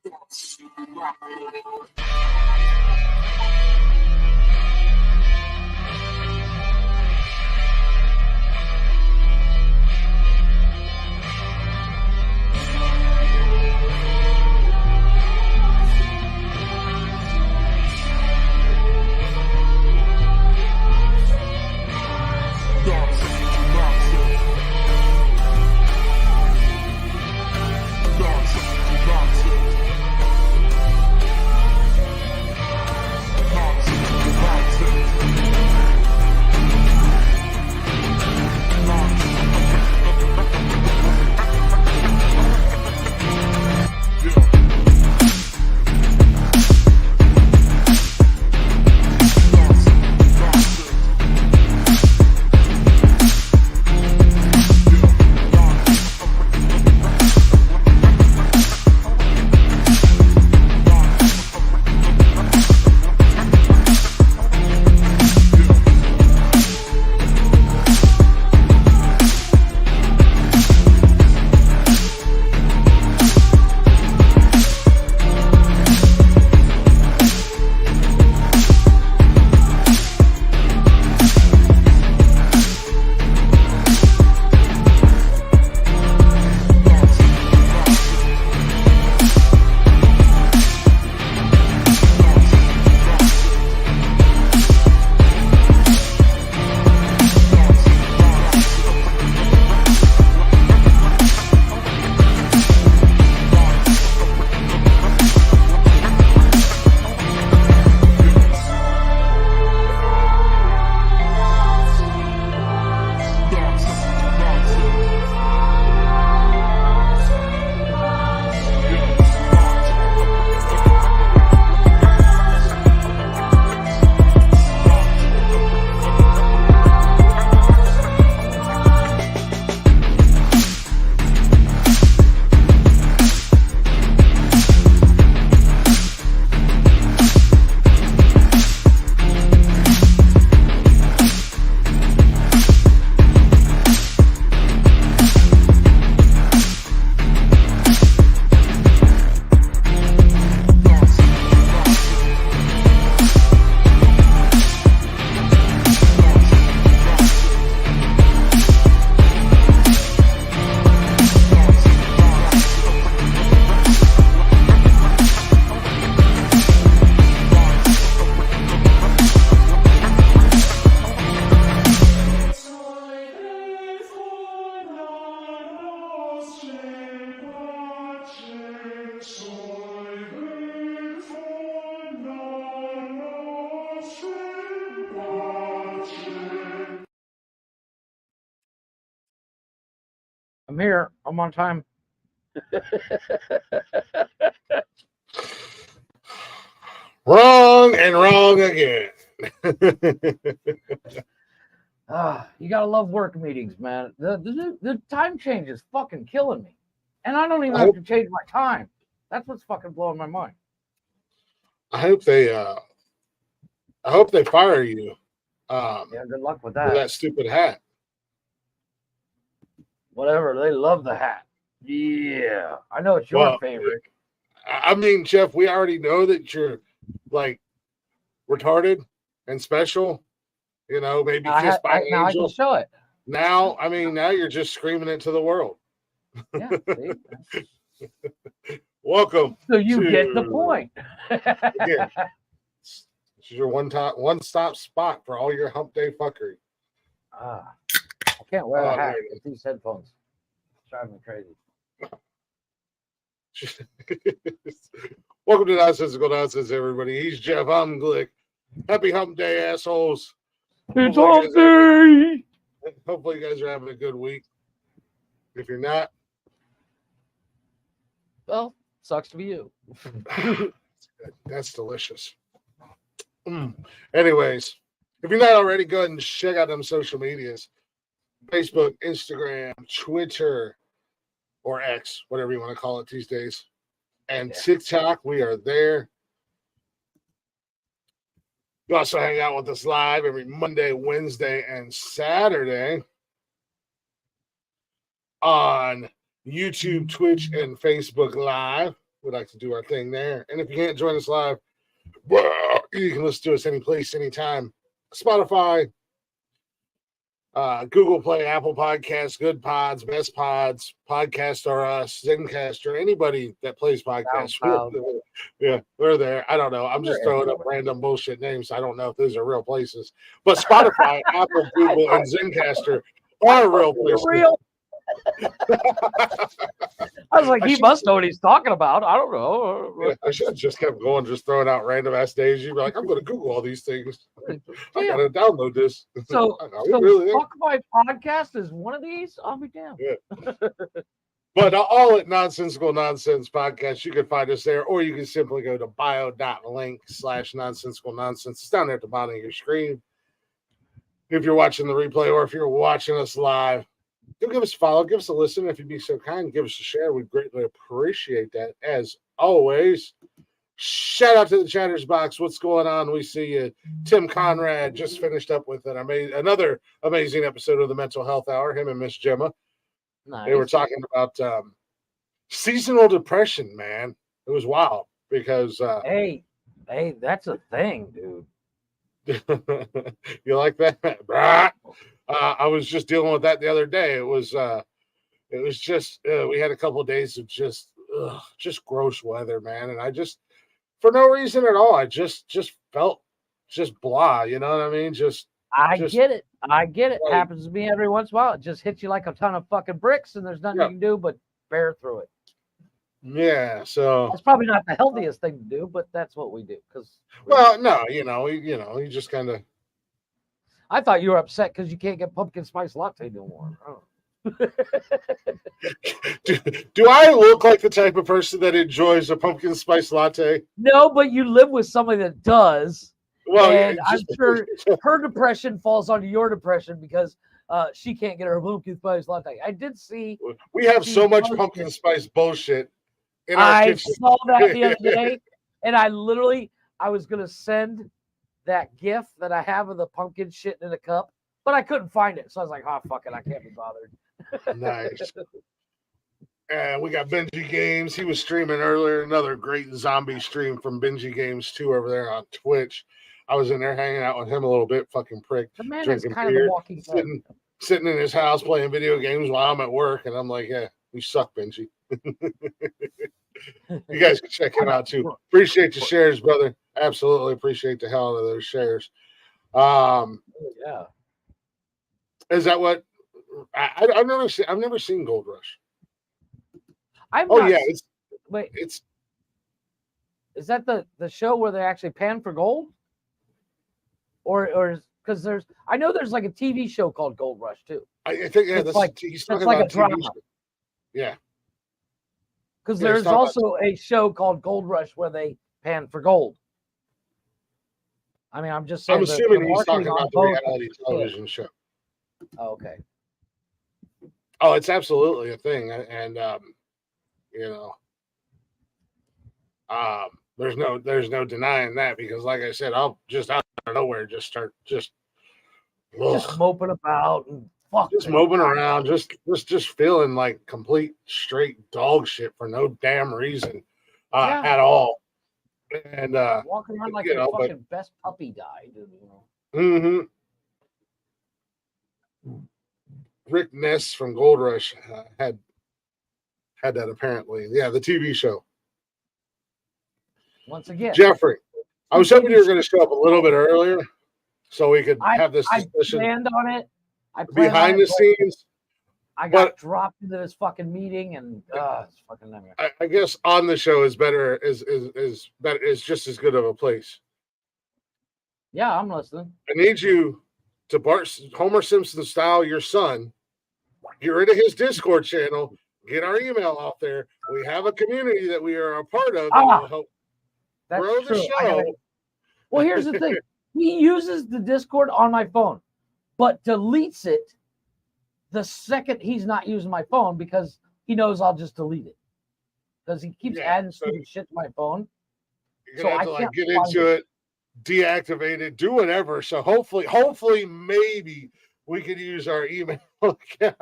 I'm here. I'm on time. Wrong and wrong again. You gotta love work meetings, man. The time change is fucking killing me, and I don't even have to change my time. That's what's fucking blowing my mind. I hope they fire you. Yeah, good luck with that. For that stupid hat. Whatever. They love the hat. Yeah, I know it's your favorite. I mean, Jeff, we already know that you're like retarded and special. You know, maybe kissed by an angel. Now I can show it. Now, I mean, now you're just screaming it to the world. Yeah. See? Welcome. So you get the point. Again, this is your one-stop spot for all your hump day fuckery. I can't wear a hat with these headphones. It's driving me crazy. Welcome to Nonsensical Nonsense, everybody. He's Jeff. I'm Glick. Happy hump day, assholes. It's hump day. Hopefully you guys are having a good week. If you're not, well, sucks to be you. That's delicious. Anyways, if you're not already, go ahead and check out them social medias. Facebook, Instagram, Twitter, or X, whatever you want to call it these days. And TikTok, we are there. You also hang out with us live every Monday, Wednesday, and Saturday on YouTube, Twitch, and Facebook Live. We like to do our thing there. And if you can't join us live, well, you can listen to us any place, anytime. Spotify, Google Play, Apple Podcasts, Good Pods, Best Pods, Podcast R Us, Zencaster, anybody that plays podcasts. We're there. I don't know. I'm just throwing up random bullshit names. I don't know if those are real places. But Spotify, Apple, Google, and Zencaster are real places. Real. I was like, he must know what he's talking about. I don't know. Yeah, I should have just kept going, just throwing out random ass days. You'd be like, I'm going to Google all these things. I got to download this. So really Fuck My Podcast is one of these? I'll be damned. Yeah. But all at Nonsensical Nonsense Podcast, you can find us there, or you can simply go to bio.link/nonsensical nonsense. It's down there at the bottom of your screen. If you're watching the replay or if you're watching us live, do give us a follow, give us a listen. If you'd be so kind, give us a share. We'd greatly appreciate that. As always, shout out to the Chatters Box. What's going on? We see you. Tim Conrad just finished up with another amazing episode of the Mental Health Hour, him and Miss Gemma. Nice. They were talking about seasonal depression, man. It was wild because hey, that's a thing, dude. You like that? I was just dealing with that the other day. It was just we had a couple of days of just gross weather, man, and I just, for no reason at all, I just felt just blah. You know what I mean? I get it. Like, happens to me every once in a while. It just hits you like a ton of fucking bricks, and there's nothing you can do but bear through it. Yeah, so it's probably not the healthiest thing to do, but that's what we do. You just kind of. I thought you were upset because you can't get pumpkin spice latte no more. Oh. do I look like the type of person that enjoys a pumpkin spice latte? No, but you live with somebody that does. Well, and I'm sure her depression falls onto your depression because she can't get her pumpkin spice latte. I did see. We have so much pumpkin spice bullshit in our kitchen. I saw that the other day, and I was going to send that GIF that I have of the pumpkin shit in a cup, but I couldn't find it. So I was like, oh, fuck it. I can't be bothered. Nice. And we got Benji Games. He was streaming earlier. Another great zombie stream from Benji Games 2 over there on Twitch. I was in there hanging out with him a little bit, fucking prick. The man is kind of a walking sitting in his house playing video games while I'm at work, and I'm like, yeah, you suck, Benji. You guys can check him out too. Appreciate the shares, brother. Absolutely appreciate the hell out of those shares. Yeah. Is that what I've never seen Gold Rush. Is that the show where they actually pan for gold? Or because I know there's like a TV show called Gold Rush too. I think he's talking about a drama. Yeah. Because there's also a show called Gold Rush where they pan for gold. I mean, I'm just saying. I'm assuming he's talking about the reality television show. Oh, okay. Oh, it's absolutely a thing, and there's no denying that, because, like I said, I'll just out of nowhere just moping about and moping around, just feeling like complete straight dog shit for no damn reason at all. And walking around like your fucking best puppy died. Mm-hmm. Rick Ness from Gold Rush had that apparently. Yeah, the TV show. Once again, Jeffrey, I was hoping you were going to show up a little bit earlier so we could have this discussion. I planned on it. Behind the scenes. I got dropped into this fucking meeting, and it's fucking nightmare. I guess on the show is better, is just as good of a place. Yeah, I'm listening. I need you to Homer Simpson style your son. Get rid of his Discord channel. Get our email out there. We have a community that we are a part of that will help grow the show. Well, here's the thing. He uses the Discord on my phone, but deletes it the second he's not using my phone because he knows I'll just delete it. Because he keeps adding stupid shit to my phone. You're gonna have to get into it, deactivate it, do whatever. So hopefully, maybe we could use our email account.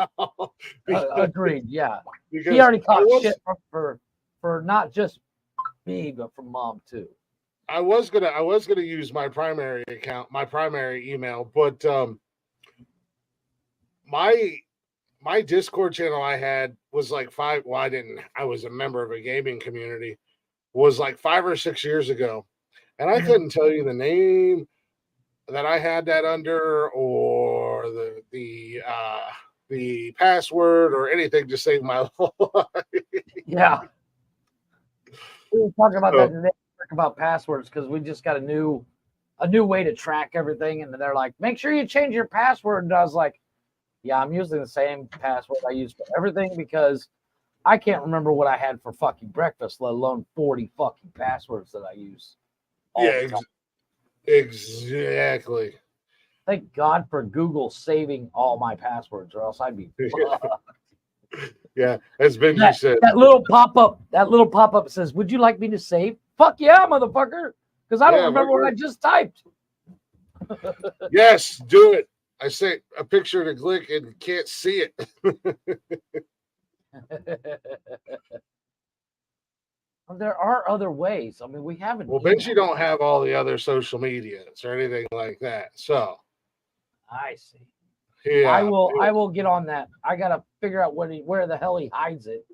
Agreed. Yeah, he already caught shit for not just me, but from mom too. I was gonna use my primary account, my primary email, but my Discord channel I had was like I was a member of a gaming community, was like 5 or 6 years ago. And I couldn't tell you the name that I had that under or the password or anything to save my life. Yeah. We were talking about So, that today, about passwords, because we just got a new way to track everything, and they're like, make sure you change your password. And I was like, yeah, I'm using the same password I use for everything because I can't remember what I had for fucking breakfast, let alone 40 fucking passwords that I use. yeah, exactly. Thank God for Google saving all my passwords, or else I'd be fucked. Yeah, as Benji said. That little pop-up says, would you like me to save? Fuck yeah, motherfucker. Because I don't remember what I just typed. Yes, do it. I sent a picture to Glick and can't see it. There are other ways. I mean, we haven't. Well, Benji don't have all the other social medias or anything like that. So I see. Yeah, I will get on that. I gotta figure out where the hell he hides it.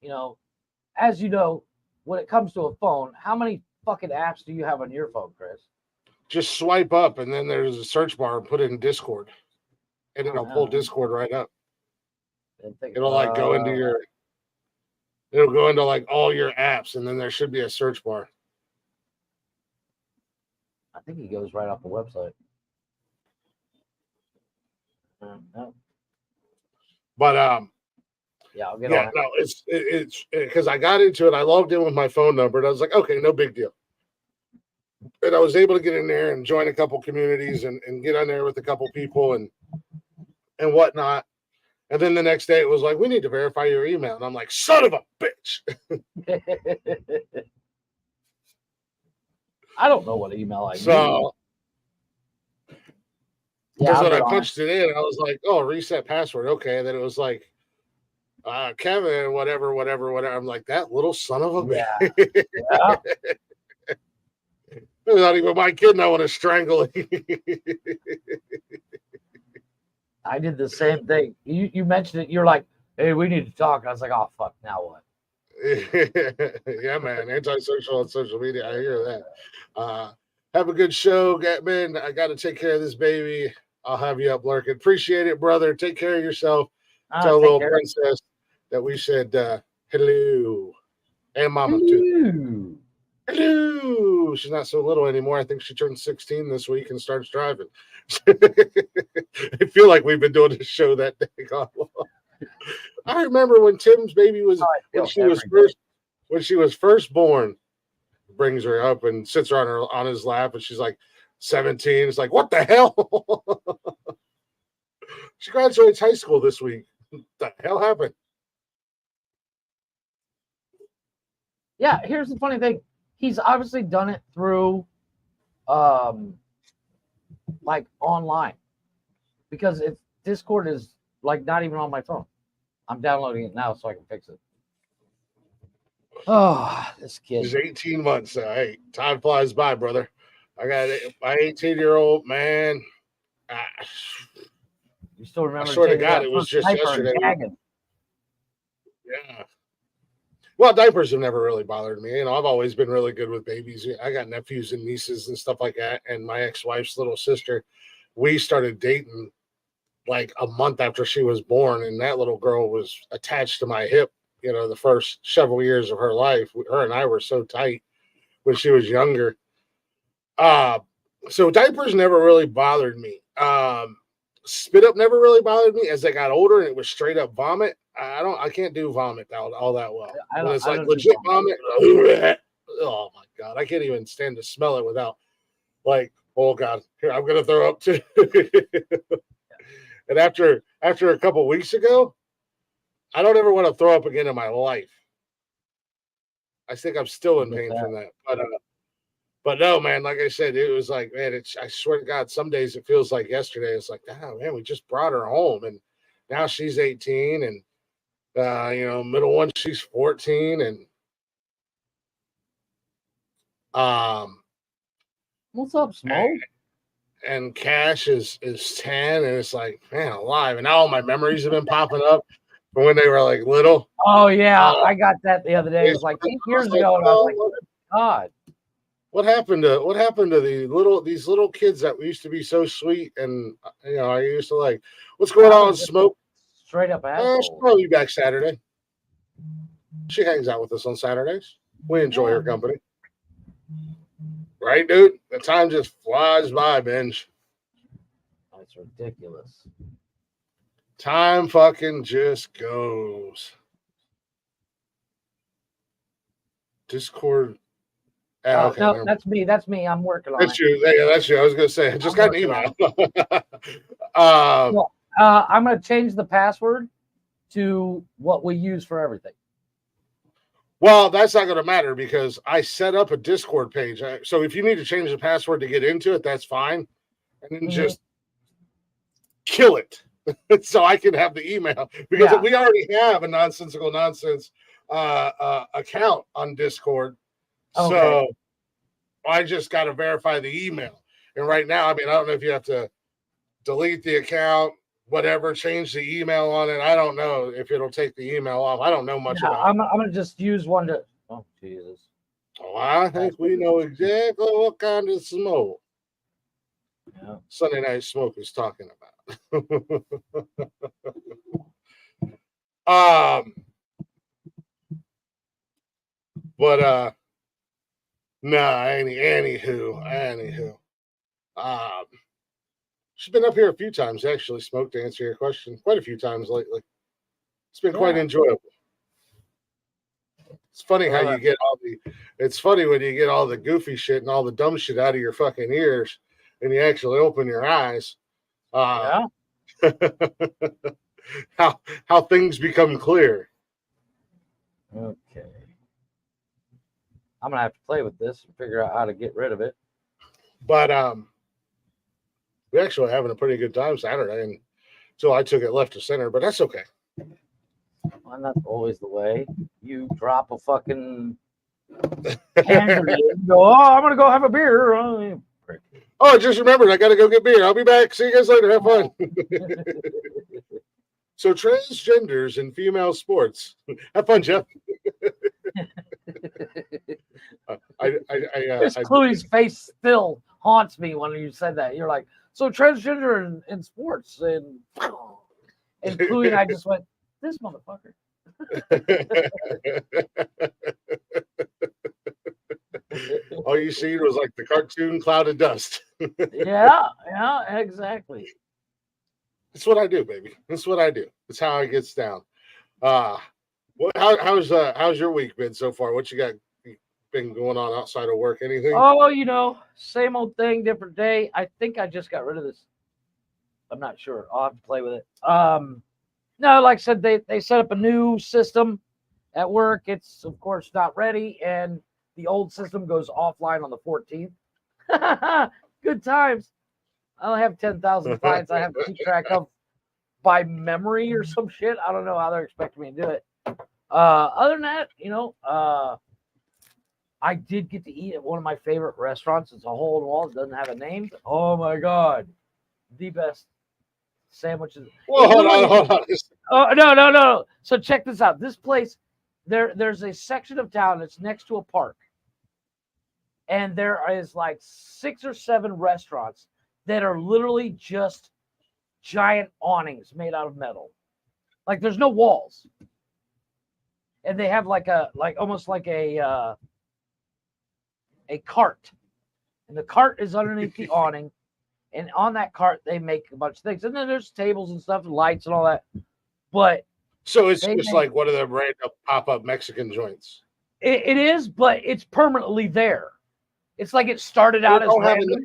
You know, as you know, when it comes to a phone, how many fucking apps do you have on your phone, Chris? Just swipe up and then there's a search bar and put it in Discord. And it'll pull Discord right up. It'll like go into it'll go into like all your apps, and then there should be a search bar. I think he goes right off the website. No. But yeah, I'll get on it. No, it's because I got into it. I logged in with my phone number, and I was like, okay, no big deal. And I was able to get in there and join a couple communities and get on there with a couple people and whatnot. And then the next day it was like, we need to verify your email. And I'm like, son of a bitch. I don't know what email I use. So because when I punched it in, I was like, oh, reset password. Okay. And then it was like, Kevin, whatever. I'm like, that little son of a bitch. Yeah. It's not even my kid, and I want to strangle him. I did the same thing. You mentioned it. You're like, hey, we need to talk. I was like, oh, fuck, now what? Yeah, man. Antisocial on social media. I hear that. Have a good show, Gatman. I got to take care of this baby. I'll have you up lurking. Appreciate it, brother. Take care of yourself. Tell little princess that we said hello. And mama, too. Hello. She's not so little anymore. I think she turned 16 this week and starts driving. I feel like we've been doing this show that day. I remember when Tim's baby was when she was first born. Brings her up and sits her on his lap, and she's like 17. It's like, what the hell? She graduates high school this week. What the hell happened? Yeah, here's the funny thing. He's obviously done it through like online, because Discord is like not even on my phone. I'm downloading it now so I can fix it. Oh, this kid. He's 18 months. Hey, time flies by, brother. I got my 18-year-old man. You still remember? I swear to God, it was just yesterday. Yeah. Well, diapers have never really bothered me. You know, I've always been really good with babies. I got nephews and nieces and stuff like that. And my ex-wife's little sister, we started dating like a month after she was born. And that little girl was attached to my hip, you know, the first several years of her life. Her and I were so tight when she was younger. So diapers never really bothered me. Spit up never really bothered me. As I got older and it was straight up vomit, I can't do vomit all that well. When it's like legit vomit, oh my God, I can't even stand to smell it without like, oh God, here, I'm gonna throw up too. And after a couple of weeks ago, I don't ever want to throw up again in my life. I think I'm still in pain from that. But no, man, like I said, it was like, man, I swear to God, some days it feels like yesterday. It's like, oh, man, we just brought her home. And now she's 18 and, you know, middle one, she's 14. And What's up, Smoke? And Cash is 10, and it's like, man, alive. And now all my memories have been popping up from when they were like little. Oh yeah, I got that the other day. It was like 8 years ago, and I was like, God. What happened to these little kids that used to be so sweet, and I used to like, what's going on, Smoke? Straight up asshole. She'll probably be back Saturday. She hangs out with us on Saturdays. We enjoy her company. Right, dude? The time just flies by, Benj. That's ridiculous. Time fucking just goes. Discord. Okay, no, that's me. That's me. I'm working on it. That's you. Yeah, that's you. I was going to say, I just got an email. I'm going to change the password to what we use for everything. Well, that's not going to matter because I set up a Discord page. So if you need to change the password to get into it, that's fine. And then just kill it so I can have the email. Because we already have a Nonsensical Nonsense account on Discord. Okay. So I just got to verify the email. And right now, I mean, I don't know if you have to delete the account, whatever, change the email on it. I don't know if it'll take the email off. I don't know much about it. I'm going to just use one to... Oh, Jesus. Oh, I think we know exactly what kind of smoke Sunday Night Smoke is talking about. Anywho. She's been up here a few times, actually, Smoke, to answer your question. Quite a few times lately. It's been quite enjoyable. It's funny how you get it's funny when you get all the goofy shit and all the dumb shit out of your fucking ears and you actually open your eyes. How things become clear. Okay. I'm going to have to play with this and figure out how to get rid of it. But we actually having a pretty good time Saturday until I took it left to center, but that's okay. Well, that's always the way. You drop a fucking hand grenade and go, I'm going to go have a beer. Oh, I just remembered. I got to go get beer. I'll be back. See you guys later. Have fun. So transgenders in female sports. Have fun, Jeff. Clooney's face still haunts me when you said that. You're like, so transgender in sports. And Clooney and I just went, this motherfucker. All you seen was like the cartoon cloud of dust. Yeah, exactly. That's what I do, baby. That's what I do. That's how it gets down. How's your week been so far? What you got been going on outside of work? Anything? Oh, same old thing, different day. I think I just got rid of this. I'm not sure. I'll have to play with it. No, like I said, they set up a new system at work. It's, of course, not ready, and the old system goes offline on the 14th. Good times. I only have 10,000 clients I have to keep track of by memory or some shit. I don't know how they're expecting me to do it. Other than that, I did get to eat at one of my favorite restaurants. It's a hole in the wall. It doesn't have a name. Oh, my God. The best sandwiches. Well, hold on. Oh, no. So check this out. This place, there's a section of town that's next to a park. And there is like 6 or 7 restaurants that are literally just giant awnings made out of metal. Like there's no walls. And they have almost like a cart. And the cart is underneath the awning. And on that cart, they make a bunch of things. And then there's tables and stuff and lights and all that. But so it's just like one of them random pop-up Mexican joints. It is, but it's permanently there. It's like it started out as random.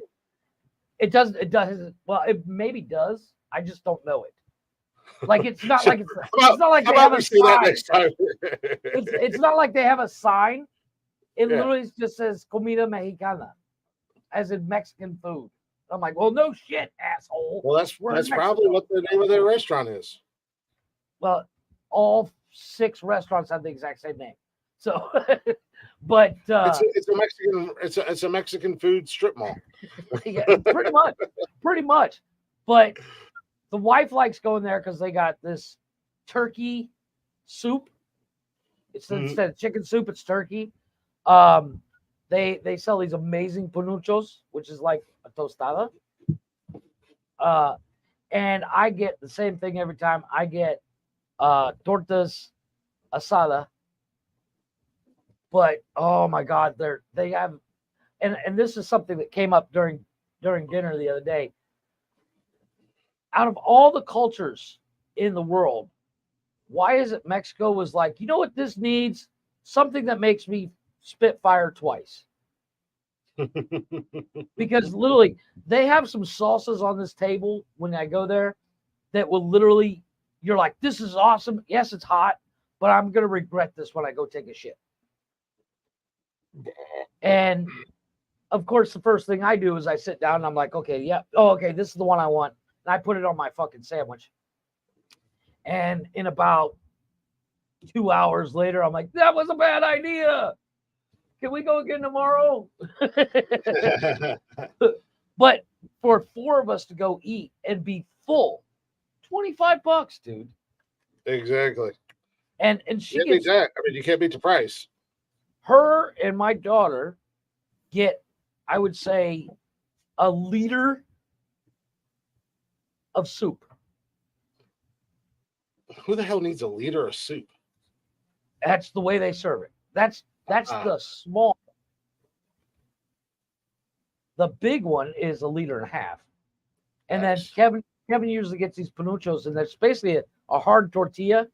It does. Well, it maybe does. I just don't know it. Like it's not like it's not like they have a sign. That next time? It's not like they have a sign. It literally just says "Comida Mexicana," as in Mexican food. I'm like, well, no shit, asshole. Well, that's probably what the name of their restaurant is. Well, all 6 restaurants have the exact same name. So, but it's a Mexican food strip mall. yeah, pretty much. But the wife likes going there because they got this turkey soup. It's instead of chicken soup, it's turkey. They sell these amazing panuchos, which is like a tostada. And I get the same thing every time. I get tortas asada. But oh my God, they have, and this is something that came up during dinner the other day. Out of all the cultures in the world, why is it Mexico was like, you know what this needs? Something that makes me spit fire twice. Because literally, they have some salsas on this table when I go there that will literally, you're like, this is awesome. Yes, it's hot, but I'm going to regret this when I go take a shit. And of course, the first thing I do is I sit down and I'm like, okay, yeah, okay, this is the one I want. And I put it on my fucking sandwich. And in about 2 hours later, I'm like, that was a bad idea. Can we go again tomorrow? But for 4 of us to go eat and be full, $25, dude. Exactly. And she gets that. I mean, you can't beat the price. Her and my daughter get, I would say, a liter of soup. Who the hell needs a liter of soup? That's the way they serve it. That's the small. The big one is 1.5 liters. And then Kevin usually gets these panuchos, and that's basically a hard tortilla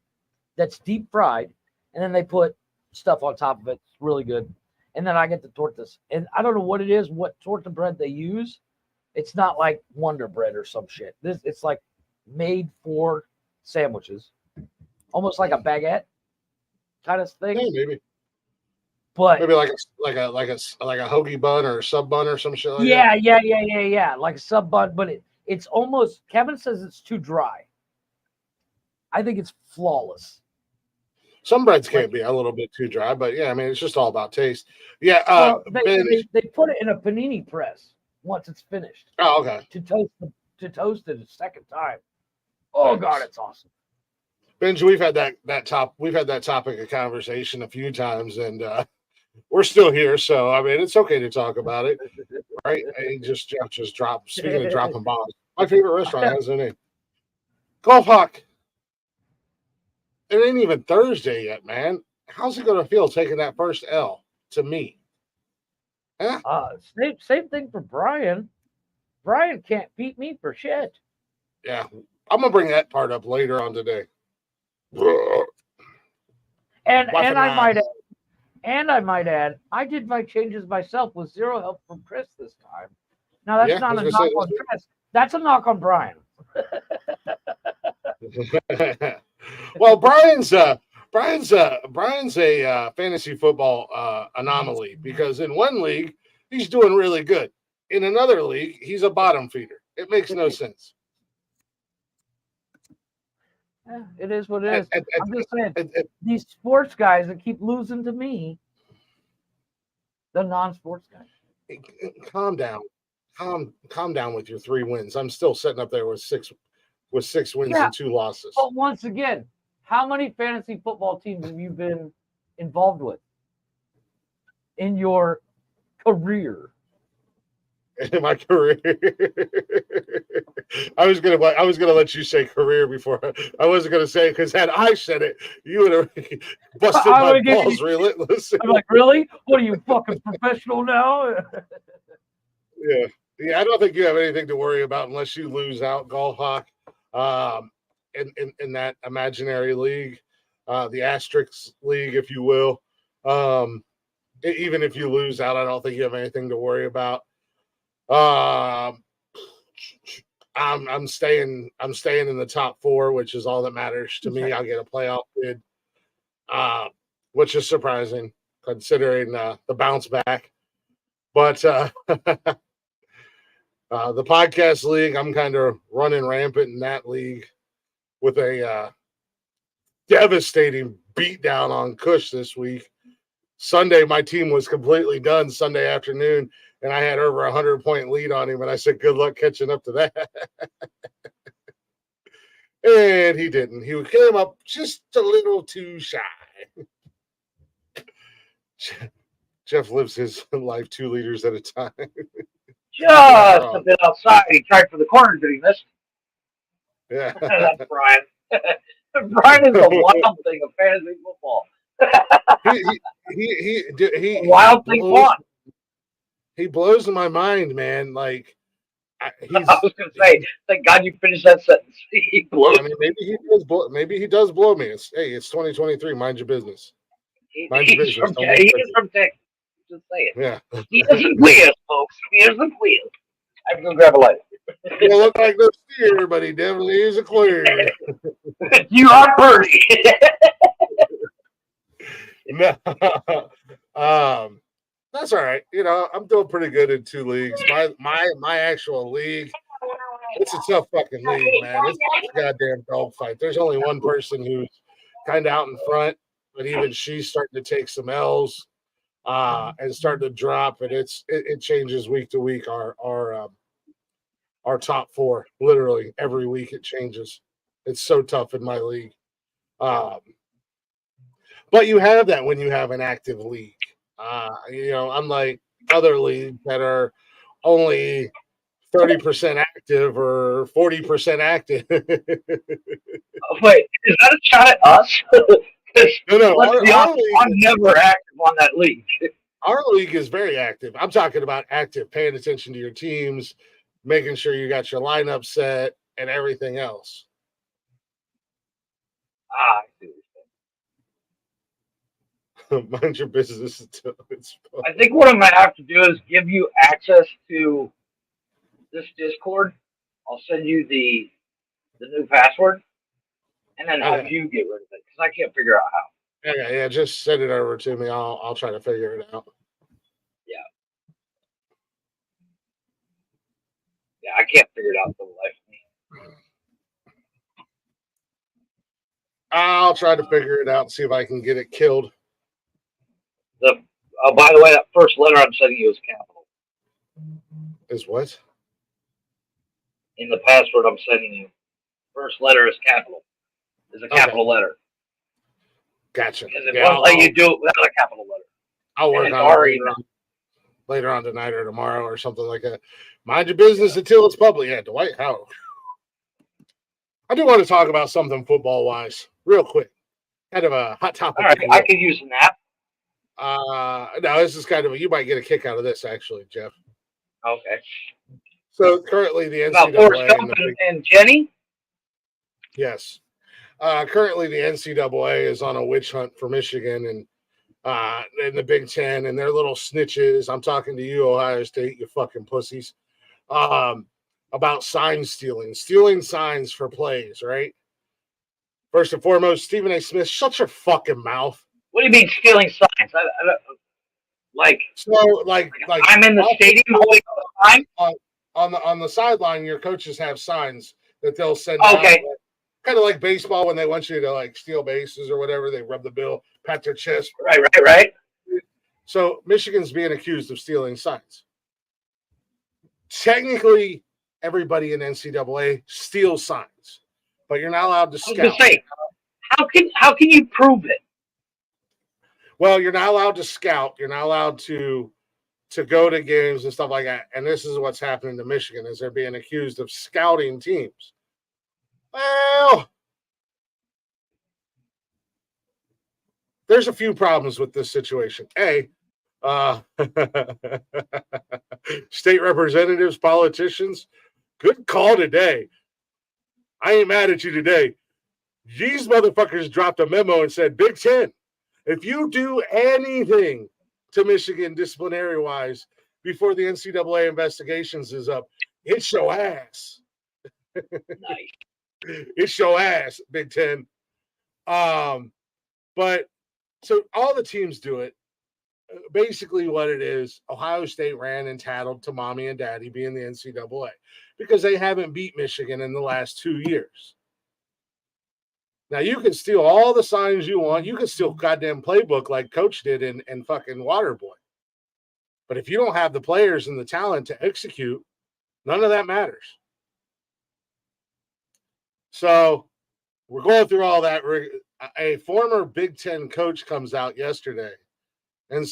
that's deep fried, and then they put stuff on top of it. It's really good. And then I get the tortas. And I don't know what it is, what torta bread they use. It's not like Wonder Bread or some shit. It's like made for sandwiches. Almost like a baguette kind of thing. Yeah, maybe. But maybe like a hoagie bun or a sub bun or some shit like that. Yeah. Like a sub bun, but it's almost, Kevin says it's too dry. I think it's flawless. Some breads can't be a little bit too dry, but yeah, I mean, it's just all about taste. Yeah. They put it in a panini press once it's finished. Oh, okay. To toast it a second time. Oh God, it's awesome. Benji, we've had that topic of conversation a few times, and we're still here, so I mean, it's okay to talk about it, right? Jeff just dropped. Speaking of dropping bombs, my favorite restaurant has a name. Golf Hawk. It ain't even Thursday yet, man. How's it going to feel taking that first L to me? Huh? Same thing for Brian. Brian can't beat me for shit. Yeah, I'm gonna bring that part up later on today. And I might add, I did my changes myself with zero help from Chris this time. Now that's not a knock on Chris. That's a knock on Brian. Well, Brian's a fantasy football anomaly because in one league he's doing really good. In another league, he's a bottom feeder. It makes no sense. Yeah, it is what it is. I'm just saying, these sports guys that keep losing to me, the non-sports guys. Calm down. Calm down with your 3 wins. I'm still sitting up there with 6 wins and 2 losses. But once again, how many fantasy football teams have you been involved with in your career? In my career, I was gonna let you say career before. I wasn't gonna say it because had I said it, you would have busted my balls relentless. I'm like, really? What are you, fucking professional now? Yeah. I don't think you have anything to worry about unless you lose out, Golf Hawk. In that imaginary league, the asterisk league, if you will. Even if you lose out, I don't think you have anything to worry about. I'm staying in the top 4, which is all that matters to me. I'll get a playoff bid, which is surprising considering the bounce back. But the podcast league, I'm kind of running rampant in that league with a devastating beatdown on Kush this week. Sunday, my team was completely done Sunday afternoon, and I had over 100-point lead on him. And I said, good luck catching up to that. And he didn't. He came up just a little too shy. Jeff lives his life 2 liters at a time. Just a bit outside. He tried for the corner, but he missed. Yeah. That's Brian. Brian is a wild thing of fantasy football. he wild thing fun. He blows my mind, man. Like, I was going to say, thank God you finished that sentence. He blows. I mean, maybe he does blow me. It's 2023. Mind your business. Mind your business. He is from Texas. Just say it. Yeah. He isn't weird, folks. He isn't weird. I can go grab a light. He don't look like no steer, but he definitely is a clear. You are Purdy. No. That's all right. You know, I'm doing pretty good in 2 leagues. My actual league, it's a tough fucking league, man. It's a goddamn dogfight. There's only one person who's kind of out in front, but even she's starting to take some L's and starting to drop. And it changes week to week. Our top 4, literally every week it changes. It's so tough in my league. But you have that when you have an active league. You know, unlike other leagues that are only 30% active or 40% active. Wait, is that a shot at us? No. I'm never active on that league. Our league is very active. I'm talking about active, paying attention to your teams, making sure you got your lineup set and everything else. I see. Mind your business until it's fun. I think what I'm going to have to do is give you access to this Discord. I'll send you the new password and then have you get rid of it because I can't figure out how. Yeah. Just send it over to me. I'll try to figure it out. Yeah, I can't figure it out for the life of me. I'll try to figure it out and see if I can get it killed. By the way, that first letter I'm sending you is capital. Is what? In the password I'm sending you, first letter is capital. Is a capital letter. Gotcha. Because it won't let you do it without a capital letter. I'll work on it later on tonight or tomorrow or something like that. Mind your business until it's public. Yeah, Dwight Howard. I do want to talk about something football-wise real quick. Kind of a hot topic. All right, I could use a nap. No, this is kind of you might get a kick out of this, actually, Jeff. Okay. So currently the About NCAA and Jenny? Yes. Currently the NCAA is on a witch hunt for Michigan and the Big Ten and their little snitches. I'm talking to you, Ohio State, you fucking pussies. About sign stealing signs for plays, right? First and foremost, Stephen A. Smith, shut your fucking mouth. What do you mean stealing signs? I'm in the stadium holding a sign? On the sideline, your coaches have signs that they'll send out. Kind of like baseball when they want you to like steal bases or whatever. They rub the bill, pat their chest. Right. So Michigan's being accused of stealing signs. Technically, everybody in NCAA steals signs, but you're not allowed to scout. How can you prove it? Well, you're not allowed to scout. You're not allowed to go to games and stuff like that. And this is what's happening to Michigan is they're being accused of scouting teams. Well, there's a few problems with this situation. State representatives, politicians, good call today. I ain't mad at you today. These motherfuckers dropped a memo and said, Big Ten, if you do anything to Michigan disciplinary-wise before the NCAA investigations is up, it's your ass. Nice. It's your ass, Big Ten. But so all the teams do it. Basically what it is, Ohio State ran entitled to mommy and daddy being the NCAA because they haven't beat Michigan in the last 2 years. Now you can steal all the signs you want. You can steal goddamn playbook like Coach did in fucking Waterboy. But if you don't have the players and the talent to execute, none of that matters. So we're going through all that. A former Big Ten coach comes out yesterday and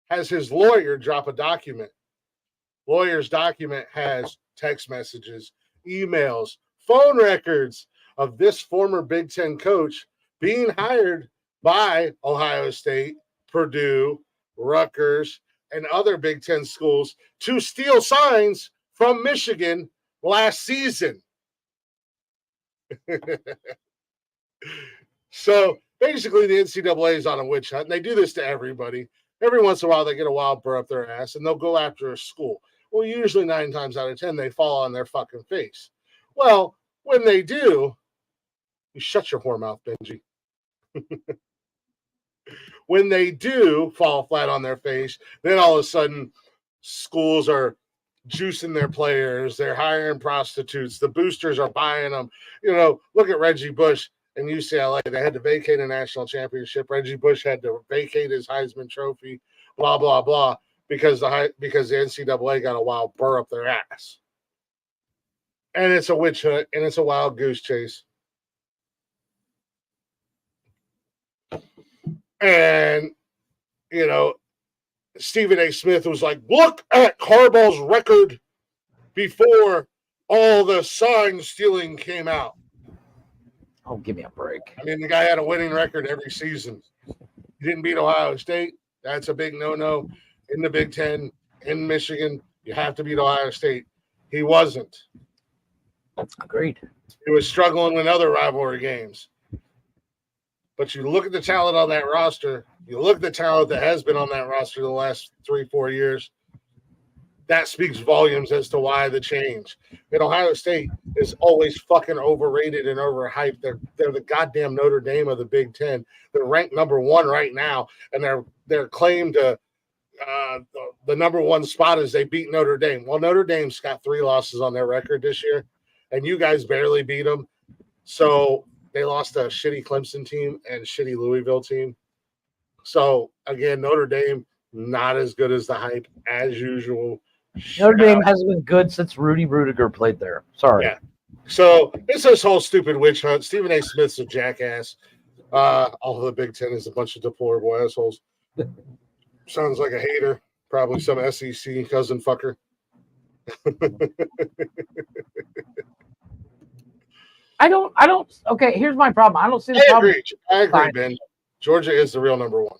has his lawyer drop a document. Lawyer's document has text messages, emails, phone records of this former Big Ten coach being hired by Ohio State, Purdue, Rutgers, and other Big Ten schools to steal signs from Michigan last season. So basically, the NCAA is on a witch hunt, and they do this to everybody. Every once in a while, they get a wild burr up their ass, and they'll go after a school. Well, usually 9 times out of 10, they fall on their fucking face. Well, when they do, you shut your whore mouth, Benji. When they do fall flat on their face, then all of a sudden, schools are juicing their players. They're hiring prostitutes. The boosters are buying them. Look at Reggie Bush in UCLA. They had to vacate a national championship. Reggie Bush had to vacate his Heisman Trophy, blah, blah, blah, because the NCAA got a wild burr up their ass. And it's a witch hunt, and it's a wild goose chase. And, Stephen A. Smith was like, look at Harbaugh's record before all the sign stealing came out. Oh, give me a break. I mean, the guy had a winning record every season. He didn't beat Ohio State. That's a big no-no in the Big Ten, in Michigan. You have to beat Ohio State. He wasn't. Agreed. He was struggling in other rivalry games. But you look at the talent on that roster, you look at the talent that has been on that roster the last 3-4 years, that speaks volumes as to why the change. And Ohio State is always fucking overrated and overhyped. They're the goddamn Notre Dame of the Big Ten. They're ranked number 1 right now, and their claim to the number 1 spot is they beat Notre Dame. Well, Notre Dame's got 3 losses on their record this year, and you guys barely beat them. So they lost a shitty Clemson team and shitty Louisville team. So, again, Notre Dame, not as good as the hype as usual. Notre Dame hasn't been good since Rudy Rudiger played there. Sorry. Yeah. So, it's this whole stupid witch hunt. Stephen A. Smith's a jackass. All of the Big Ten is a bunch of deplorable assholes. Sounds like a hater. Probably some SEC cousin fucker. I don't. Okay, here's my problem. I don't see the problem. I agree, Ben. Georgia is the real number 1.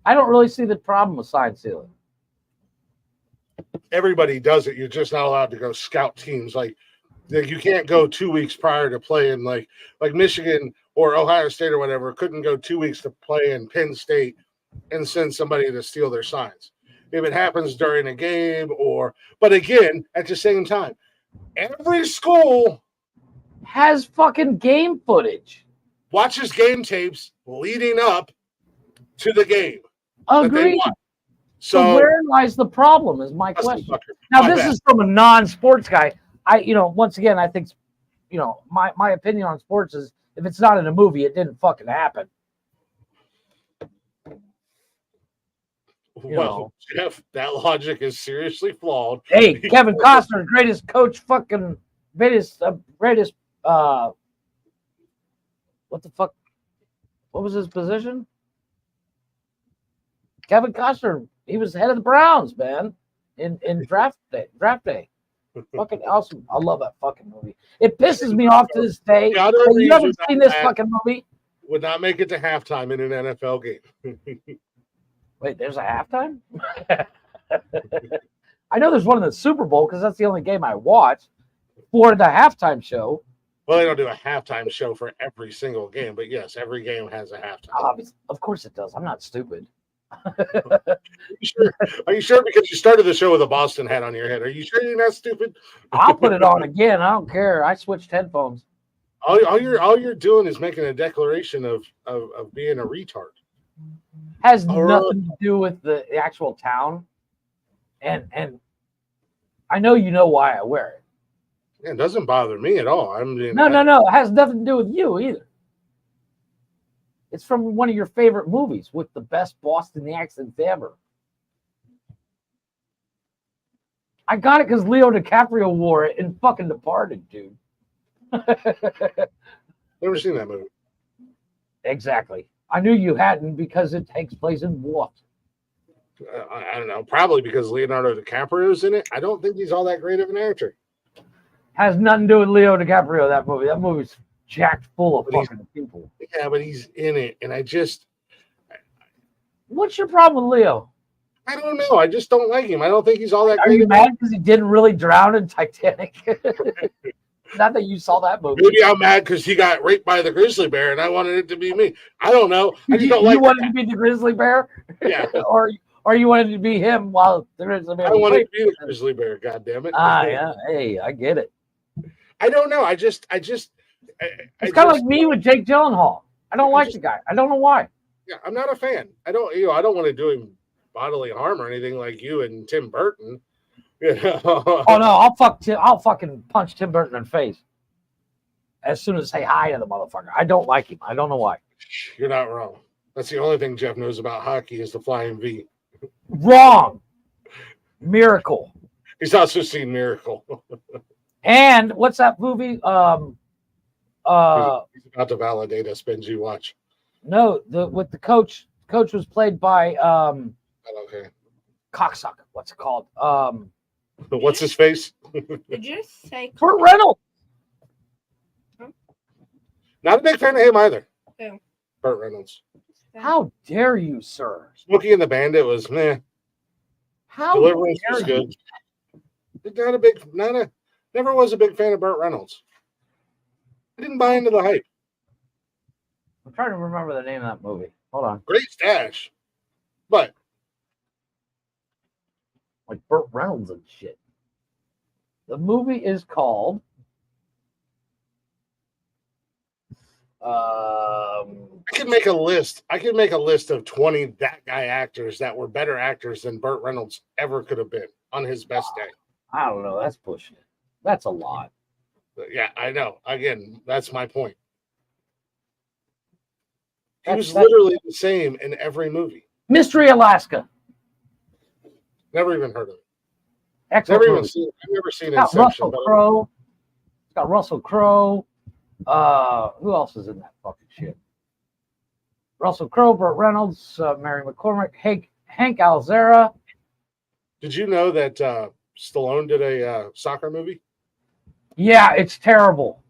I don't really see the problem with sign stealing. Everybody does it. You're just not allowed to go scout teams. Like you can't go 2 weeks prior to playing. Like Michigan or Ohio State or whatever couldn't go 2 weeks to play in Penn State and send somebody to steal their signs. If it happens during a game but again, at the same time, every school has fucking game footage. Watches game tapes leading up to the game. Agreed. So where lies the problem is my question. Now, this is from a non-sports guy. Once again, I think, my opinion on sports is if it's not in a movie, it didn't fucking happen. Well, Jeff, that logic is seriously flawed. Hey, Kevin Costner, greatest coach, fucking greatest. What the fuck? What was his position? Kevin Costner. He was head of the Browns, man, in draft day. Fucking awesome. I love that fucking movie. It pisses me off to this day. You haven't seen this fucking movie? Would not make it to halftime in an NFL game. Wait, there's a halftime? I know there's one in the Super Bowl because that's the only game I watch for the halftime show. Well, they don't do a halftime show for every single game, but yes, every game has a halftime. Of course it does. I'm not stupid. Are you sure? Because you started the show with a Boston hat on your head. Are you sure you're not stupid? I'll put it on again. I don't care. I switched headphones. All you're doing is making a declaration of being a retard. Has nothing to do with the actual town, and I know you know why I wear it. It doesn't bother me at all. No. It has nothing to do with you either. It's from one of your favorite movies with the best Boston accents ever. I got it because Leo DiCaprio wore it in fucking Departed, dude. Never seen that movie. Exactly. I knew you hadn't because it takes place in what? I don't know. Probably because Leonardo DiCaprio's in it. I don't think he's all that great of an actor. Has nothing to do with Leo DiCaprio, that movie. That movie's jacked full of But fucking people. Yeah, but he's in it. And What's your problem with Leo? I don't know. I just don't like him. I don't think he's all that Are great. you mad because he didn't really drown in Titanic? Not that you saw that movie. Maybe I'm mad because he got raped by the grizzly bear and I wanted it to be me. I don't know. I just don't like You wanted to be the grizzly bear? Yeah. or you wanted to be him while the grizzly bear I was wanted to raping be the grizzly bear, God damn it. yeah. Hey, I get it. I don't know. It's kind of like me with Jake Gyllenhaal. I don't like the guy. I don't know why. Yeah, I'm not a fan. I don't want to do him bodily harm or anything like you and Tim Burton. You know? Oh no, I'll fucking punch Tim Burton in the face as soon as I say hi to the motherfucker. I don't like him. I don't know why. You're not wrong. That's the only thing Jeff knows about hockey is the flying V. Wrong. Miracle. He's also seen Miracle. And what's that movie? He's about to validate us, Benji. Watch. No, with the coach. Coach was played by Okay. cocksucker. What's it called? What's his face? Did you say Burt Reynolds. Not a big fan of him either. Who? Burt Reynolds. How dare you, sir? Smokey and the Bandit was meh. How Deliverance dare was you? good. Never was a big fan of Burt Reynolds. I didn't buy into the hype. I'm trying to remember the name of that movie. Hold on. Great stash, but Like Burt Reynolds and shit. The movie is called I could make a list. I could make a list of 20 that guy actors that were better actors than Burt Reynolds ever could have been on his best day. I don't know. That's pushing it. That's a lot. But yeah, I know. Again, that's my point. He was That's- literally the same in every movie. Mystery Alaska. Never even heard of it. Excellent Never even movie. seen. I've never seen It's got Inception. Russell but Crowe. It's got Russell Crowe. Who else is in that fucking shit? Russell Crowe, Burt Reynolds, Mary McCormick, Hank Alzera. Did you know that Stallone did a soccer movie? Yeah, it's terrible.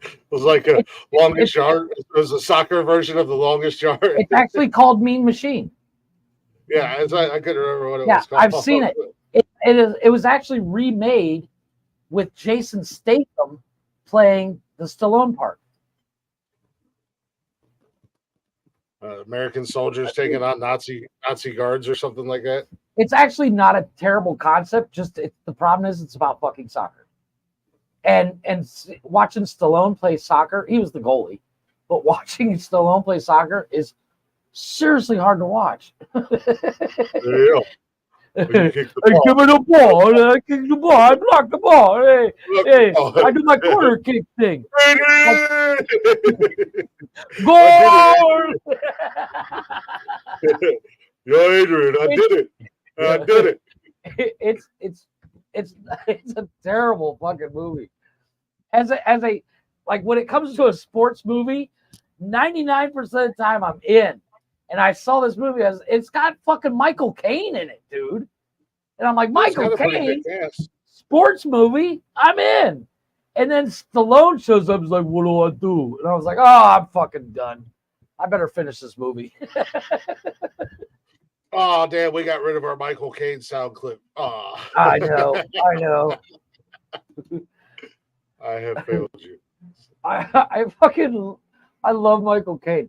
It was like a longest yard. It was a soccer version of the longest yard. It's actually called Mean Machine. Yeah, I couldn't remember what it Yeah, was called. I've seen it. It was actually remade with Jason Statham playing the Stallone part. American soldiers taking on Nazi guards or something like that. It's actually not a terrible concept. The problem is it's about fucking soccer. And watching Stallone play soccer, he was the goalie, but watching Stallone play soccer is seriously hard to watch. Yeah. I give it the ball. I kick the ball. I block the ball. Hey, I do my corner kick thing. Goal! Yo, Adrian, I did it. I did it. It's a terrible fucking movie. As a like when it comes to a sports movie, 99% of the time I'm in. And I saw this movie as it's got fucking Michael Caine in it, dude. And I'm like, Michael Caine, sports movie, I'm in. And then Stallone shows up, he's like, what do I do? And I was like, oh, I'm fucking done. I better finish this movie. Oh, damn, we got rid of our Michael Caine sound clip. Oh. I know. I have failed you. I love Michael Caine.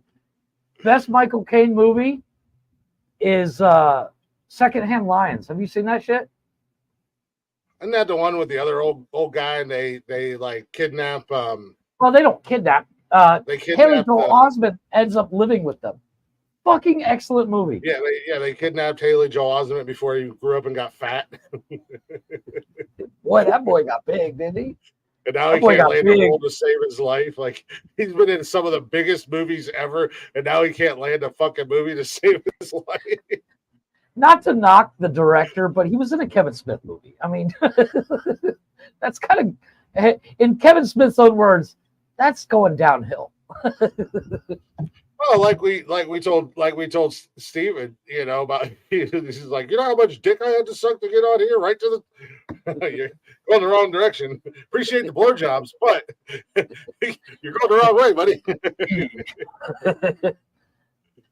Best Michael Caine movie is Secondhand Lions. Have you seen that shit? Isn't that the one with the other old guy and they like kidnap Well, they don't kidnap. they Haley kidnap Joel Osment ends up living with them. Fucking excellent movie. they kidnapped Haley Joel Osment before he grew up and got fat. Boy, that boy got big, didn't he? And now That he boy can't got land a big. role to save his life. Like, he's been in some of the biggest movies ever, and now he can't land a fucking movie to save his life. Not to knock the director, but he was in a Kevin Smith movie. I mean, that's kind of, in Kevin Smith's own words, that's going downhill. Well, like we told Steven, about he's like, you know how much dick I had to suck to get on here, right to the you're going the wrong direction. Appreciate the blowjobs, but you're going the wrong way, buddy.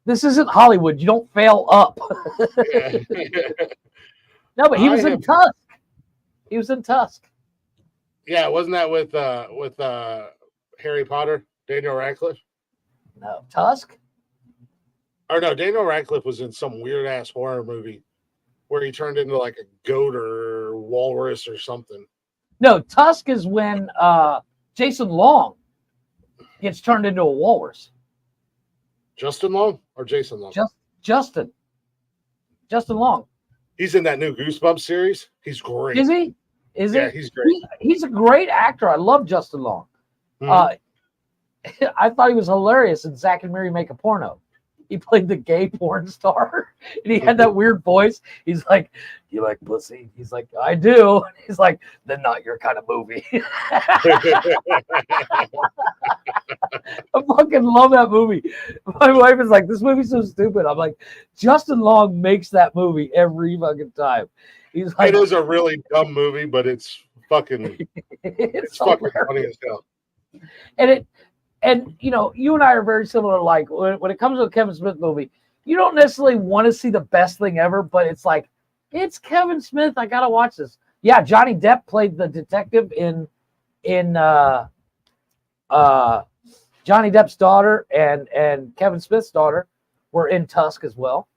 This isn't Hollywood. You don't fail up. Yeah. No, but he was in Tusk. He was in Tusk. Yeah, wasn't that with Harry Potter, Daniel Radcliffe? No, Tusk? Or no, Daniel Radcliffe was in some weird ass horror movie where he turned into like a goat or walrus or something. No, Tusk is when Jason Long gets turned into a walrus. Justin Long or Jason Long? Justin Long. He's in that new Goosebumps series. He's great. Is he? Yeah, he's great. He's a great actor. I love Justin Long. Mhm. I thought he was hilarious in Zack and Miri Make a Porno. He played the gay porn star, and he had that weird voice. He's like, "You like pussy?" He's like, "I do." He's like, "Then not your kind of movie." I fucking love that movie. My wife is like, "This movie's so stupid." I'm like, Justin Long makes that movie every fucking time. He's like, it is a really dumb movie, but it's fucking it's fucking funny as hell. And you and I are very similar. Like when it comes to a Kevin Smith movie, you don't necessarily want to see the best thing ever, but it's like, it's Kevin Smith. I gotta watch this. Yeah, Johnny Depp played the detective in Johnny Depp's daughter and Kevin Smith's daughter were in Tusk as well.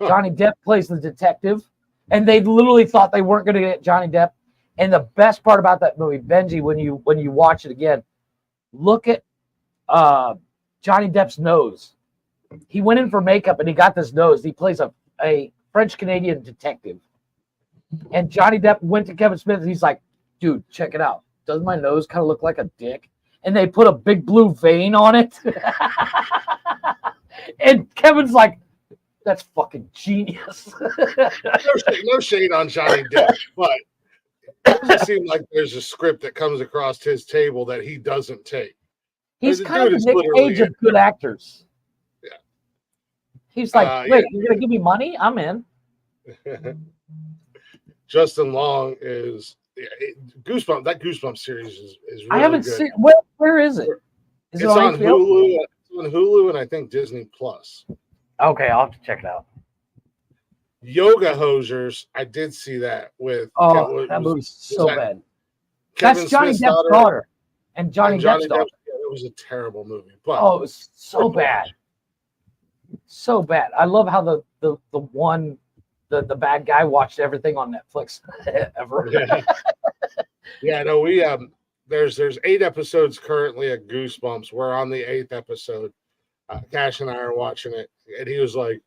Huh. Johnny Depp plays the detective, and they literally thought they weren't going to get Johnny Depp. And the best part about that movie, Benji, when you watch it again, look at Johnny Depp's nose. He went in for makeup and he got this nose. He plays a French-Canadian detective. And Johnny Depp went to Kevin Smith and he's like, dude, check it out. Doesn't my nose kind of look like a dick? And they put a big blue vein on it. And Kevin's like, that's fucking genius. No shade on Johnny Depp, but it doesn't seem like there's a script that comes across his table that he doesn't take. He's kind of the Nick Cage of good actors. Yeah. He's like, wait, you're going to give me money? I'm in. Justin Long is Goosebumps. That Goosebumps series is really I haven't good. seen. Where is it? Is it's on Hulu. It's on Hulu and I think Disney Plus. Okay, I'll have to check it out. Yoga Hosers, I did see that with. That movie's so bad. Kevin That's Johnny Smith's Depp's daughter and Johnny Depp's daughter. It was a terrible movie. But it was so bad. So bad. I love how the bad guy watched everything on Netflix ever. Yeah, no, we there's 8 episodes currently at Goosebumps. We're on the 8th episode. Cash and I are watching it, and he was like,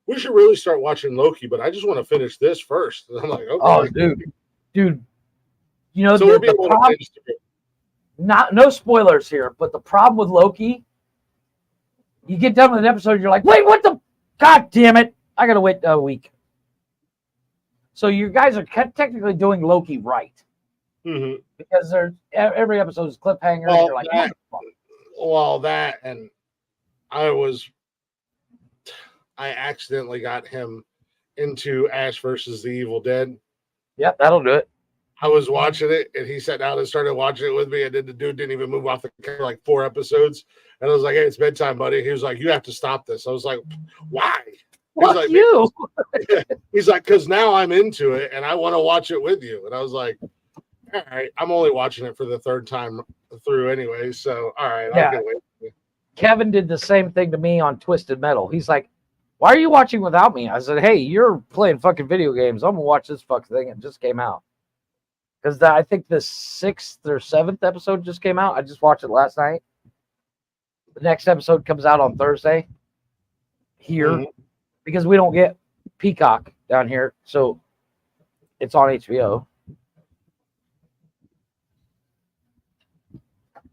we should really start watching Loki, but I just want to finish this first. And I'm like, okay. Oh, dude. You know, so we'll be able to finish no spoilers here, but the problem with Loki, you get done with an episode, you're like, wait, what the? God damn it. I got to wait a week. So you guys are technically doing Loki right. Mm-hmm. Because every episode is cliffhanger. Well, and you're like, that and I accidentally got him into Ash versus the Evil Dead. Yep, that'll do it. I was watching it, and he sat down and started watching it with me, and then the dude didn't even move off the camera like 4 episodes. And I was like, hey, it's bedtime, buddy. He was like, you have to stop this. I was like, why? Fuck you. He's like, because now I'm into it, and I want to watch it with you. And I was like, all right, I'm only watching it for the 3rd time through anyway, so all right, I'll get away. Kevin did the same thing to me on Twisted Metal. He's like, why are you watching without me? I said, hey, you're playing fucking video games. I'm going to watch this fucking thing. It just came out. Because I think the 6th or 7th episode just came out. I just watched it last night. The next episode comes out on Thursday here because we don't get Peacock down here. So it's on HBO.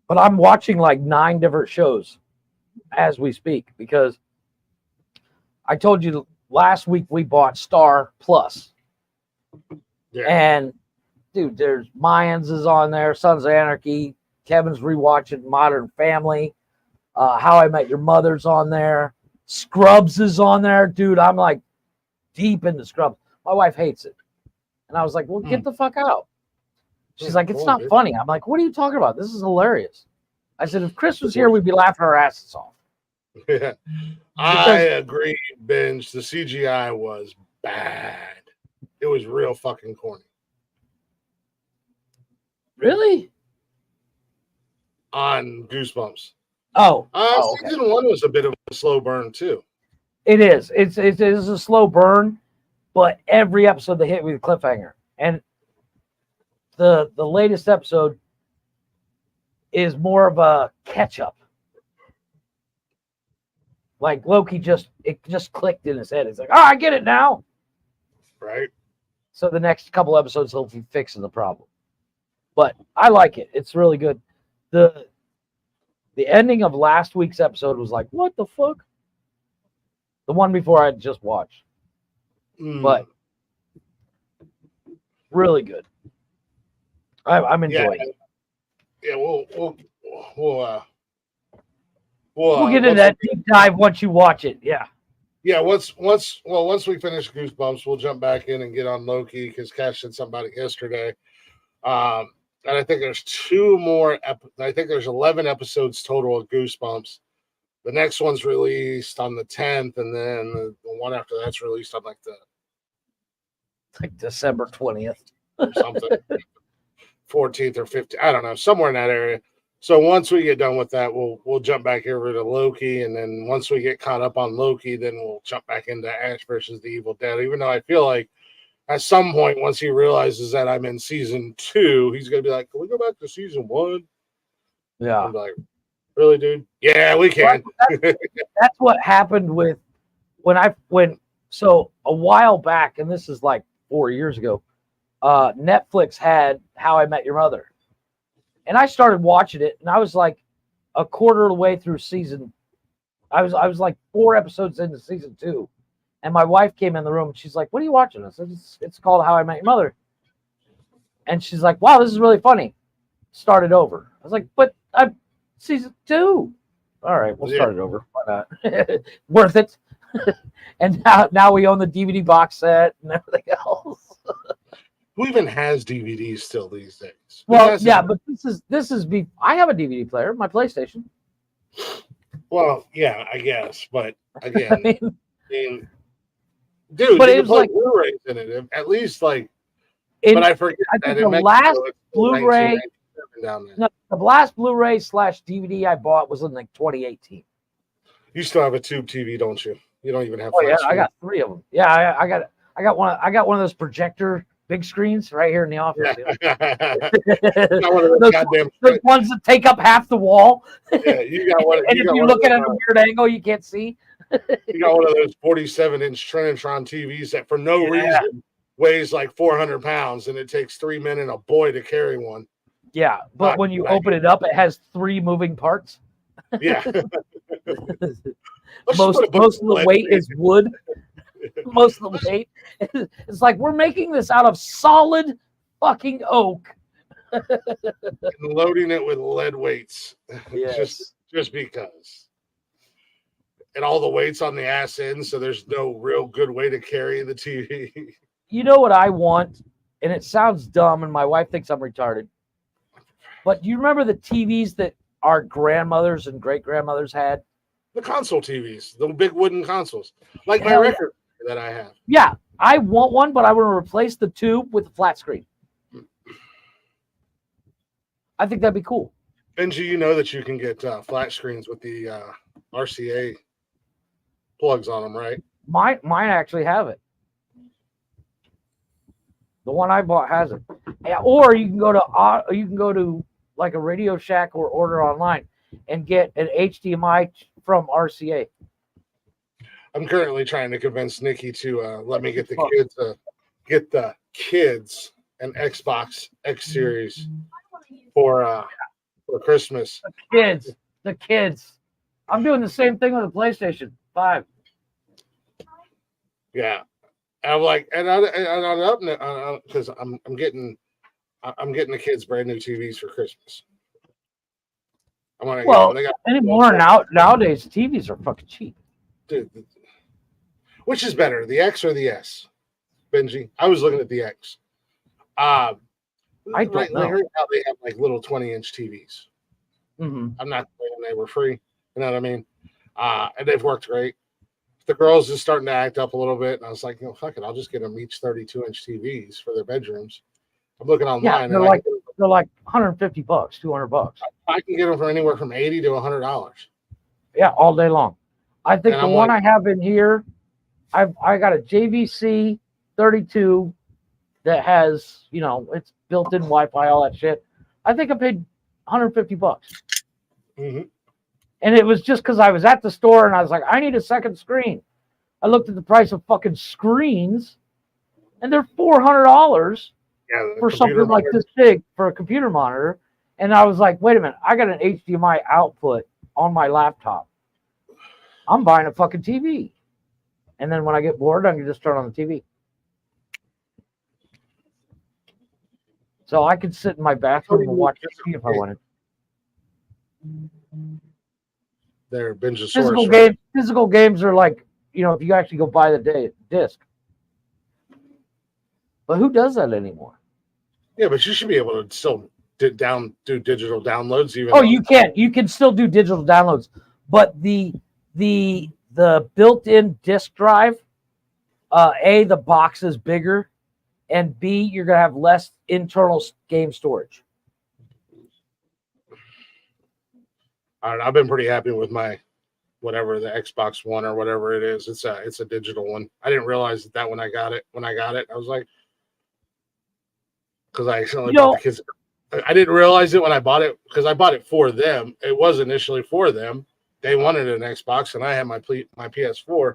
But I'm watching like 9 different shows as we speak because I told you last week we bought Star Plus. Yeah. And dude, there's Mayans is on there, Sons of Anarchy, Kevin's rewatching Modern Family, How I Met Your Mother's on there, Scrubs is on there, dude. I'm like deep into Scrubs. My wife hates it, and I was like, "Well, get the fuck out." She's like, "It's not funny." I'm like, "What are you talking about? This is hilarious." I said, "If Chris was here, we'd be laughing our asses off." Yeah, I agree. Binge. The CGI was bad. It was real fucking corny. Really? On Goosebumps. Okay. Season 1 was a bit of a slow burn too. It is. It is a slow burn, but every episode they hit with a cliffhanger. And the latest episode is more of a catch up. Like Loki just clicked in his head. It's like, I get it now. Right. So the next couple episodes he'll be fixing the problem. But I like it. It's really good. The ending of last week's episode was like, what the fuck? The one before I just watched. But really good. I'm enjoying it. Yeah, we'll get into that deep dive once you watch it. Yeah. Yeah, once we finish Goosebumps, we'll jump back in and get on Loki because Cash said something about it yesterday. And I think there's 2 more. I think there's 11 episodes total of Goosebumps. The next one's released on the 10th, and then the one after that's released on like December 20th or something, 14th or 15th. I don't know, somewhere in that area. So once we get done with that, we'll jump back over to Loki, and then once we get caught up on Loki, then we'll jump back into Ash versus the Evil Dead. Even though I feel like at some point, once he realizes that I'm in season 2, he's gonna be like, "Can we go back to season 1?" Yeah. I'm like, "Really, dude? Yeah, we can." That's what happened with so a while back, and this is like 4 years ago. Netflix had How I Met Your Mother, and I started watching it, and I was like a quarter of the way through season. I was like 4 episodes into season 2. And my wife came in the room and she's like, "What are you watching?" I said, it's called How I Met Your Mother. And she's like, "Wow, this is really funny." Start it over. I was like, "But I'm season 2. All right, we'll start it over. Why not? Worth it." And now we own the DVD box set and everything else. Who even has DVDs still these days? Well, yeah, but this is I have a DVD player, my PlayStation. Well, yeah, I guess, but again, I mean, dude, but you it can was like Blu-rays in it, at least like. But I forget that the last Blu-ray. Down there. No, the last Blu-ray / DVD I bought was in like 2018. You still have a tube TV, don't you? You don't even have. Oh yeah, I got 3 of them. Yeah, I got one. I got one of those projector big screens right here in the office. Those ones that take up half the wall. Yeah, you got one. And if you look at it at a weird angle, you can't see. You got one of those 47-inch Trinitron TVs that for no reason weighs like 400 pounds, and it takes 3 men and a boy to carry one. Yeah, but when you open it up, it has 3 moving parts. Yeah. most of the weight is wood. Most of the weight. It's like we're making this out of solid fucking oak. And loading it with lead weights. Yes. Just because. And all the weights on the ass end, so there's no real good way to carry the TV. You know what I want? And it sounds dumb, and my wife thinks I'm retarded. But do you remember the TVs that our grandmothers and great-grandmothers had? The console TVs, the big wooden consoles. Like my record that I have. Yeah, I want one, but I want to replace the tube with a flat screen. I think that'd be cool. Benji, you know that you can get flat screens with the RCA plugs on them, right? Mine actually have it. The one I bought has it. Yeah, or you can go to like a Radio Shack or order online and get an HDMI from RCA. I'm currently trying to convince Nikki to let me get the kids an Xbox X Series for for Christmas. The kids. I'm doing the same thing with the PlayStation 5. Yeah, and I'm like, and I'm up because I'm getting the kids brand new TVs for Christmas. Well, anymore nowadays TVs are fucking cheap. Dude, which is better, the X or the S? Benji, I was looking at the X. I don't know. Right now they have like little 20-inch TVs. Mm-hmm. I'm not saying they were free. You know what I mean? And they've worked great. The girls is starting to act up a little bit, and I was like, fuck it, I'll just get them each 32-inch TVs for their bedrooms. I'm looking online, they're like $150, $200. I can get them for anywhere from $80 to $100. Yeah, all day long. I think the one like, I have in here, I got a JVC 32 that has, it's built-in Wi-Fi, all that shit. I think I paid $150. Mm-hmm. And it was just because I was at the store and I was like, I need a second screen. I looked at the price of fucking screens, and they're $400 for something like this big for a computer monitor. And I was like, wait a minute, I got an HDMI output on my laptop. I'm buying a fucking TV. And then when I get bored, I can just turn on the TV. So I could sit in my bathroom and watch TV if I wanted. They're Physical games are like, if you actually go buy the disc. But who does that anymore? Yeah, but you should be able to still do digital downloads. You can. You can still do digital downloads, but the built-in disk drive, the box is bigger, and B, you're gonna have less internal game storage. I've been pretty happy with my whatever, the Xbox One or whatever it is. It's a digital one. I didn't realize that when I got it. I was like, because I accidentally bought the kids. I didn't realize it when I bought it because I bought it for them. It was initially for them. They wanted an Xbox, and I had my PS4.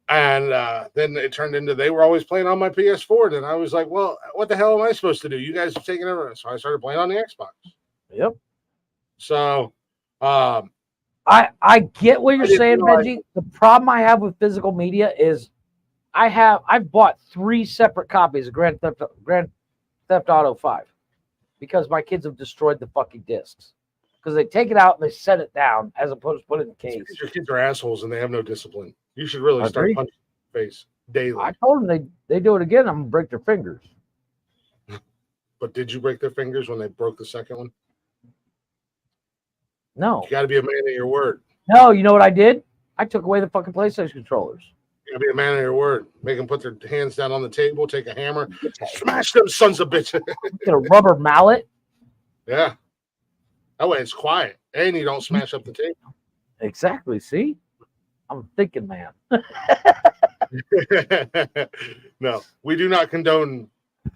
And then it turned into they were always playing on my PS4. And I was like, well, what the hell am I supposed to do? You guys have taken over. So I started playing on the Xbox. Yep. So I get what you're saying, Benji. The problem I have with physical media is I've bought 3 separate copies of Grand Theft Auto 5 because my kids have destroyed the fucking discs. Because they take it out and they set it down as opposed to put it in the case. Your kids are assholes and they have no discipline. You should really start punching in the face daily. I told them they do it again, I'm gonna break their fingers. But did you break their fingers when they broke the second one? No. You got to be a man of your word. No, you know what I did? I took away the fucking PlayStation controllers. You got to be a man of your word. Make them put their hands down on the table, take a hammer, smash them sons of bitches. Get a rubber mallet. Yeah. That way it's quiet. And you don't smash up the table. Exactly. See? I'm thinking, man. No, we do not condone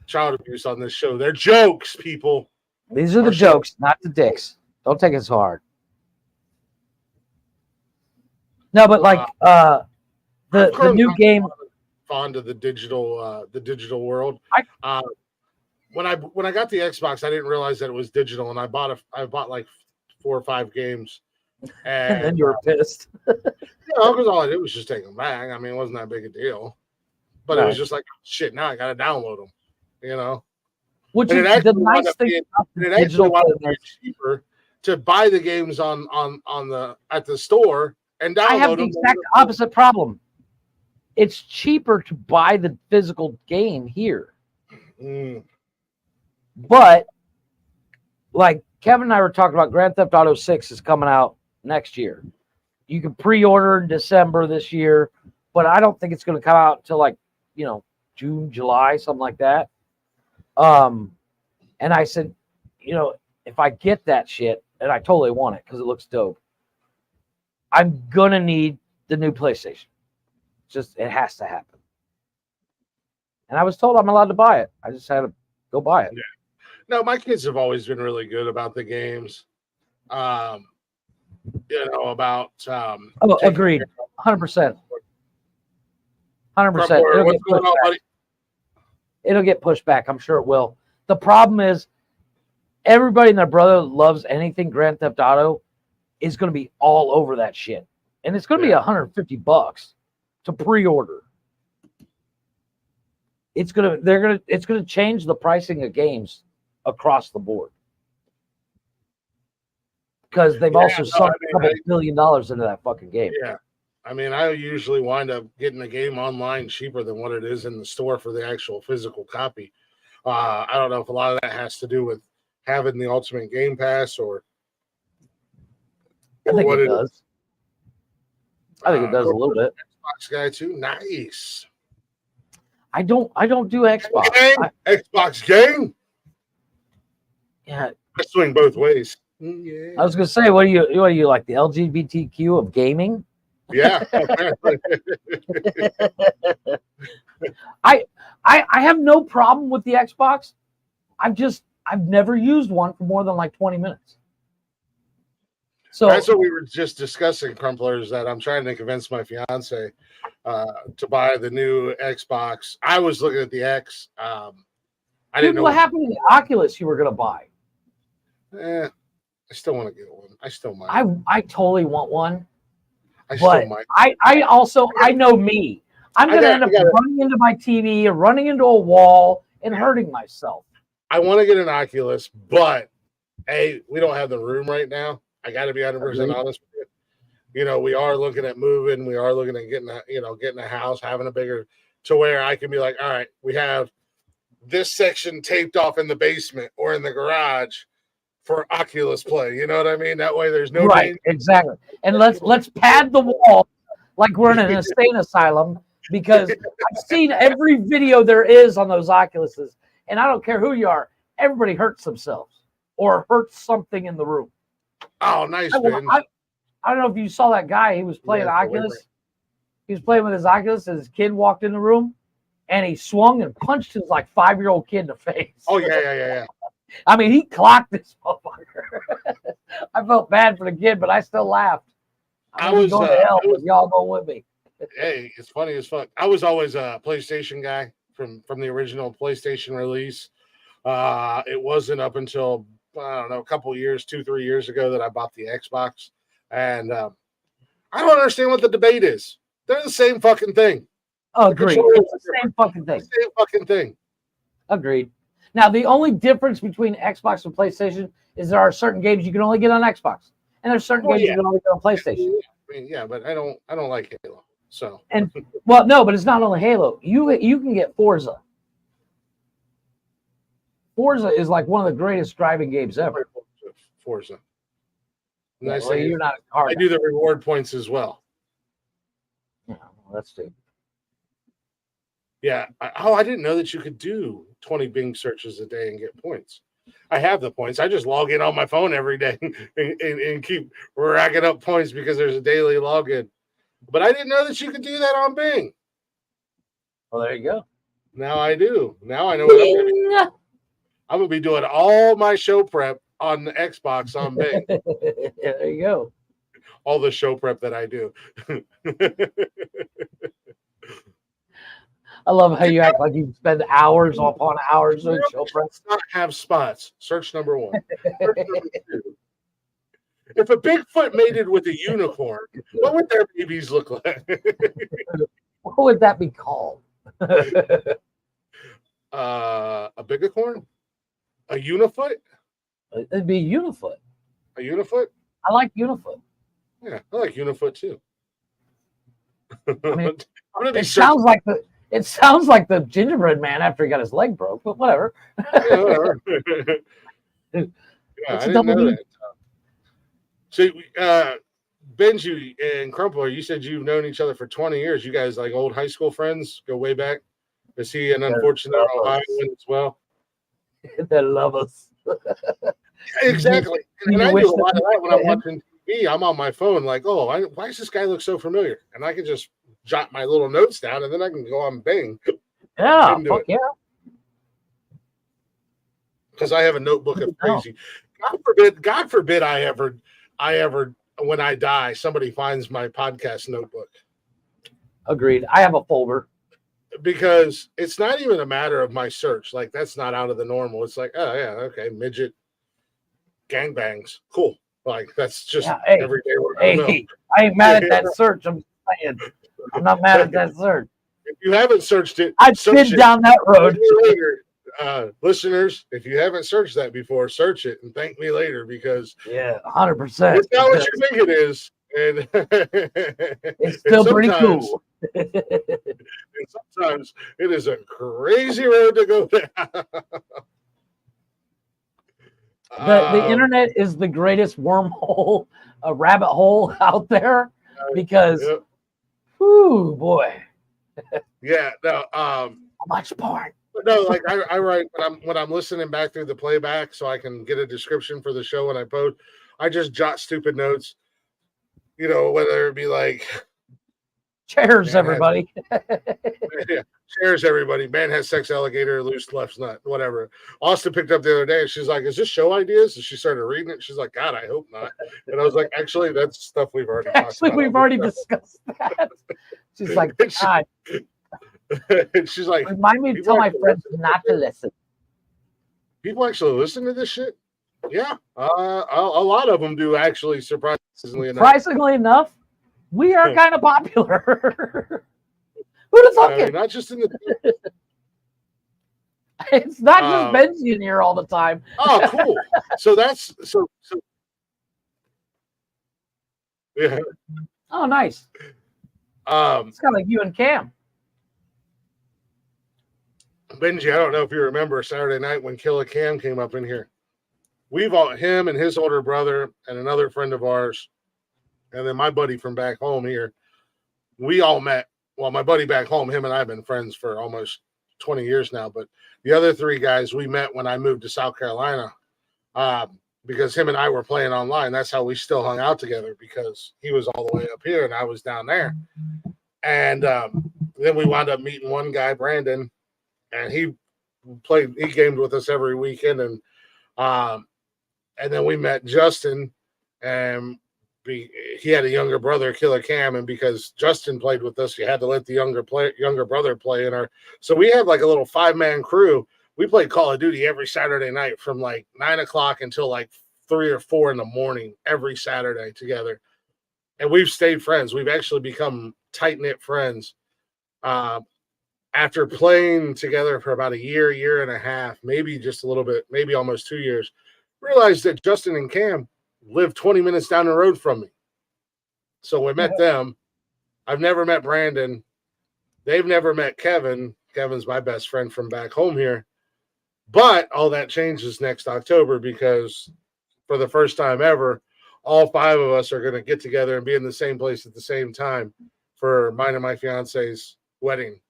child abuse on this show. They're jokes, people. These are the jokes, not the dicks. Don't take it so hard. No, but like the new game. Fond of the digital world. When I got the Xbox, I didn't realize that it was digital, and I bought like 4 or 5 games, and then you were pissed. Because all I did was just take them back. I mean, it wasn't that big a deal, but it was just like shit. Now I got to download them, Which is the nice thing about the digital cheaper to buy the games at the store and download them. I have the exact opposite problem. It's cheaper to buy the physical game here. But like Kevin and I were talking about, Grand Theft Auto 6 is coming out next year. You can pre-order in December this year, but I don't think it's going to come out until like, June, July, something like that. And I said, if I get that shit, and I totally want it because it looks dope, I'm going to need the new PlayStation. It has to happen. And I was told I'm allowed to buy it. I just had to go buy it. Yeah. No, my kids have always been really good about the games. About agreed. 100%. 100%. It'll get pushed back. I'm sure it will. The problem is everybody and their brother loves anything Grand Theft Auto is going to be all over that shit. And it's going to be $150 to pre-order. It's going to change the pricing of games across the board. Because they've also sunk a couple $1 billion into that fucking game. Yeah. I mean, I usually wind up getting a game online cheaper than what it is in the store for the actual physical copy. I don't know if a lot of that has to do with having the Ultimate Game Pass or I think what it does. I think it does a little bit. Xbox guy too. Nice. I don't do Xbox. Xbox game. Yeah. I swing both ways. Yeah. I was gonna say, what are you like the LGBTQ of gaming? Yeah. I have no problem with the Xbox. I've never used one for more than like 20 minutes. So that's what we were just discussing, Crumplers, that I'm trying to convince my fiance to buy the new Xbox. I was looking at the X. I didn't know what happened to the Oculus you were gonna buy. I still want to get one. I still might. I totally want one. I still might. I know me. I'm going to end up running into my TV or running into a wall and hurting myself. I want to get an Oculus, but hey, we don't have the room right now. I got to be 100% honest with you. You know, we are looking at moving. We are looking at getting a house, having a bigger, to where I can be like, all right, we have this section taped off in the basement or in the garage for Oculus play. You know what I mean? That way there's no right, exactly. And let's pad the wall like we're in an insane asylum, because I've seen every video there is on those Oculuses, and I don't care who you are, everybody hurts themselves or hurts something in the room. Oh, nice. I don't know if you saw that guy. He was playing Oculus. He was playing with his Oculus, and his kid walked in the room, and he swung and punched his like 5-year-old kid in the face. Oh yeah. I mean, he clocked this motherfucker. I felt bad for the kid, but I still laughed. I was going to hell, but y'all go with me. Hey, it's funny as fuck. I was always a PlayStation guy from the original PlayStation release. It wasn't up until, I don't know, a couple years, 2-3 years ago that I bought the Xbox. And I don't understand what the debate is. They're the same fucking thing. Oh, agreed. It's the same fucking thing. Same fucking thing. Agreed. Now, the only difference between Xbox and PlayStation is there are certain games you can only get on Xbox, and there's certain games you can only get on PlayStation. I mean, yeah, but I don't like Halo. So well, no, but it's not only Halo. You can get Forza. Forza is like one of the greatest driving games ever. Forza. Yeah, well, you're not hard. I do the reward points as well. Yeah, well, that's true. Yeah. I didn't know that you could do 20 Bing searches a day and get points. I have the points. I just log in on my phone every day and keep racking up points because there's a daily login. But I didn't know that you could do that on Bing. Well, there you go. Now I do. Now I know what I'm going to be doing all my show prep on the Xbox on Bing. There you go. All the show prep that I do. I love how you act like you spend hours upon hours doing show prep. Not have spots. Search number 1. Search number 2. If a Bigfoot mated with a unicorn, what would their babies look like? What would that be called? A bigacorn? A unifoot? It'd be unifoot. A unifoot? I like unifoot. Yeah, I like unifoot too. I mean, it sounds like the gingerbread man after he got his leg broke, but whatever. Yeah, whatever. Yeah, I didn't know that. So, Benji and Crumpler, you said you've known each other for 20 years. You guys like old high school friends? Go way back? Is he an unfortunate Ohioan as well? They love us. Exactly. And I do a lot of that when I'm watching TV. I'm on my phone like, oh, why does this guy look so familiar? And I can just jot my little notes down, and then I can go on Bing. Yeah, fuck yeah. Because I have a notebook of crazy. God forbid I ever, when I die, somebody finds my podcast notebook. Agreed. I have a folder. Because it's not even a matter of my search. Like, that's not out of the normal. It's like, oh, yeah, okay, midget, gangbangs. Cool. Like that's just hey, everyday word of the mill. hey, I ain't mad at that search. I'm saying, I'm not mad at that search. If you haven't searched it, I've search been down that road. Thank me later. Listeners, if you haven't searched that before, search it and thank me later because 100%. it's not what you think it is. And it's still pretty cool. And sometimes it is a crazy road to go down. The internet is the greatest wormhole, a rabbit hole out there because, whoo, boy. Yeah, no. How much porn? No, like I write when I'm listening back through the playback, so I can get a description for the show when I post. I just jot stupid notes. You know, whether it be like cheers, everybody. Yeah, cheers, everybody. Man has sex, alligator, loose left nut, whatever. Austin picked up the other day and she's like, "Is this show ideas?" And she started reading it. She's like, "God, I hope not." And I was like, "Actually, that's stuff we've already talked about." We've already discussed that. She's like, "God." And she's like, remind me to tell my friends not to listen. People actually listen to this shit? Yeah. A lot of them do, actually, surprisingly enough. We are kind of popular. Who'd have thunk it? Not just in the... It's not just Benji in here all the time. Oh, cool. So that's... So yeah. Oh, nice. It's kind of like you and Cam. Benji, I don't know if you remember Saturday night when Killer Cam came up in here. Him and his older brother and another friend of ours, and then my buddy from back home here, we all met. Well, my buddy back home, him and I have been friends for almost 20 years now, but the other three guys we met when I moved to South Carolina because him and I were playing online. That's how we still hung out together because he was all the way up here and I was down there. And then we wound up meeting one guy, Brandon, and he gamed with us every weekend. And then we met Justin, and he had a younger brother, Killer Cam, and because Justin played with us, you had to let the younger brother play in our. So we had like a little 5-man crew. We played Call of Duty every Saturday night from like 9 o'clock until like 3 or 4 in the morning every Saturday together. And we've stayed friends. We've actually become tight-knit friends. After playing together for about a year and a half, maybe just a little bit, maybe almost 2 years, realized that Justin and Cam lived 20 minutes down the road from me. So we met them. I've never met Brandon. They've never met Kevin. Kevin's my best friend from back home here. But all that changes next October because for the first time ever, all 5 of us are going to get together and be in the same place at the same time for mine and my fiance's wedding.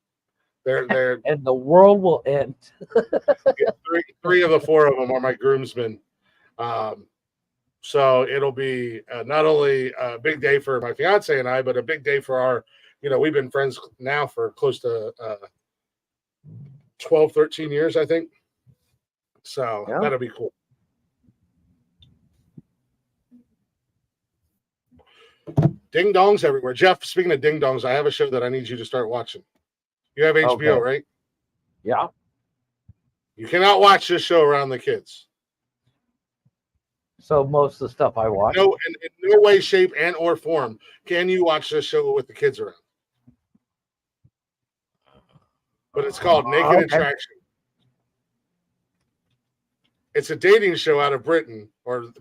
They're and the world will end. three of the 4 of them are my groomsmen. So it'll be not only a big day for my fiance and I, but a big day for our, we've been friends now for close to 12, 13 years, I think. So that'll be cool. Ding dongs everywhere. Jeff, speaking of ding dongs, I have a show that I need you to start watching. You have HBO, right? Yeah. You cannot watch this show around the kids. So most of the stuff I watch. No, in no way, shape, and or form can you watch this show with the kids around. But it's called Naked Attraction. It's a dating show out of Britain or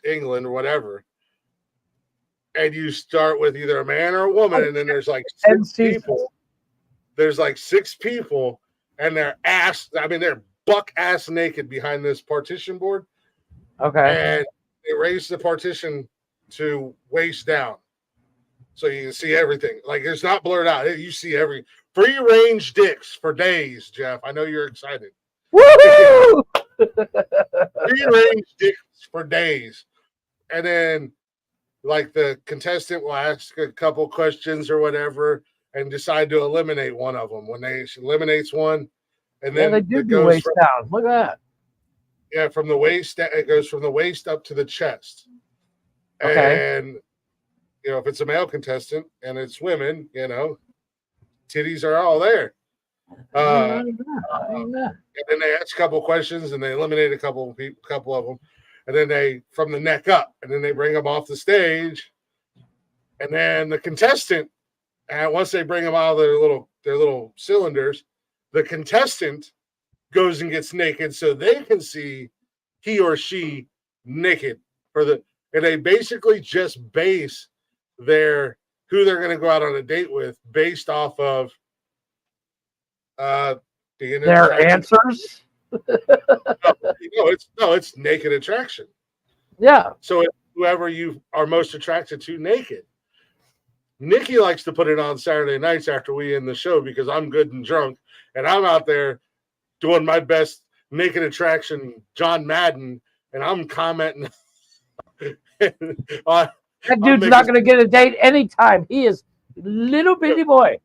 England or whatever. And you start with either a man or a woman, and then there's like 6 people. There's like 6 people, and they're buck ass naked behind this partition board. Okay. And they raise the partition to waist down. So you can see everything. Like it's not blurred out. You see every free range dicks for days, Jeff. I know you're excited. Woo! Free range dicks for days. And then like the contestant will ask a couple questions or whatever and decide to eliminate one of them. When they eliminates one, and then they do waist down. Look at that. Yeah, from the waist, it goes from the waist up to the chest. Okay. And, if it's a male contestant and it's women, titties are all there. And then they ask a couple questions and they eliminate a couple of them. and then they from the neck up, and then they bring them off the stage, and then the contestant, and once they bring them out of their little cylinders, the contestant goes and gets naked so they can see he or she naked and they basically just base who they're going to go out on a date with based off of their answers. It's naked attraction. Yeah. So whoever you are most attracted to naked. Nikki likes to put it on Saturday nights after we end the show because I'm good and drunk, and I'm out there doing my best naked attraction, John Madden, and I'm commenting. That dude's not going to get a date anytime. He is little bitty boy.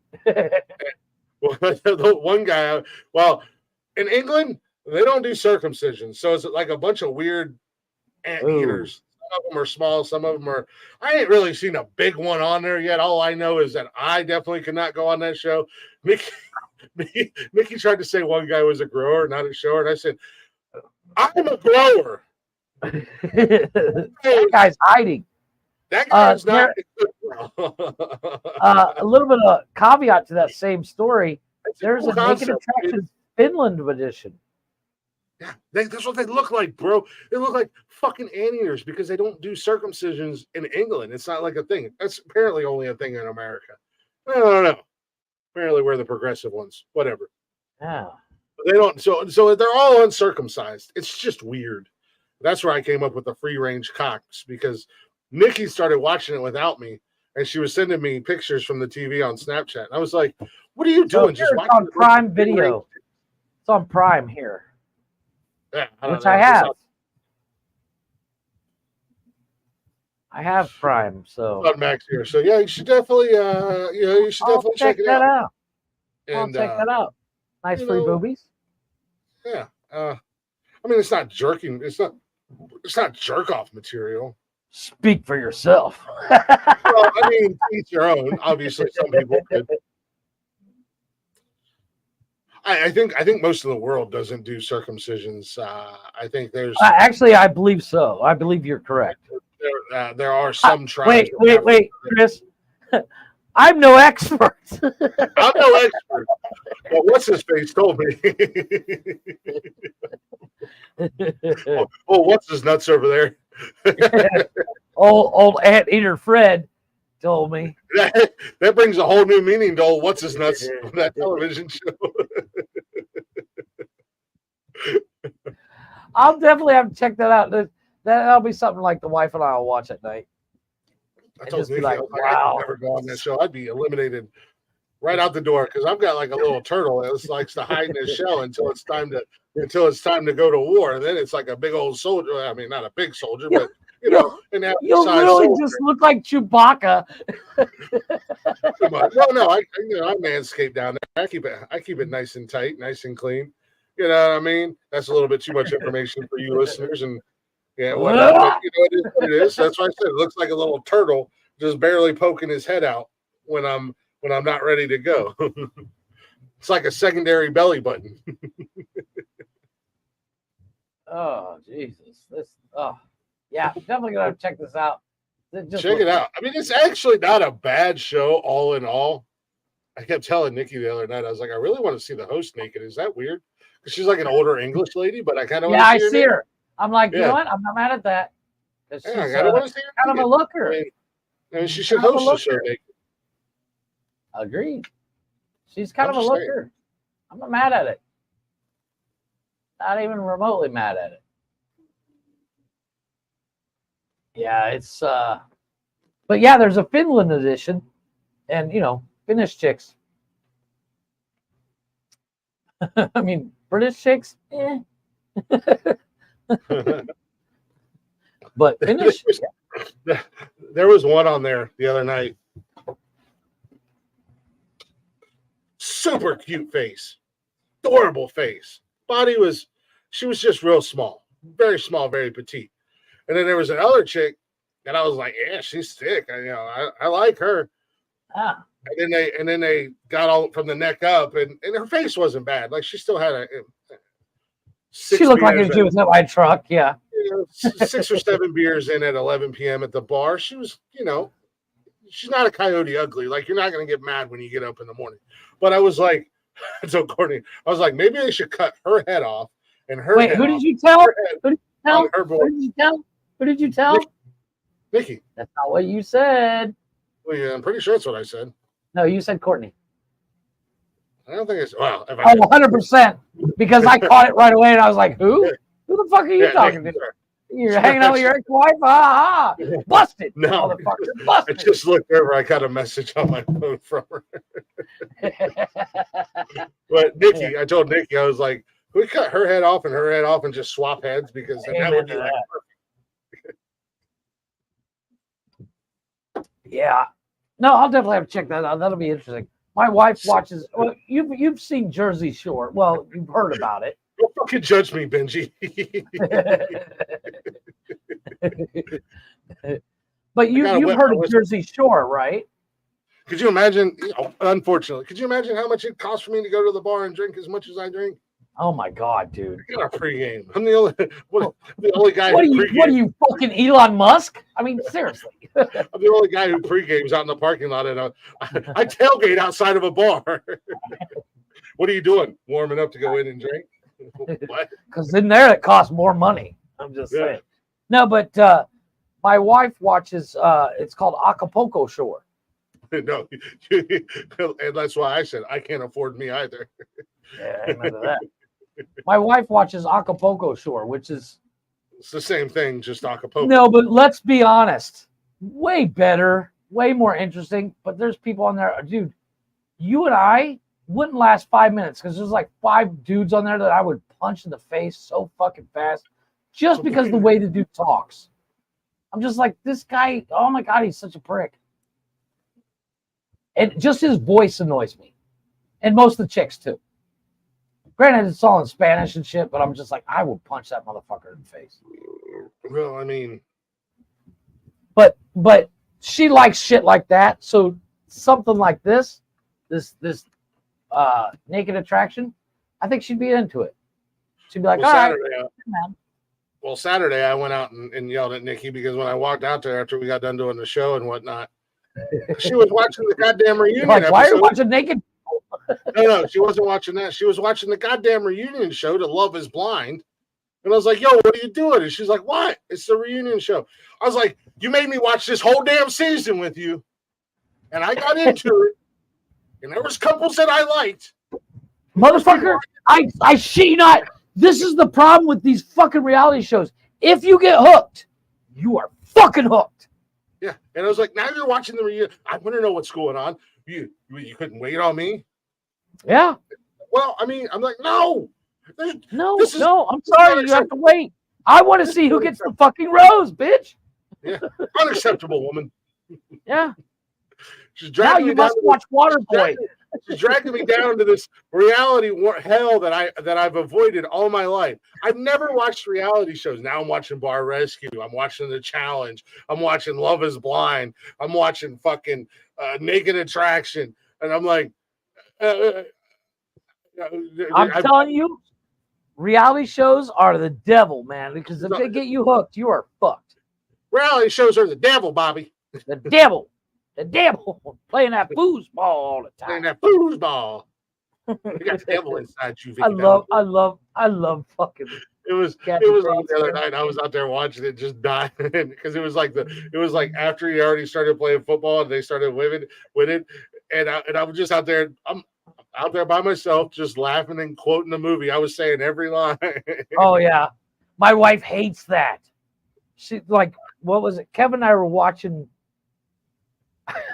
Well, the one guy, in England, they don't do circumcision. So it's like a bunch of weird anteaters. Some of them are small. Some of them are. I ain't really seen a big one on there yet. All I know is that I definitely could not go on that show. Mickey tried to say one guy was a grower, not a shower. And I said, I'm a grower. That guy's hiding. That guy's not. A little bit of caveat to that same story. There's a Naked Attraction Finland edition. Yeah, that's what they look like, bro. They look like fucking anteaters because they don't do circumcisions in England. It's not like a thing. That's apparently only a thing in America. I don't know. Apparently we're the progressive ones. Whatever. Yeah. But they don't. So they're all uncircumcised. It's just weird. That's where I came up with the free range cocks because Nikki started watching it without me, and she was sending me pictures from the TV on Snapchat. And I was like, "What are you doing? Just watching on Prime Video. It's on Prime here." Yeah, I have. I have Prime, so on Max here. So yeah, you should definitely check it out. I'll check that out. Nice free boobies. Yeah. I mean, it's not jerking. It's not jerk off material. Speak for yourself. Well, I mean, each your own. Obviously, some people could. I think most of the world doesn't do circumcisions. I think there's actually, I believe so. I believe you're correct. There are some tribes. Wait, Chris. I'm no expert. I'm no expert. But what's his face told me? What's his nuts over there? old anteater Fred told me. That brings a whole new meaning to old what's his nuts on that television show. I'll definitely have to check that out. That'll be something like the wife and I will watch at night. I told Nikki, wow. I'd never go on that show. I'd be eliminated right out the door because I've got like a little turtle that likes to hide in his shell until it's time to go to war. And then it's like a big old soldier. I mean, not a big soldier, but you'll really just look like Chewbacca. No, I manscape down there. I keep it nice and tight, nice and clean. You know what I mean? That's a little bit too much information for you listeners, and whatnot. But it is what it is. That's why I said it looks like a little turtle just barely poking his head out when I'm not ready to go. It's like a secondary belly button. Oh Jesus! Yeah, definitely gonna have to check this out. Check it out. I mean, it's actually not a bad show, all in all. I kept telling Nikki the other night, I was like, I really want to see the host naked. Is that weird? Because she's like an older English lady, but I kind of I see her. I'm like, you know what? I'm not mad at that. She's I kind of want to see her. Kind of a looker. I mean, she should host the show naked. Agreed. She's kind of a looker. I'm not mad at it. Not even remotely mad at it. Yeah, it's but yeah, there's a Finland edition, and Finnish chicks. I mean, British chicks, but Finnish. There was one on there the other night. Super cute face, adorable face. She was just real small, very petite. And then there was another chick, and I was like, yeah, she's thick. I like her. Ah. And then they got all from the neck up, and her face wasn't bad. Like she still had she looked like she was in my truck. Yeah. 6 or 7 beers in at 11 p.m. at the bar. She was, she's not a coyote ugly. Like, you're not going to get mad when you get up in the morning. But I was like, so Courtney, I was like, maybe they should cut her head off and her Wait, head who off. did you tell? Who did you tell? On her board. Who did you tell? Who did you tell? Nikki. That's not what you said. Well, yeah, I'm pretty sure that's what I said. No, you said Courtney. I don't think it's, well, if I Oh, 100%. Because I caught it right away and I was like, who? Who the fuck are you talking Nikki, to? You're hanging out with your ex-wife? Ah, busted. No, motherfucker. Busted. I just looked over. I got a message on my phone from her. But Nikki, I told Nikki, I was like, can we cut her head off and her head off and just swap heads? Because then that would be like perfect. Yeah. No, I'll definitely have to check that out. That'll be interesting. My wife watches. Well, you've seen Jersey Shore. Well, you've heard about it. Don't fucking judge me, Benji. But you've heard of Jersey Shore, right? Could you imagine? Unfortunately, could you imagine how much it costs for me to go to the bar and drink as much as I drink? Oh my god, dude! I got a pregame. I'm the only guy. What are you fucking Elon Musk? I mean, seriously. I'm the only guy who pregames out in the parking lot, and I tailgate outside of a bar. What are you doing? Warming up to go in and drink? What? Because in there it costs more money. I'm just saying. No, but my wife watches. It's called Acapulco Shore. No, and that's why I said I can't afford me either. Yeah, amen to that. My wife watches Acapulco Shore, which is it's the same thing, just Acapulco. No, but let's be honest. Way better, way more interesting. But there's people on there, dude. You and I wouldn't last 5 minutes because there's like 5 dudes on there that I would punch in the face so fucking fast, just because the way the dude talks. I'm just like, this guy. Oh my god, he's such a prick. And just his voice annoys me, and most of the chicks too. Granted, it's all in Spanish and shit, but I'm just like, I will punch that motherfucker in the face. Well, I mean, but she likes shit like that, so something like this naked attraction, I think she'd be into it. She'd be like, all right, man. Well, Saturday I went out and yelled at Nikki because when I walked out there after we got done doing the show and whatnot, she was watching the goddamn reunion. Like, why are you watching naked? No, she wasn't watching that. She was watching the goddamn reunion show to Love is Blind. And I was like, yo, what are you doing? And she's like, what? It's the reunion show. I was like, you made me watch this whole damn season with you. And I got into it. And there was couples that I liked. Motherfucker, I shit you not. This is the problem with these fucking reality shows. If you get hooked, you are fucking hooked. Yeah. And I was like, now you're watching the reunion. I want to know what's going on. You couldn't wait on me? Yeah. Well, I mean, I'm like, no. No, I'm sorry. You have to wait. I want to see who gets the fucking rose, bitch. Yeah. Unacceptable, woman. Yeah. She's dragging now you must watch Waterboy. She's dragging me down to this reality hell that I've avoided all my life. I've never watched reality shows. Now I'm watching Bar Rescue. I'm watching The Challenge. I'm watching Love is Blind. I'm watching fucking Naked Attraction. And I'm like, I'm telling you, reality shows are the devil, man, because if they get you hooked, you are fucked. Reality shows are the devil, Bobby. The devil. The devil. Playing that foosball all the time. Playing that foosball. You got the devil inside you. I love fucking. It was the other night. I was out there watching it just dying because it was like after he already started playing football and they started winning, and I was just out there. I'm out there by myself, just laughing and quoting the movie. I was saying every line. Oh yeah, my wife hates that. She like, what was it? Kevin and I were watching.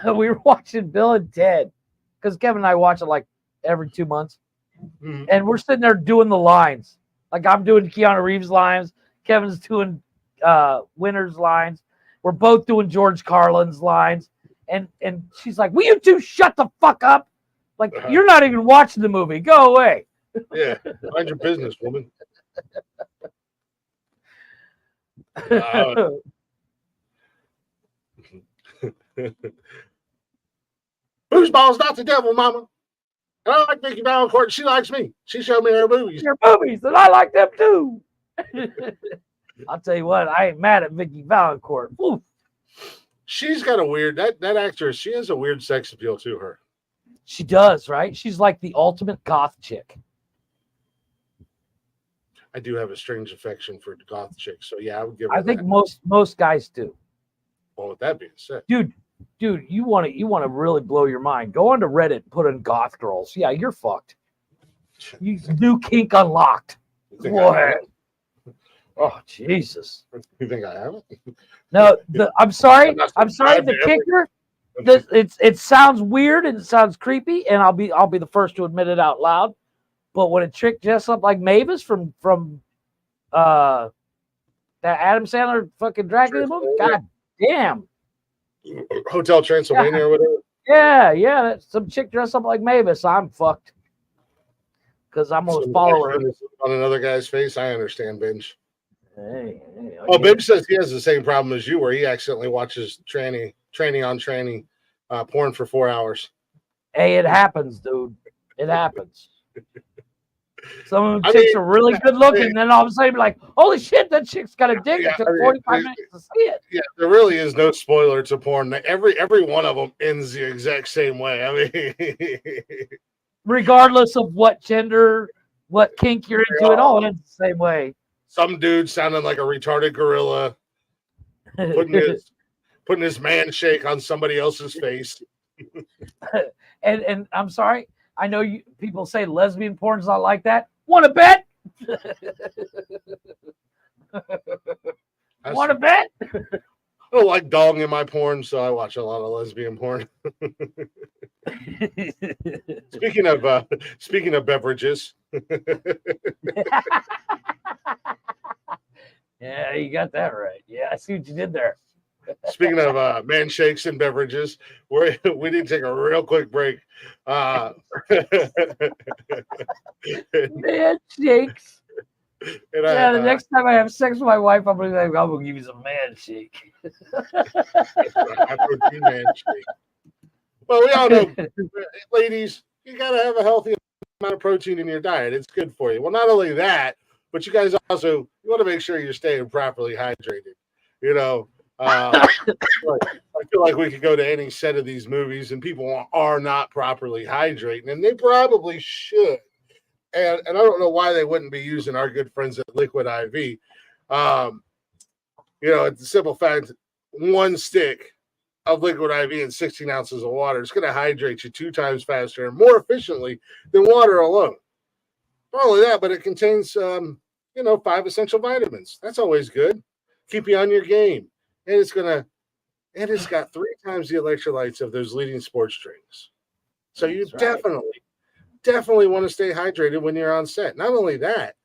We were watching Bill and Ted because Kevin and I watch it like every 2 months, and we're sitting there doing the lines. Like I'm doing Keanu Reeves lines, Kevin's doing Winter's lines. We're both doing George Carlin's lines, and she's like, "Will you two shut the fuck up? Like you're not even watching the movie. Go away." Yeah, mind your business, woman. Foosball's not the devil, mama. And I like Mickey Valancourt. She likes me. She showed me her movies. Your movies, and I like them too. I'll tell you what, I ain't mad at Vicky Valancourt. Ooh, She's got a weird that actress. She has a weird sex appeal to her. she does, right? She's like the ultimate goth chick. I do have a strange affection for goth chicks, so yeah, I would give her I think that. most guys do. Well, with that being said, Dude, you want to really blow your mind. Go onto Reddit, put in goth girls. Yeah, you're fucked. You new kink unlocked. you think I What? haven't? Oh Jesus! You think I haven't? No, I'm sorry. I'm not I'm sorry. subscribed The to every- kicker. It sounds weird and it sounds creepy, and I'll be the first to admit it out loud. But when a chick dressed up like Mavis from that Adam Sandler fucking Dracula movie, god damn. Hotel Transylvania or whatever. Yeah, some chick dressed up like Mavis, I'm fucked. Because I'm gonna follow her. On another guy's face. I understand, Binge. Hey, Oh, Binge says he has the same problem as you, where he accidentally watches tranny porn for 4 hours. Hey, it happens, dude. It happens. Some of them chicks are really good looking, and then all of a sudden you're like, holy shit, that chick's got a dick. It took 45 minutes to see it. Yeah, there really is no spoiler to porn. Every one of them ends the exact same way. I mean, regardless of what gender, what kink you're into, it all ends the same way. Some dude sounding like a retarded gorilla putting his man shake on somebody else's face. and I'm sorry, I know people say lesbian porn's not like that. Want to bet? Want to bet? I don't like dong in my porn, so I watch a lot of lesbian porn. Speaking of beverages. Yeah, you got that right. Yeah, I see what you did there. Speaking of man shakes and beverages, we need to take a real quick break. Man shakes. The next time I have sex with my wife, I'm gonna give you some man shake. Man shake. Well, we all know, ladies, you gotta have a healthy amount of protein in your diet. It's good for you. Well, not only that, but you guys also want to make sure you're staying properly hydrated. You know, I feel like we could go to any set of these movies and people are not properly hydrating, and they probably should. And I don't know why they wouldn't be using our good friends at Liquid IV. You know, it's a simple fact: one stick of Liquid IV and 16 ounces of water is going to hydrate you 2 times faster and more efficiently than water alone. Not only that, but it contains 5 essential vitamins. That's always good. Keep you on your game. And it's got 3 times the electrolytes of those leading sports drinks. So you definitely want to stay hydrated when you're on set. Not only that,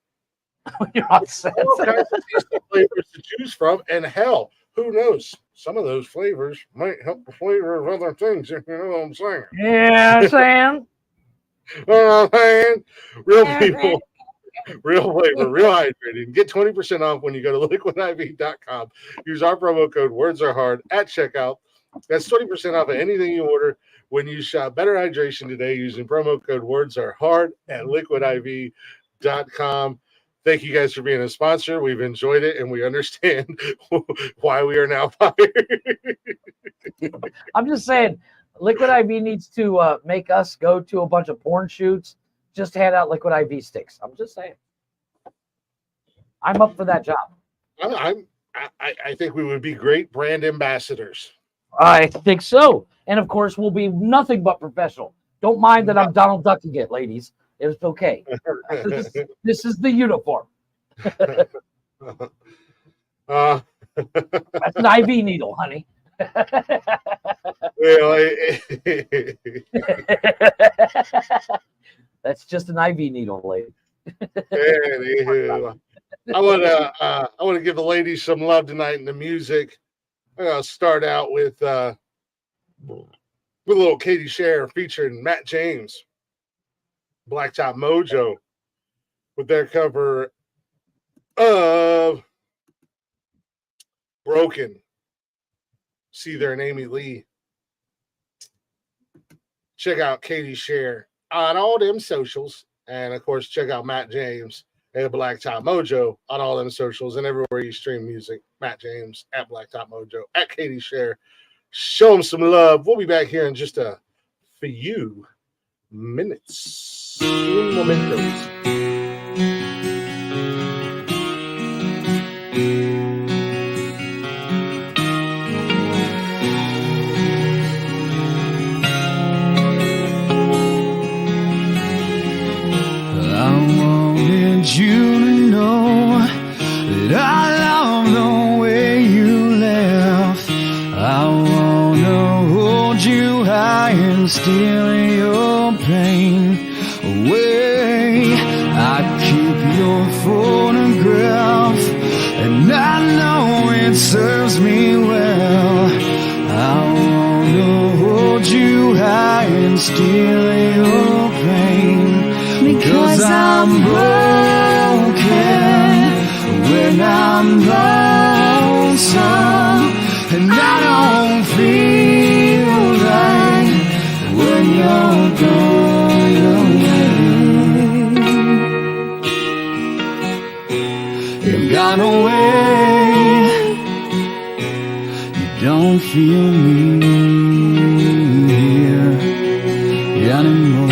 when you're on set, all kinds of tasty flavors to choose from, and hell, who knows? Some of those flavors might help the flavor of other things. You know what I'm saying? Yeah, I'm saying. Oh man, real people, real flavor, real hydrated. Get 20% off when you go to liquidiv.com. Use our promo code Words Are Hard at checkout. That's 20% off of anything you order when you shop Better Hydration today using promo code Words Are Hard at liquidiv.com. Thank you guys for being a sponsor. We've enjoyed it, and we understand why we are now fired. I'm just saying, Liquid IV needs to make us go to a bunch of porn shoots just to hand out Liquid IV sticks. I'm just saying. I'm up for that job. I think we would be great brand ambassadors. I think so. And, of course, we'll be nothing but professional. Don't mind that I'm Donald Ducking it, ladies. It's okay. This is the uniform. That's an IV needle, honey. That's just an IV needle, lady. Anywho, I want to give the ladies some love tonight in the music. I'm gonna start out with a little Katie Scher featuring Matt James, Blacktop Mojo, with their cover of Broken. See there and Amy Lee. Check out Katie Scher on all them socials. And of course, check out Matt James at Blacktop Mojo on all them socials and everywhere you stream music. Matt James at Blacktop Mojo, at Katie Share. Show them some love. We'll be back here in just a few minutes. Un momentos. You to know that I love the way you laugh. I wanna hold you high and steal your pain away. I keep your photograph and I know it serves me well. I wanna hold you high and steal your pain. Because I'm broken when I'm lonesome, and I don't feel right when you're gone away. You've gone away. You don't feel me here anymore.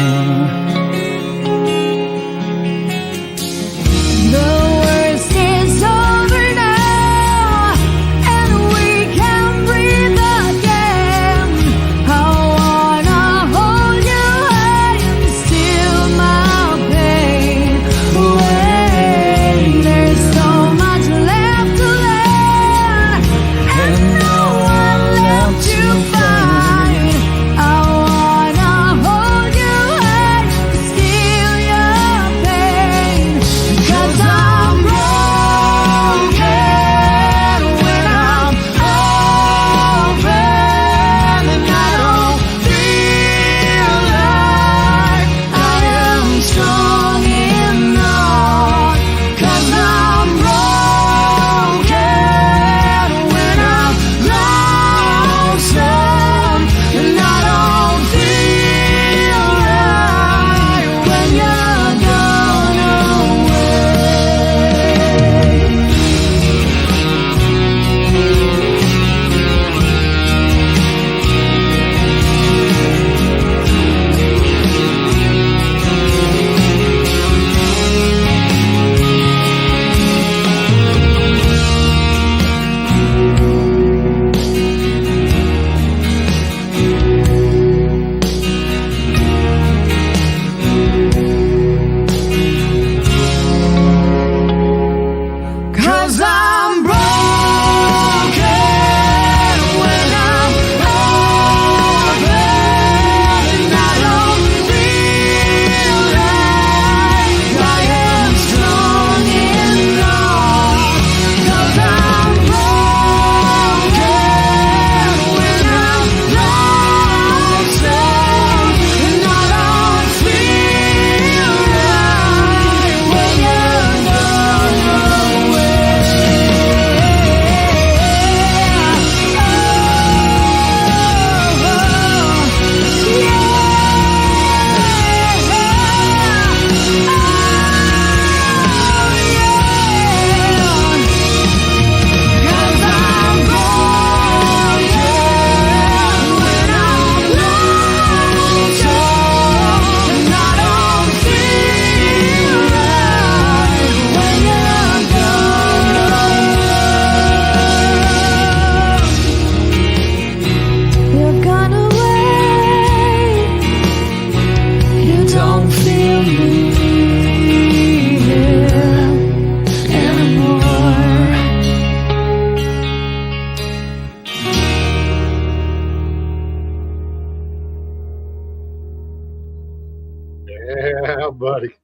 Yeah, buddy.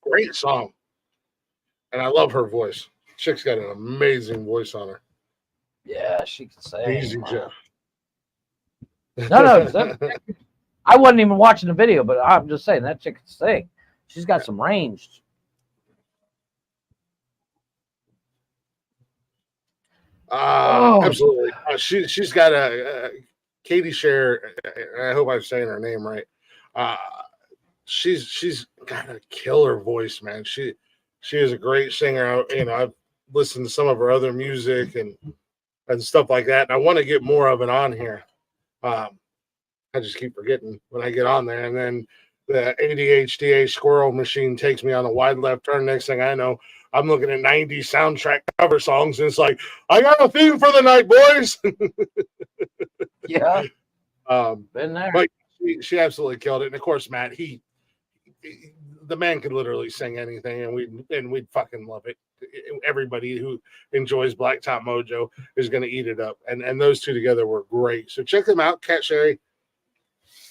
Great song. And I love her voice. Chick's got an amazing voice on her. Yeah, she can sing. Easy, Jeff. No, I wasn't even watching the video, but I'm just saying that chick can sing. She's got some range. Absolutely. She's got a Katie Share. I hope I'm saying her name right. She's got a killer voice, man. She is a great singer. I've listened to some of her other music and stuff like that. And I want to get more of it on here. I just keep forgetting when I get on there. And then the ADHD squirrel machine takes me on a wide left turn. Next thing I know, I'm looking at 90s soundtrack cover songs. And it's like, I got a theme for the night, boys. Yeah. Been there. But she absolutely killed it. And of course, Matt, the man could literally sing anything, and we'd fucking love it. Everybody who enjoys Blacktop Mojo is going to eat it up, and those two together were great. So check them out, Kat Sherry.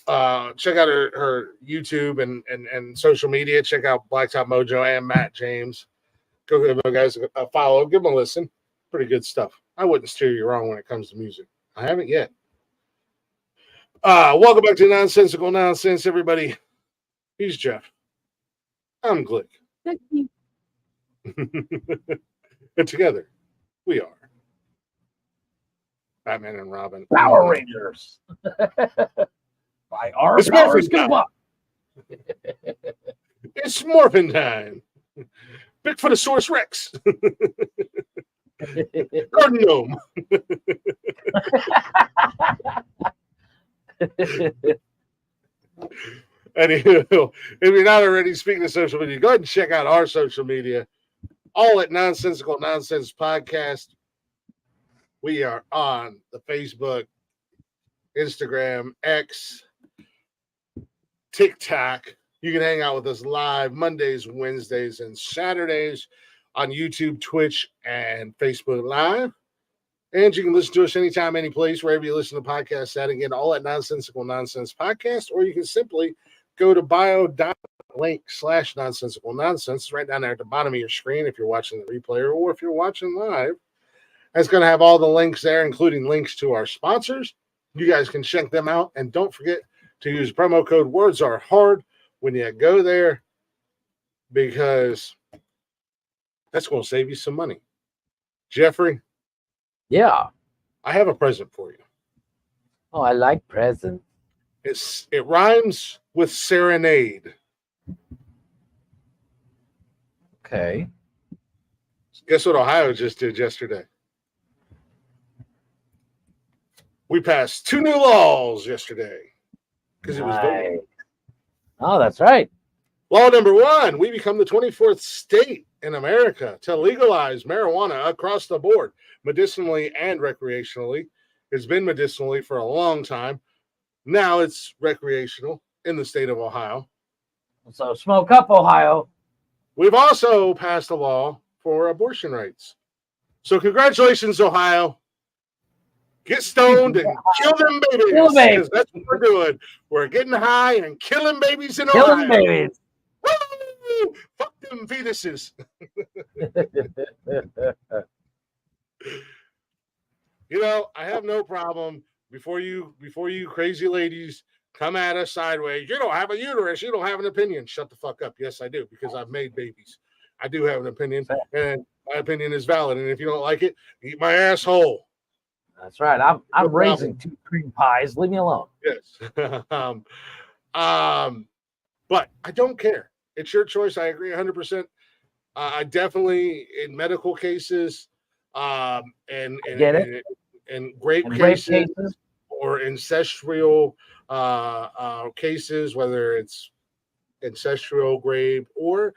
Check out her YouTube and social media. Check out Blacktop Mojo and Matt James. Go give those guys a follow. Give them a listen. Pretty good stuff. I wouldn't steer you wrong when it comes to music. I haven't yet. Welcome back to Nonsensical Nonsense, everybody. He's Jeff. I'm Glick. And together, we are Batman and Robin. Power Rangers. By our It's powers morphin' time. combined. It's morphin' time. Bigfootosaurus Rex. Garden Gnome. Anywho, if you're not already speaking of social media, go ahead and check out our social media. All at Nonsensical Nonsense Podcast. We are on the Facebook, Instagram, X, TikTok. You can hang out with us live Mondays, Wednesdays, and Saturdays on YouTube, Twitch, and Facebook Live. And you can listen to us anytime, any place, wherever you listen to podcasts at. Again, all at Nonsensical Nonsense Podcast, or you can simply go to bio.link/nonsensical nonsense right down there at the bottom of your screen if you're watching the replay or if you're watching live. It's going to have all the links there, including links to our sponsors. You guys can check them out. And don't forget to use promo code Words Are Hard when you go there, because that's going to save you some money. Jeffrey? Yeah. I have a present for you. Oh, I like presents. It rhymes with serenade. Okay. Guess what Ohio just did yesterday? We passed 2 new laws yesterday because it was voting. Nice. Oh, that's right. Law number 1, we become the 24th state in America to legalize marijuana across the board, medicinally and recreationally. It's been medicinally for a long time. Now it's recreational in the state of Ohio. So smoke up, Ohio. We've also passed a law for abortion rights. So congratulations, Ohio. Get stoned and kill them babies. Kill babies. Because that's what we're doing. We're getting high and killing babies in Killing Ohio. babies. Woo! Fuck them fetuses. You know, I have no problem before you crazy ladies come at us sideways. You don't have a uterus. You don't have an opinion. Shut the fuck up. Yes, I do, because I've made babies. I do have an opinion, and my opinion is valid. And if you don't like it, eat my asshole. That's right. I'm raising 2 cream pies. Leave me alone. Yes. But I don't care. It's your choice. I agree 100%. I definitely, in medical cases, and rape cases, or ancestral cases, whether it's ancestral rape or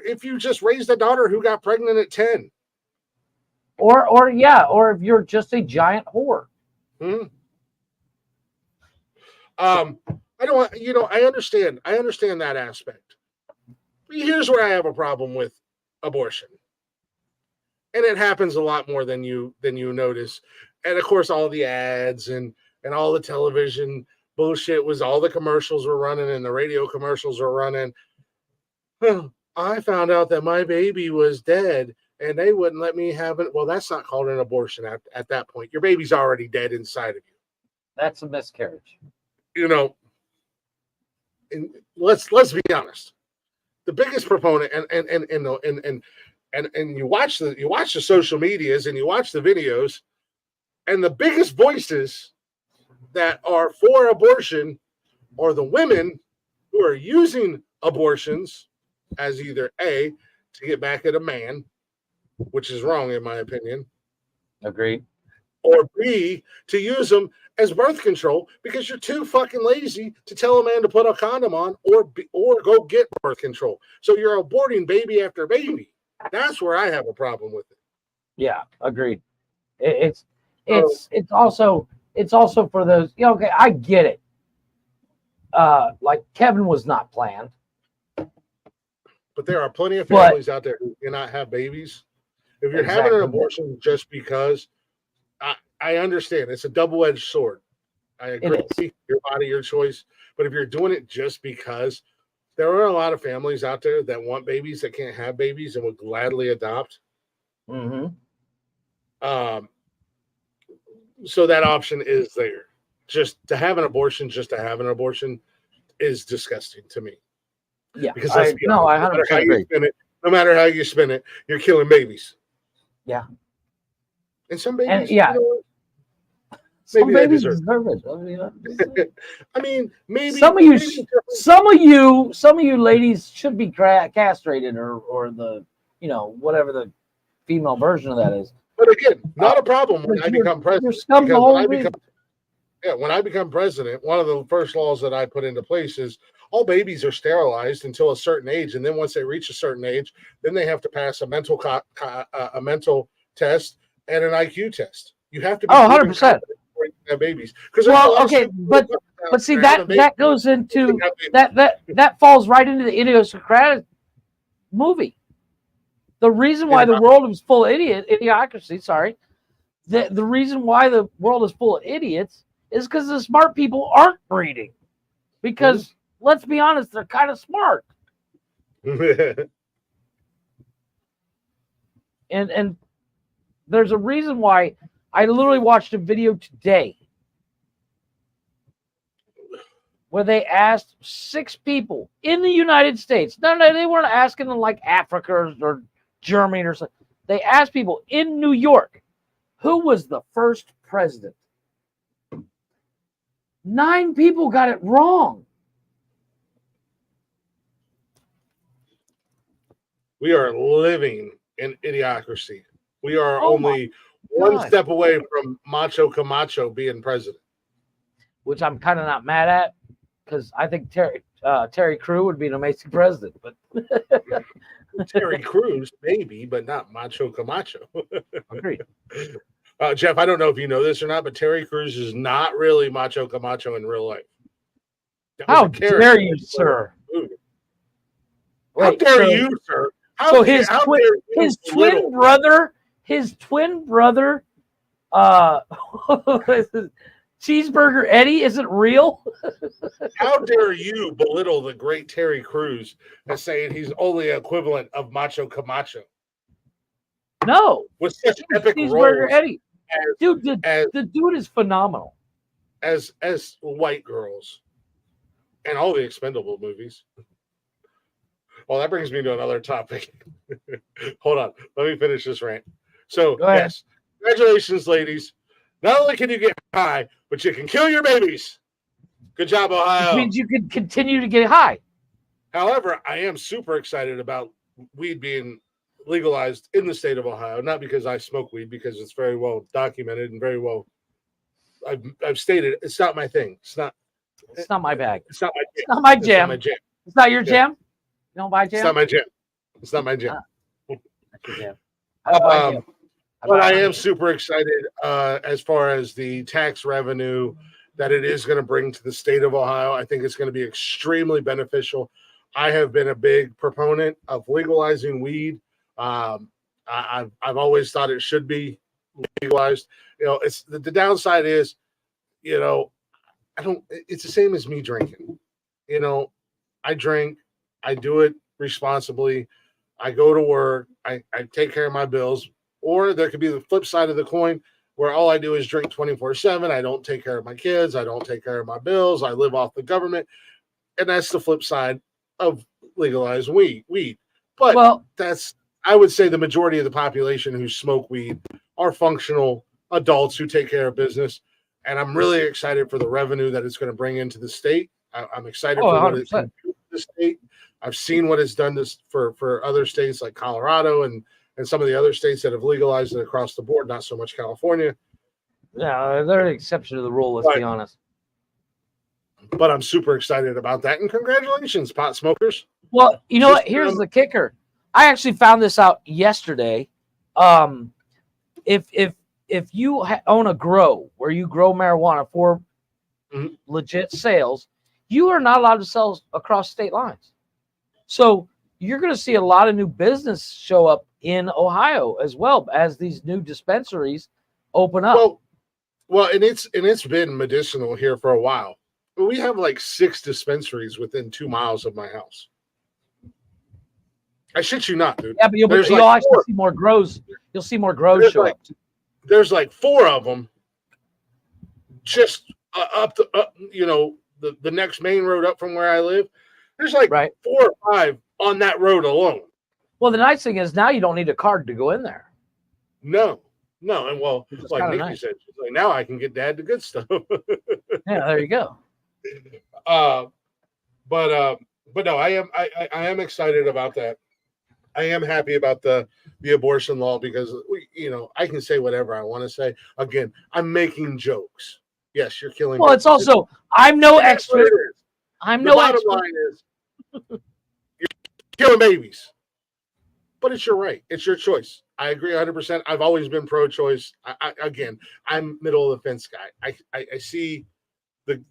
if you just raised a daughter who got pregnant at 10. Or if you're just a giant whore. I understand that aspect. But here's where I have a problem with abortion. And it happens a lot more than you notice. And of course, all the ads and all the television bullshit was, all the commercials were running and the radio commercials were running. I found out that my baby was dead and they wouldn't let me have it. Well, that's not called an abortion at that point. Your baby's already dead inside of you. That's a miscarriage. You know, and let's be honest. The biggest proponent and you watch the social medias and you watch the videos, and the biggest voices that are for abortion are the women who are using abortions as either A, to get back at a man, which is wrong in my opinion. Agreed. Or B, to use them as birth control because you're too fucking lazy to tell a man to put a condom on or go get birth control. So you're aborting baby after baby. That's where I have a problem with it. Yeah, agreed. It's also for those. Okay, I get it. Like Kevin was not planned. But there are plenty of families out there who cannot have babies. If you're having an abortion just because, I understand it's a double-edged sword. I agree. Your body, your choice. But if you're doing it just because, there are a lot of families out there that want babies that can't have babies and would gladly adopt. Mm-hmm. So that option is there. Just to have an abortion is disgusting to me. Yeah, because I 100% agree. No matter how you spin it, you're killing babies. Yeah, and some babies, some babies deserve it. I mean, maybe some of you ladies should be castrated or the whatever the female version of that is. But again, not a problem when I become president. When I become president, one of the first laws that I put into place is all babies are sterilized until a certain age, and then once they reach a certain age, then they have to pass a mental test and an IQ test. You have to be 100%. Have babies but see that goes into that falls right into the idiosyncratic movie. The reason why the world is full of idiocracy. Sorry, the reason why the world is full of idiots is because the smart people aren't breeding. Because let's be honest, they're kind of smart. and there's a reason why. I literally watched a video today where they asked 6 people in the United States. No, they weren't asking them like Africa or Germany or something. They asked people in New York, who was the first president? 9 people got it wrong. We are living in idiocracy. We are only one step away from Macho Camacho being president. Which I'm kind of not mad at, because I think Terry Crews would be an amazing president. But Terry Crews, maybe, but not Macho Camacho. Agreed. Jeff, I don't know if you know this or not, but Terry Crews is not really Macho Camacho in real life. How dare you, sir? How dare you, sir? So his twin brother, Cheeseburger Eddie isn't real? How dare you belittle the great Terry Crews as saying he's only equivalent of Macho Camacho? No. With such epic Cheeseburger roles. Eddie. Dude, the dude is phenomenal. As white girls. And all the Expendable movies. Well, that brings me to another topic. Hold on. Let me finish this rant. So, yes. Congratulations, ladies. Not only can you get high, but you can kill your babies. Good job, Ohio. Which means you can continue to get high. However, I am super excited about weed being legalized in the state of Ohio. Not because I smoke weed, because it's very well documented and very well. I've stated it's not my thing. It's not my bag. It's not my jam. It's not my jam. It's not my jam. It's not your jam? You don't buy jam? It's not my jam. It's not my jam. That's your jam. But I am super excited as far as the tax revenue that it is going to bring to the state of Ohio. I think it's going to be extremely beneficial. I have been a big proponent of legalizing weed. I've always thought it should be legalized. It's the downside is, it's the same as me drinking. I drink, I do it responsibly. I go to work, I take care of my bills. Or there could be the flip side of the coin where all I do is drink 24/7. I don't take care of my kids. I don't take care of my bills. I live off the government. And that's the flip side of legalized weed. But I would say the majority of the population who smoke weed are functional adults who take care of business. And I'm really excited for the revenue that it's going to bring into the state. I'm excited for what it's going to do to the state. I've seen what it's done for other states like Colorado and some of the other states that have legalized it across the board. Not so much California. Yeah, they're an exception to the rule. Let's be honest. But I'm super excited about that, and congratulations, pot smokers. Well, you know what? Here's the kicker. I actually found this out yesterday. If you own a grow where you grow marijuana for legit sales, you are not allowed to sell across state lines. So you're going to see a lot of new business show up in Ohio as well as these new dispensaries open up. Well, and it's been medicinal here for a while. We have like 6 dispensaries within 2 miles of my house. I shit you not, dude. Yeah, but you'll actually see more grows. You'll see more grows show up. There's like 4 of them just up the next main road up from where I live. There's like 4 or 5 on that road alone. Well, the nice thing is now you don't need a card to go in there. No, and like Nikki said, she's like, now I can get Dad the good stuff. Yeah, there you go. But no, I am excited about that. I am happy about the abortion law because I can say whatever I want to say. Again, I'm making jokes. Yes, you're killing. Well, it's also I'm no expert. I'm no expert. The bottom line is you're killing babies, but it's your right. It's your choice. I agree 100%. I've always been pro-choice. I'm middle of the fence guy. I see the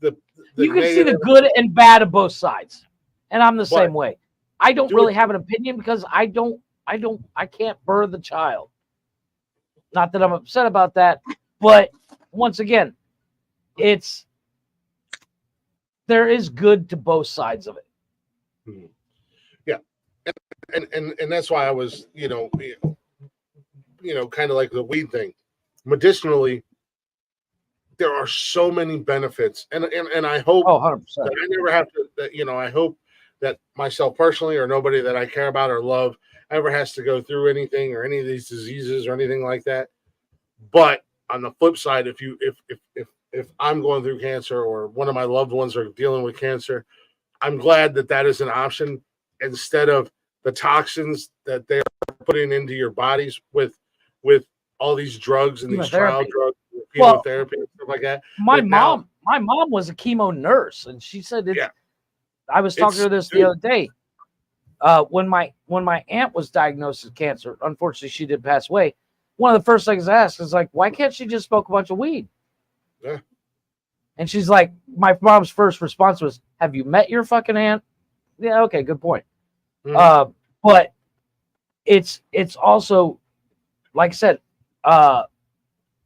you can see the good and bad of both sides, and I'm the same way. I don't really have an opinion because I can't birth the child. Not that I'm upset about that, but once again, there is good to both sides of it. Yeah, and that's why I was kind of like the weed thing. Medicinally, there are so many benefits, and I hope 100%. that I never have to. I hope that myself personally or nobody that I care about or love ever has to go through anything or any of these diseases or anything like that. But on the flip side, if I'm going through cancer or one of my loved ones are dealing with cancer, I'm glad that is an option instead of the toxins that they're putting into your bodies with all these drugs and these trial drugs, chemotherapy and stuff like that. My mom was a chemo nurse, and she said I was talking to her this the other day. When my aunt was diagnosed with cancer, unfortunately she did pass away. One of the first things I asked is like, why can't she just smoke a bunch of weed? Yeah. And she's like, my mom's first response was, have you met your fucking aunt? Yeah, okay, good point. Mm-hmm. But it's also, like I said, I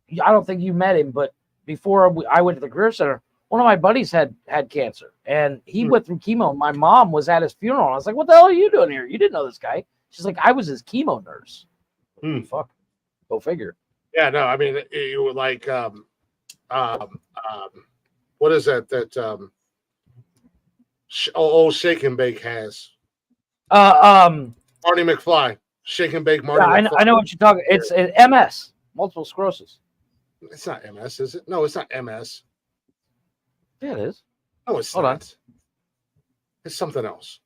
don't think you met him, but before I went to the career center, one of my buddies had cancer, and he went through chemo. My mom was at his funeral. I was like, what the hell are you doing here? You didn't know this guy. She's like, I was his chemo nurse. Fuck. Go figure. Yeah, no, I mean, you were like, what is that old Shake and Bake has? Marty McFly. Shake and Bake Marty McFly. I know what you're talking. It's an MS, multiple sclerosis. It's not MS, is it? No, it's not MS. Yeah, it is. No, it's Hold not. on. It's something else.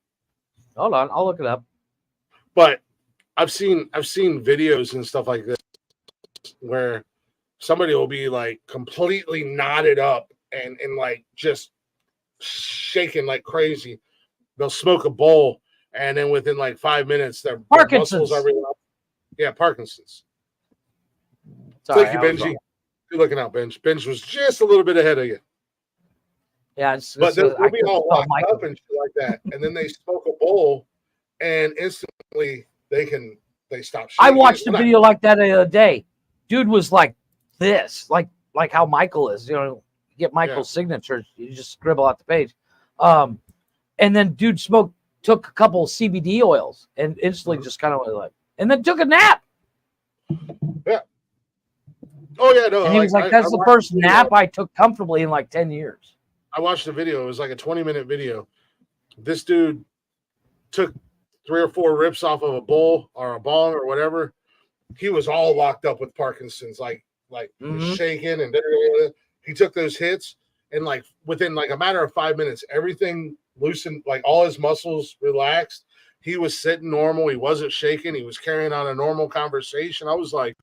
Hold on, I'll look it up. But I've seen videos and stuff like this where somebody will be like completely knotted up and like just shaking like crazy. They'll smoke a bowl, and then within like 5 minutes, their muscles are really up. Yeah, Parkinson's. Sorry, Thank you, Benji. You're looking out, Benj. Benj was just a little bit ahead of you. Yeah, but they'll be all locked up and shit like that, and then they smoke a bowl, and instantly they stop. I watched a video like that the other day. Dude was like this, like how Michael is. You get Michael's signature, you just scribble out the page. And then dude took a couple of CBD oils and instantly just kind of like, and then took a nap. Yeah. Oh yeah, no. And he was like, "That's the first nap I took comfortably in like 10 years." I watched the video. It was like a 20-minute video. This dude took 3 or 4 rips off of a bowl or a bong or whatever. He was all locked up with Parkinson's, like shaking and he took those hits, and like within like a matter of 5 minutes, everything loosened, like all his muscles relaxed. He was sitting normal. He wasn't shaking. He was carrying on a normal conversation. I was like,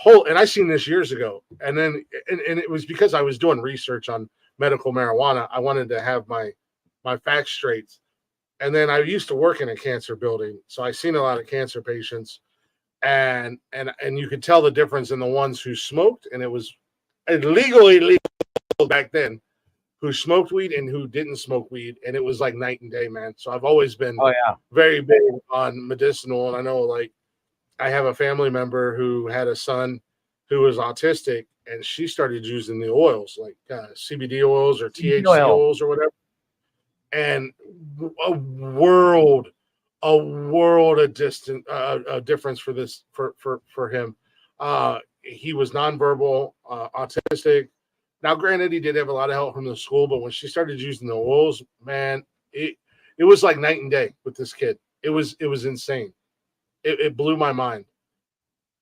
and I seen this years ago. And then, and it was because I was doing research on medical marijuana. I wanted to have my facts straight. And then I used to work in a cancer building. So I seen a lot of cancer patients, and you could tell the difference in the ones who smoked, and it was legally legal back then, who smoked weed and who didn't smoke weed, and it was like night and day, man. So I've always been very big on medicinal, and I know, like, I have a family member who had a son who was autistic, and she started using the oils, like CBD oils or THC oils or whatever, and a world of difference for this for him. He was nonverbal, autistic. Now, granted, he did have a lot of help from the school, but when she started using the oils, man, it was like night and day with this kid. It was insane. It blew my mind.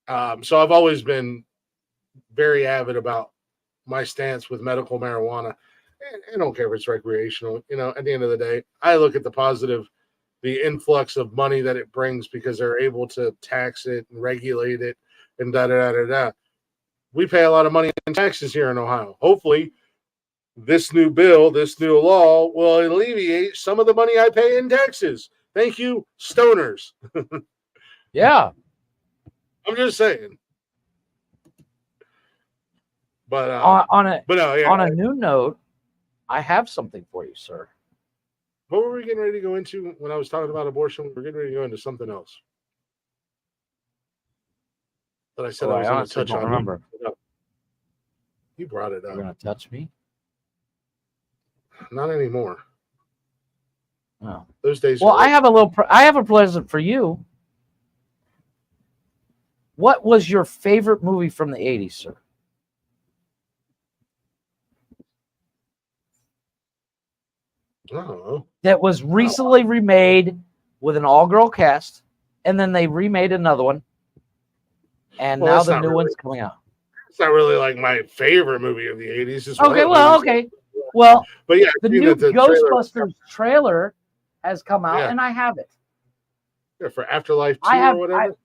So I've always been very avid about my stance with medical marijuana. And I don't care if it's recreational. You know, at the end of the day, I look at the positive, the influx of money that it brings because they're able to tax it and regulate it and da-da-da-da-da. We pay a lot of money in taxes here in Ohio. Hopefully, this new bill, this new law will alleviate some of the money I pay in taxes. Thank you, stoners. Yeah. I'm just saying. But on a new note, I have something for you, sir. What were we getting ready to go into when I was talking about abortion? We were getting ready to go into something else. But I said I was going to touch on. Remember. You brought it up. You're going to touch me? Not anymore. No. Those days. Well, I have a present for you. What was your favorite movie from the 80s, sir? Oh. That was recently remade with an all-girl cast, and then they remade another one, and now the new one's coming out. It's not really like my favorite movie of the 80s. Okay, well, but yeah, the new Ghostbusters trailer has come out, and I have it. Yeah, for Afterlife 2 or whatever.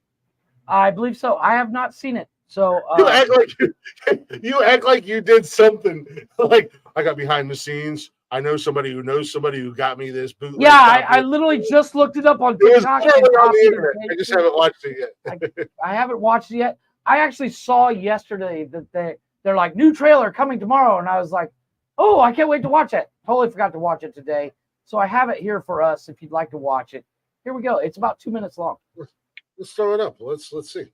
I believe so. I have not seen it. So you act like you did something. Like, I got behind the scenes. I know somebody who knows somebody who got me this bootleg. Yeah, I literally just looked it up on TikTok. On the internet. I just haven't watched it yet. I haven't watched it yet. I actually saw yesterday that they're like, new trailer coming tomorrow, and I was like, oh, I can't wait to watch it. Totally forgot to watch it today. So I have it here for us if you'd like to watch it. Here we go. It's about 2 minutes long. Let's throw it up. Let's see.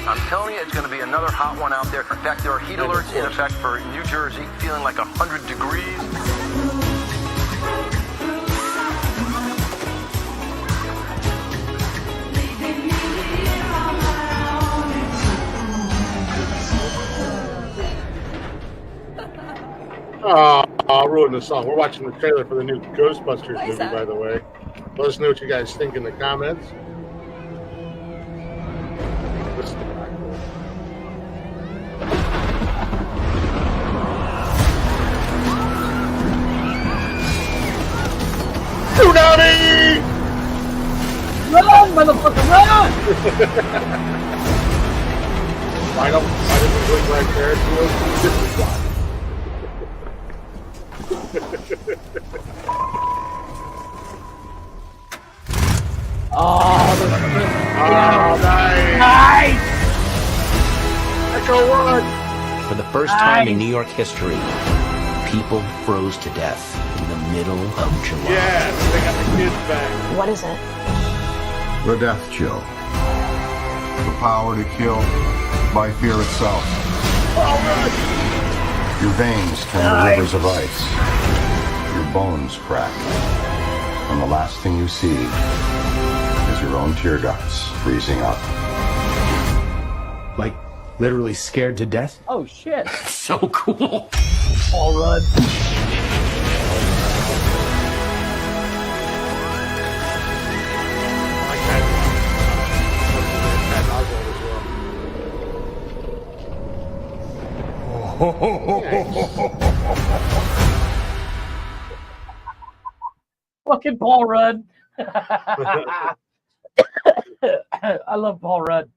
I'm telling you, it's going to be another hot one out there. In fact, there are heat alerts in effect for New Jersey, feeling like 100 degrees. I'll ruin the song. We're watching the trailer for the new Ghostbusters movie, by the way. Let us know what you guys think in the comments. Tsunami! Run, motherfucker, run! I didn't look right there. This is why. Nice! Echo one! For the first time in New York history, people froze to death in the middle of July. Yes, they got the kids back. What is it? The death chill. The power to kill by fear itself. Your veins turn to rivers of ice. Your bones crack. And the last thing you see is your own tear ducts freezing up. Like, literally scared to death? Oh, shit. So cool. All run. Fucking Paul Rudd. I love Paul Rudd.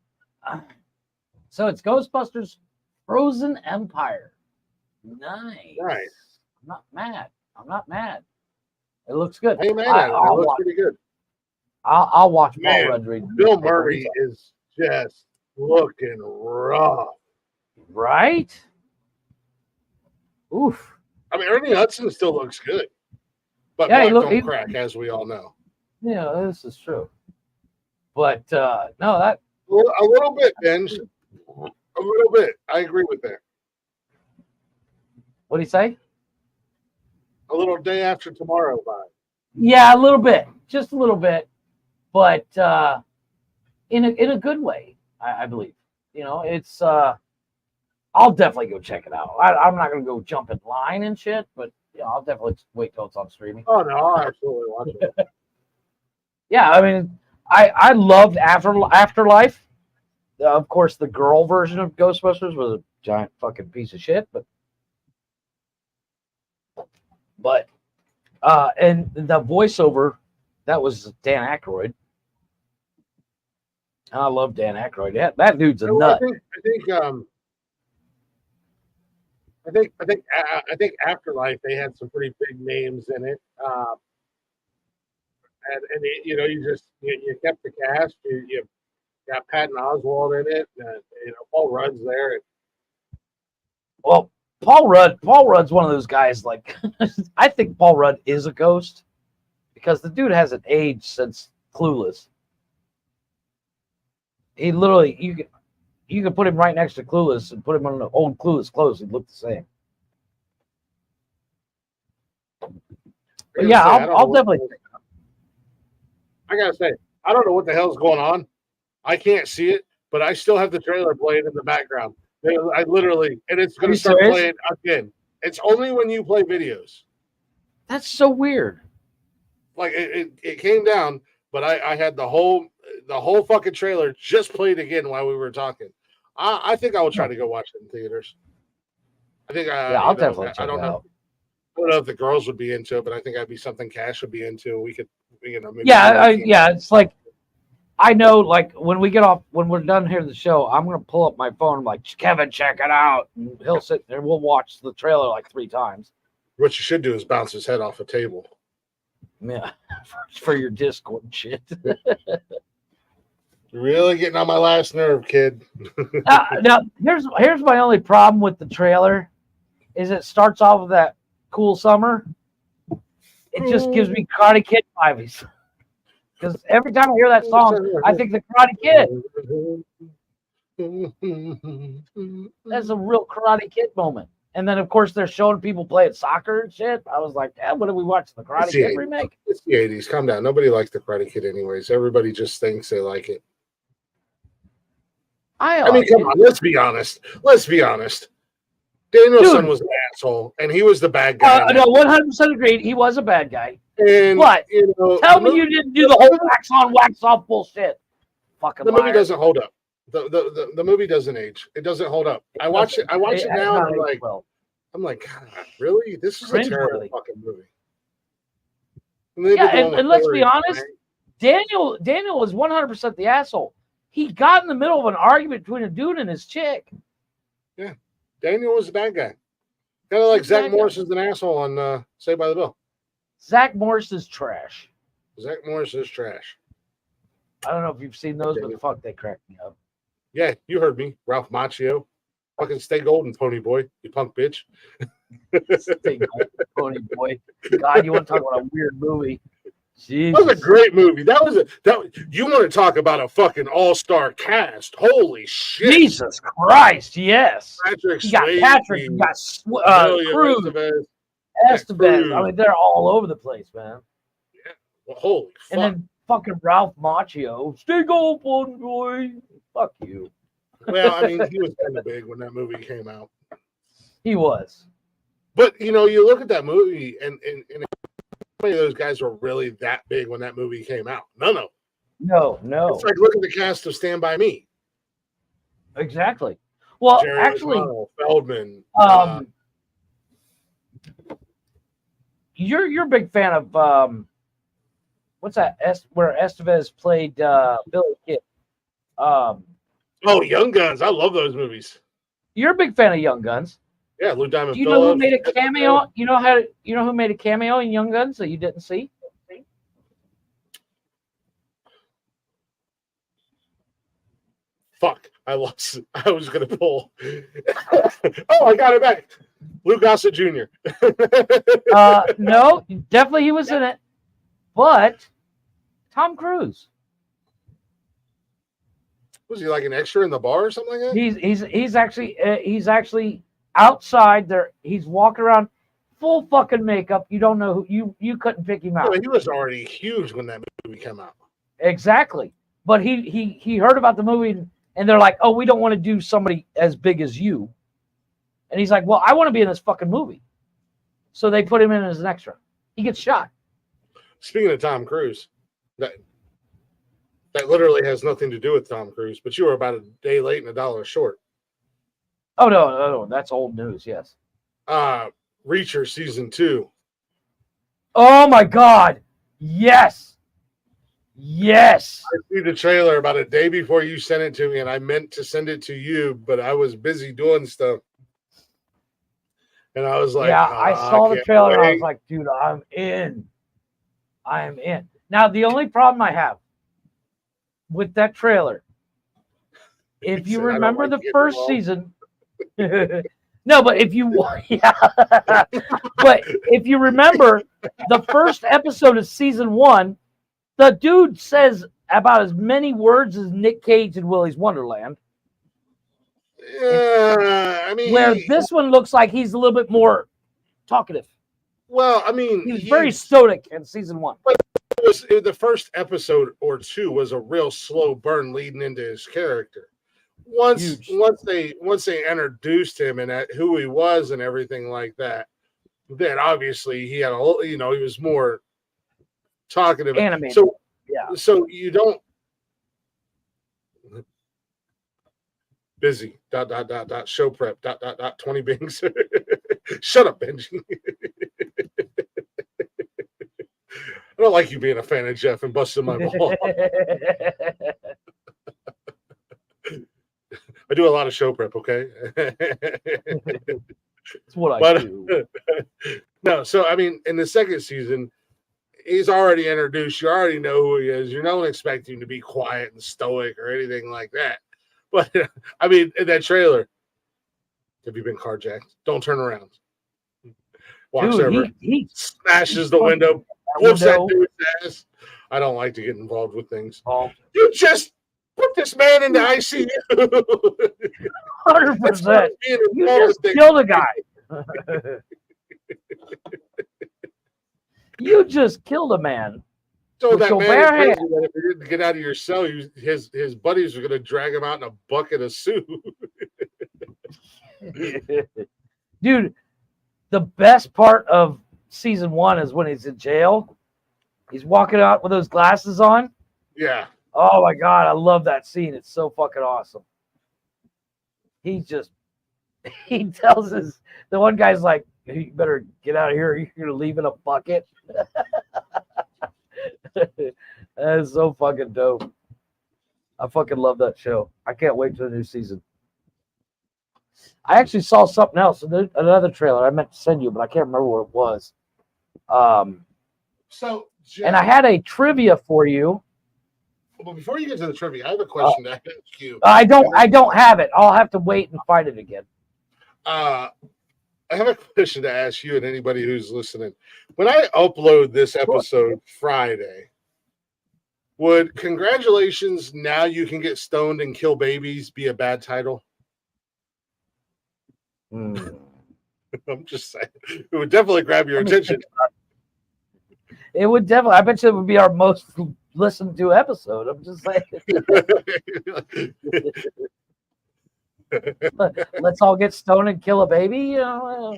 So it's Ghostbusters Frozen Empire. Nice. I'm not mad. It looks good. Hey, man, it looks pretty good. I'll watch Man, Paul Rudd read. Bill Murray is just looking rough. Right? Oof. I mean, Ernie Hudson still looks good. But Yeah, black don't crack, as we all know. Yeah, this is true. But no, that a little bit, Benj. A little bit. I agree with that. What do you say? A little Day After Tomorrow vibe. Yeah, a little bit, just a little bit, but in a good way, I believe. You know, it's. I'll definitely go check it out. I'm not gonna go jump in line and shit, but yeah, I'll definitely wait till it's on streaming. Oh no, I'll absolutely watch it. Yeah, I mean, I loved Afterlife. Of course, the girl version of Ghostbusters was a giant fucking piece of shit, but and the voiceover, that was Dan Aykroyd. And I love Dan Aykroyd. Yeah, that dude's a nut. I think Afterlife, they had some pretty big names in it, and you know, you kept the cast. You got Patton Oswalt in it. You know, Paul Rudd's there. Well, Paul Rudd's one of those guys. Like, I think Paul Rudd is a ghost because the dude hasn't aged since Clueless. He literally, you could put him right next to Clueless and put him on the old Clueless clothes. He'd look the same. But yeah, I'll definitely. I gotta say, I don't know what the hell's going on. I can't see it, but I still have the trailer playing in the background. I literally, and it's going to start playing again. It's only when you play videos. That's so weird. Like it came down, but I had the whole fucking trailer just played again while we were talking. I think I will try to go watch it in theaters. I think I'll definitely check it out. I don't know if the girls would be into it, but I think that'd be something Cash would be into. We could, you know, maybe. Yeah, it's like, I know, like, when we're done here in the show, I'm going to pull up my phone. I'm like, Kevin, check it out. And he'll sit there. We'll watch the trailer like 3 times. What you should do is bounce his head off a table. Yeah, for your Discord shit. You're really getting on my last nerve, kid. Now, here's my only problem with the trailer is it starts off with that cool summer. It just gives me Karate Kid vibes. Because every time I hear that song, I think the Karate Kid. That's a real Karate Kid moment. And then, of course, they're showing people playing soccer and shit. I was like, what are we watching? The Karate Kid remake? It's the 80s. Calm down. Nobody likes the Karate Kid anyways. Everybody just thinks they like it. I mean, come on. Let's be honest. Danielson was an asshole, and he was the bad guy. No, 100% agreed. He was a bad guy. And, but you know, tell me you didn't do the whole wax on, wax off bullshit. Fucking the liar. movie doesn't hold up. The movie doesn't age. It doesn't hold up. I watch it now, and I'm like, God, really? This is a terrible fucking movie. And let's be honest, Daniel was 100% the asshole. He got in the middle of an argument between a dude and his chick. Yeah, Daniel was the bad guy. Kind of like Zach Morris is an asshole on Saved by the Bell. Zach Morris is trash. Zach Morris is trash. I don't know if you've seen those, but fuck, they crack me up. Yeah, you heard me. Ralph Macchio. Fucking stay golden, pony boy. You punk bitch. Stay golden, pony boy. God, you want to talk about a weird movie. Jesus. That was a great movie. You want to talk about a fucking all-star cast. Holy shit. Jesus Christ, yes. Patrick you got Swayze, Patrick, you got Cruz, Estevez. I mean, they're all over the place, man. Yeah. Well, holy fuck. And then fucking Ralph Macchio. Stay golden, boy. Fuck you. Well, I mean, he was kind of big when that movie came out. He was. But, you know, you look at that movie, and how many of those guys were really that big when that movie came out? None of them. No. It's like look at the cast of Stand By Me. Exactly. Well, Jerry actually, O'Connell, Feldman. you're a big fan of what's that? Where Estevez played Billy Kid. Young Guns. I love those movies. You're a big fan of Young Guns. Yeah, Lou Diamond. Do you know who made a cameo? You know who made a cameo in Young Guns that you didn't see? Fuck, I lost. I was gonna pull. Oh, I got it back. Lou Gossett Jr. No, definitely he was in it, but Tom Cruise. Was he like an extra in the bar or something like that? He's actually outside there. He's walking around full fucking makeup. You don't know who you couldn't pick him out. Yeah, he was already huge when that movie came out. Exactly, but he heard about the movie and they're like, oh, we don't want to do somebody as big as you. And he's like, well, I want to be in this fucking movie. So they put him in as an extra. He gets shot. Speaking of Tom Cruise, that literally has nothing to do with Tom Cruise, but you were about a day late and $1 short. Oh, no, that's old news, yes. Reacher Season 2. Oh, my God. Yes. Yes. I see the trailer about a day before you sent it to me, and I meant to send it to you, but I was busy doing stuff. And I was like, yeah, I saw the trailer and I was like, dude, I'm in. I am in. Now, the only problem I have with that trailer, if you remember the first season, no, but if you, yeah, but if you remember the first episode of season 1, the dude says about as many words as Nick Cage in Willy's Wonderland. Yeah, I mean, where this one looks like he's a little bit more talkative. Well, I mean, he was very stoic in season 1. But the first episode or 2 was a real slow burn leading into his character. Once they introduced him and who he was and everything like that, then obviously he had he was more talkative. Animated. So yeah. So you don't busy ... show prep ... 20 bings. Shut up, Benji. I don't like you being a fan of Jeff and busting my ball. I do a lot of show prep, okay? That's what I do. No, so I mean, in the second season, he's already introduced. You already know who he is. You don't expect him to be quiet and stoic or anything like that. But I mean, in that trailer, have you been carjacked? Don't turn around. Walks over, he smashes the window, whoops that dude's ass. I don't like to get involved with things. Oh. You just put this man in the ICU. 100%. You just killed a guy. You just killed a man. So that man, if he didn't get out of your cell, his buddies were going to drag him out in a bucket of soup. Dude, the best part of season 1 is when he's in jail. He's walking out with those glasses on. Yeah. Oh my God, I love that scene. It's so fucking awesome. He tells the one guy's like, you better get out of here. You're going to leave in a bucket. That is so fucking dope. I fucking love that show. I can't wait for the new season. I actually saw something else, another trailer I meant to send you, but I can't remember what it was. And I had a trivia for you. Well, before you get to the trivia, I have a question to ask you. I don't have it. I'll have to wait and find it again. I have a question to ask you and anybody who's listening. When I upload this episode Friday, would "Congratulations, now you can get stoned and kill babies" be a bad title? I'm just saying. It would definitely grab your attention. It would definitely. I bet you it would be our most listened to episode. I'm just saying. Let's all get stoned and kill a baby. I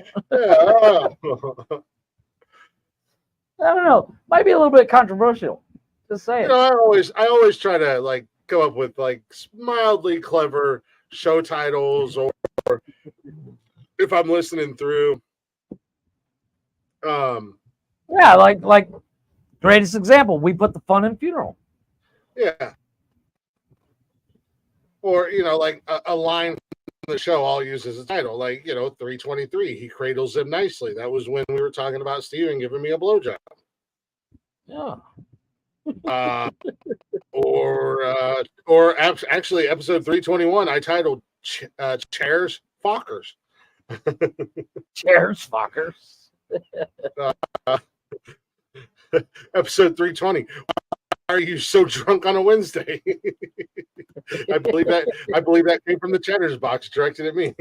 don't know. Might be a little bit controversial. Just saying. I always try to come up with mildly clever show titles, or if I'm listening through. Yeah, like greatest example, we put the fun in funeral. Yeah. Or, like a line from the show I'll use as a title, like, 323, he cradles him nicely. That was when we were talking about Steven giving me a blowjob. Yeah. Or actually episode 321, I titled Chairs Fockers. Chairs fuckers. Episode 320. Why are you so drunk on a Wednesday? I believe that came from the Cheddar's box directed at me.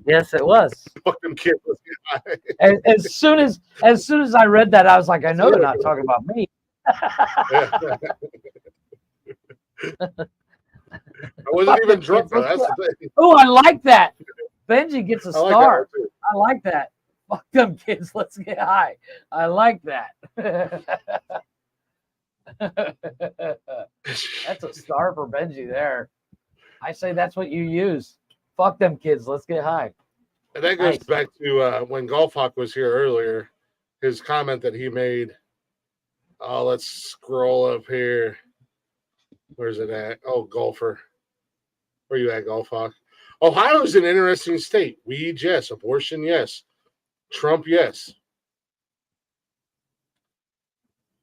Yes, it was. Fuck them kids. Let's get high. As soon as I read that, I was like, I know they're not talking about me. I wasn't even drunk though. That's the thing. Oh, I like that. Benji gets a star. Like I like that. Fuck them kids. Let's get high. I like that. That's a star for Benji there. I say that's what you use. Fuck them kids. Let's get high. And that goes back to when Golf Hawk was here earlier, his comment that he made. Oh, let's scroll up here. Where's it at? Oh, golfer. Where you at, Golf Hawk? Ohio is an interesting state. Weed, yes. Abortion, yes. Trump, yes.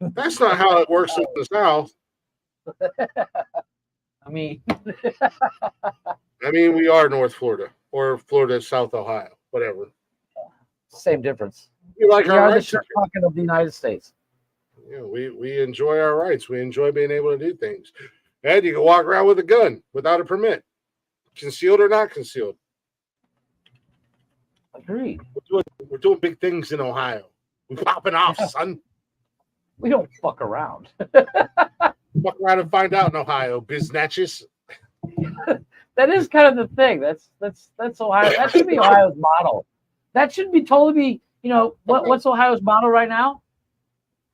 That's not how it works in the South. I mean, we are North Florida or Florida, South Ohio, whatever. same difference. We like We our are the rights. shirt pocket of the United States. Yeah, we enjoy our rights. We enjoy being able to do things. And you can walk around with a gun without a permit, concealed or not concealed. Agreed. We're doing big things in Ohio. We're popping off, son. We don't fuck around. Fuck around and find out in Ohio, biznatches. That is kind of the thing. That's Ohio. That should be Ohio's model. That should be totally be. What's Ohio's model right now?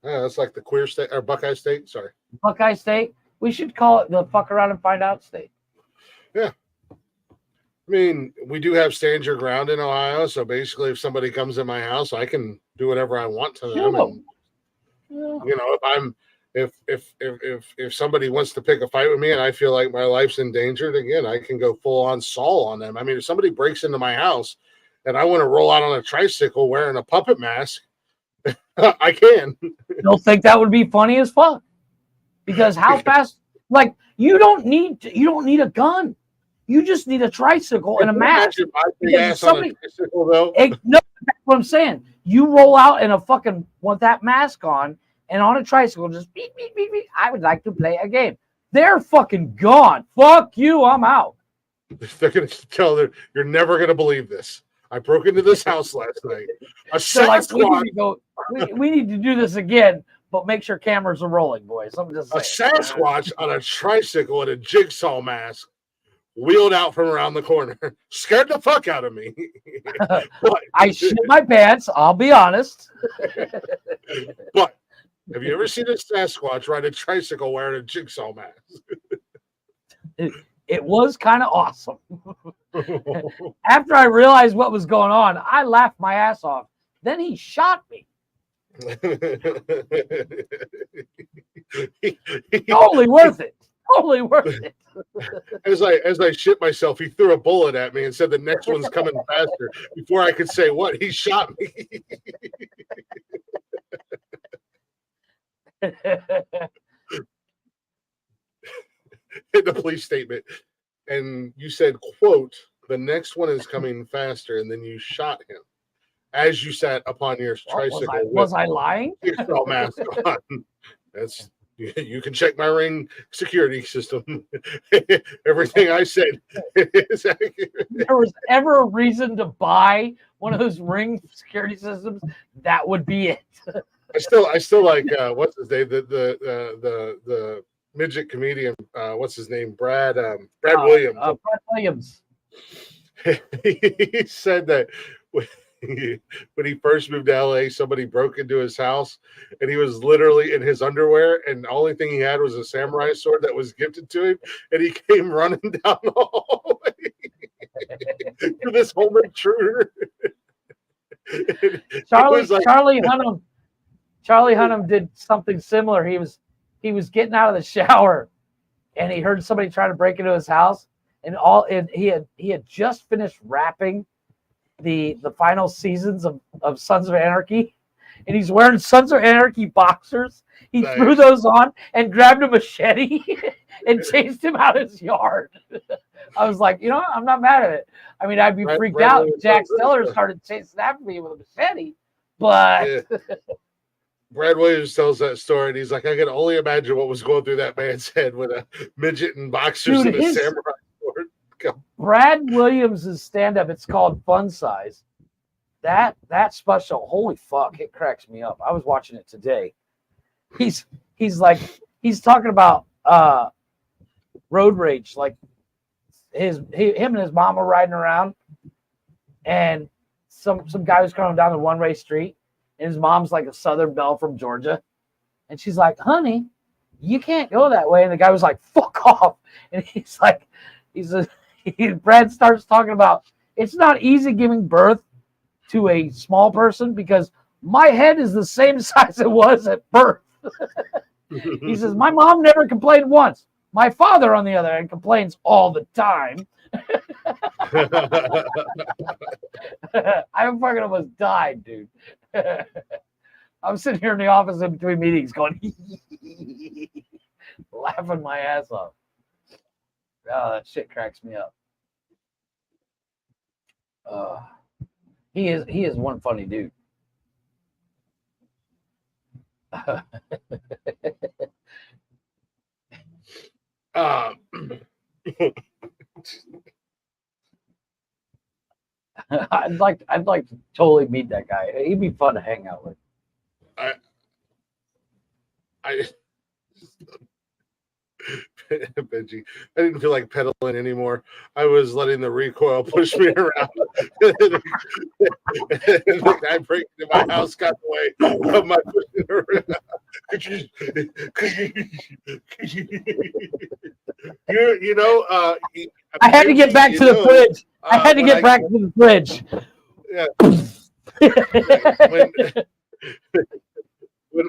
Yeah, that's like the queer state or Buckeye State. Sorry, Buckeye State. We should call it the fuck around and find out state. Yeah. We do have stand your ground in Ohio, so basically, if somebody comes in my house, I can do whatever I want to them. And, if somebody wants to pick a fight with me and I feel like my life's endangered, again, I can go full on Saul on them. If somebody breaks into my house and I want to roll out on a tricycle wearing a puppet mask, I can. You'll think that would be funny as fuck. Because how fast? Like you don't need a gun. You just need a tricycle and a mask. Somebody, no, that's what I'm saying. You roll out in a fucking with that mask on and on a tricycle, just beep, beep, beep, beep. I would like to play a game. They're fucking gone. Fuck you. I'm out. They're gonna tell them you're never gonna believe this. I broke into this house last night. A Sasquatch. We need to do this again, but make sure cameras are rolling, boys. I'm just saying. A Sasquatch on a tricycle and a jigsaw mask wheeled out from around the corner. Scared the fuck out of me. I shit my pants, I'll be honest. But have you ever seen a Sasquatch ride a tricycle wearing a jigsaw mask? It was kind of awesome. After I realized what was going on, I laughed my ass off. Then he shot me. Totally worth it. Totally worth it. As I shit myself, he threw a bullet at me and said the next one's coming faster. Before I could say what, he shot me. In the police statement. And you said, quote, the next one is coming faster, and then you shot him as you sat upon your tricycle. Was I lying? Jigsaw mask on. That's you can check my Ring security system. Everything I said is accurate. If there was ever a reason to buy one of those Ring security systems, that would be it. I still like what's his name? The midget comedian. What's his name? Brad Williams. Brad Williams. He said that when he first moved to LA, somebody broke into his house and he was literally in his underwear, and the only thing he had was a samurai sword that was gifted to him, and he came running down the hallway to this home intruder. Charlie Hunnam did something similar. He was getting out of the shower and he heard somebody trying to break into his house, and he had just finished wrapping the final seasons of Sons of Anarchy, and he's wearing Sons of Anarchy boxers. He threw those on and grabbed a machete and chased him out his yard. I was like, I'm not mad at it. I mean, I'd be freaked out if Jack Steller started chasing after me with a machete, but yeah. Brad Williams tells that story, and he's like, I can only imagine what was going through that man's head with a midget and boxers and a samurai sword. Brad Williams' stand-up, it's called Fun Size. That special, holy fuck, it cracks me up. I was watching it today. He's talking about road rage, like him and his mom were riding around, and some guy was coming down the one-way street, and his mom's like a Southern belle from Georgia, and she's like, honey, you can't go that way, and the guy was like, fuck off, and Brad starts talking about, it's not easy giving birth to a small person because my head is the same size it was at birth. He says, my mom never complained once. My father, on the other hand, complains all the time. I fucking almost died, dude. I'm sitting here in the office in between meetings going, laughing my ass off. Oh, that shit cracks me up. He is one funny dude. I'd like to totally meet that guy. He'd be fun to hang out with. Benji, I didn't feel like pedaling anymore. I was letting the recoil push me around. The guy breaking into my house got in the way of my pushing around. I had to get back to the fridge. I had to get back to the fridge. Yeah.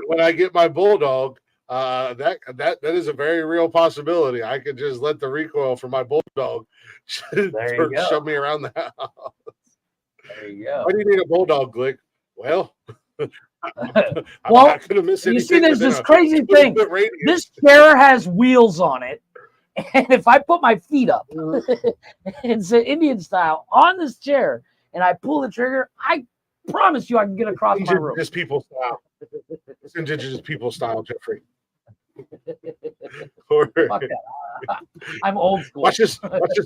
When I get my bulldog, that is a very real possibility. I could just let the recoil from my bulldog shove me around the house. There you go. Why do you need a bulldog, Glick? Well, I'm well, not going to miss anything. You see, there's this crazy thing. This chair has wheels on it, and if I put my feet up, it's an Indian style, on this chair, and I pull the trigger, I promise you I can get across my room. Indigenous people style. It's indigenous people style, Jeffrey. Fuck that. I'm old school. Watch this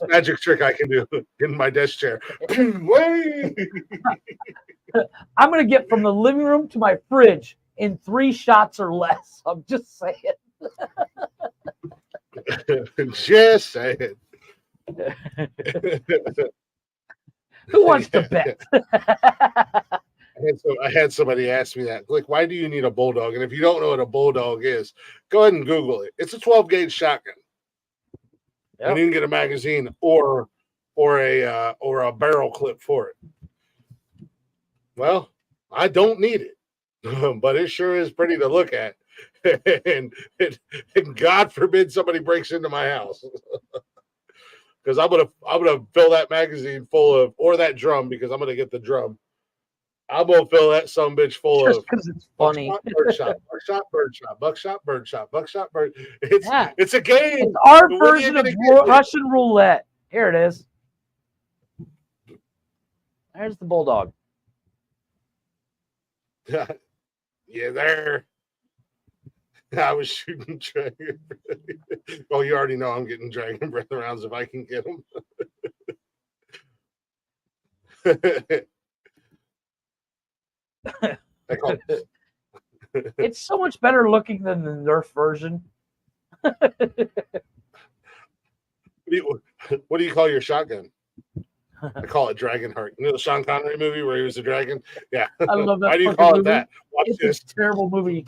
magic trick I can do in my desk chair. I'm gonna get from the living room to my fridge in 3 shots or less. I'm just saying. Just saying. Who wants to bet? I had somebody ask me that. Like, why do you need a bulldog? And if you don't know what a bulldog is, go ahead and Google it. It's a 12-gauge shotgun. Yep. And you can get a magazine or a barrel clip for it. Well, I don't need it, but it sure is pretty to look at. and God forbid somebody breaks into my house. Because I'm gonna fill that magazine full of, or that drum, because I'm gonna get the drum. I'm gonna fill that sumbitch full just of. Because it's funny. Buckshot, buckshot, buckshot, bird. It's a game. It's our version of Russian roulette. Here it is. There's the bulldog. Yeah, there. I was shooting dragon. Well, you already know I'm getting dragon breath rounds if I can get them. It's so much better looking than the Nerf version. What do you call your shotgun? I call it Dragonheart. You know the Sean Connery movie where he was a dragon? Yeah. I love that. Why do you fucking call it movie. that? Watch It's this. a terrible movie.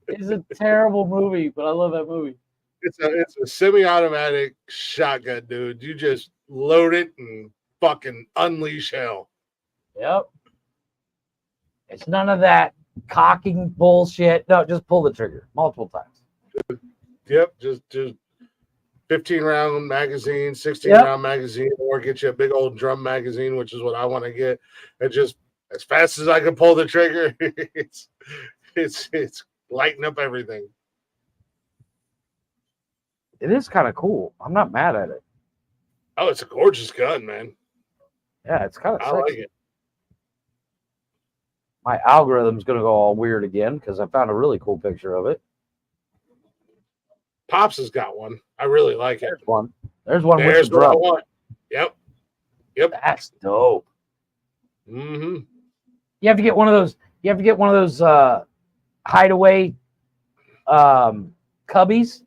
It's a terrible movie, but I love that movie. It's a semi-automatic shotgun, dude. You just load it and fucking unleash hell. Yep. It's none of that cocking bullshit. No, just pull the trigger multiple times. Yep, just 15-round magazine, 16 Yep. round magazine, or get you a big old drum magazine, which is what I want to get. And just as fast as I can pull the trigger, it's lighting up everything. It is kind of cool. I'm not mad at it. Oh, it's a gorgeous gun, man. Yeah, it's kind of I sexy. like it. My algorithm's going to go all weird again because I found a really cool picture of it. Pops has got one. I really like it. There's one. There's one There's with the what I drum. want. Yep. That's dope. Mm-hmm. You have to get one of those. You have to get one of those hideaway cubbies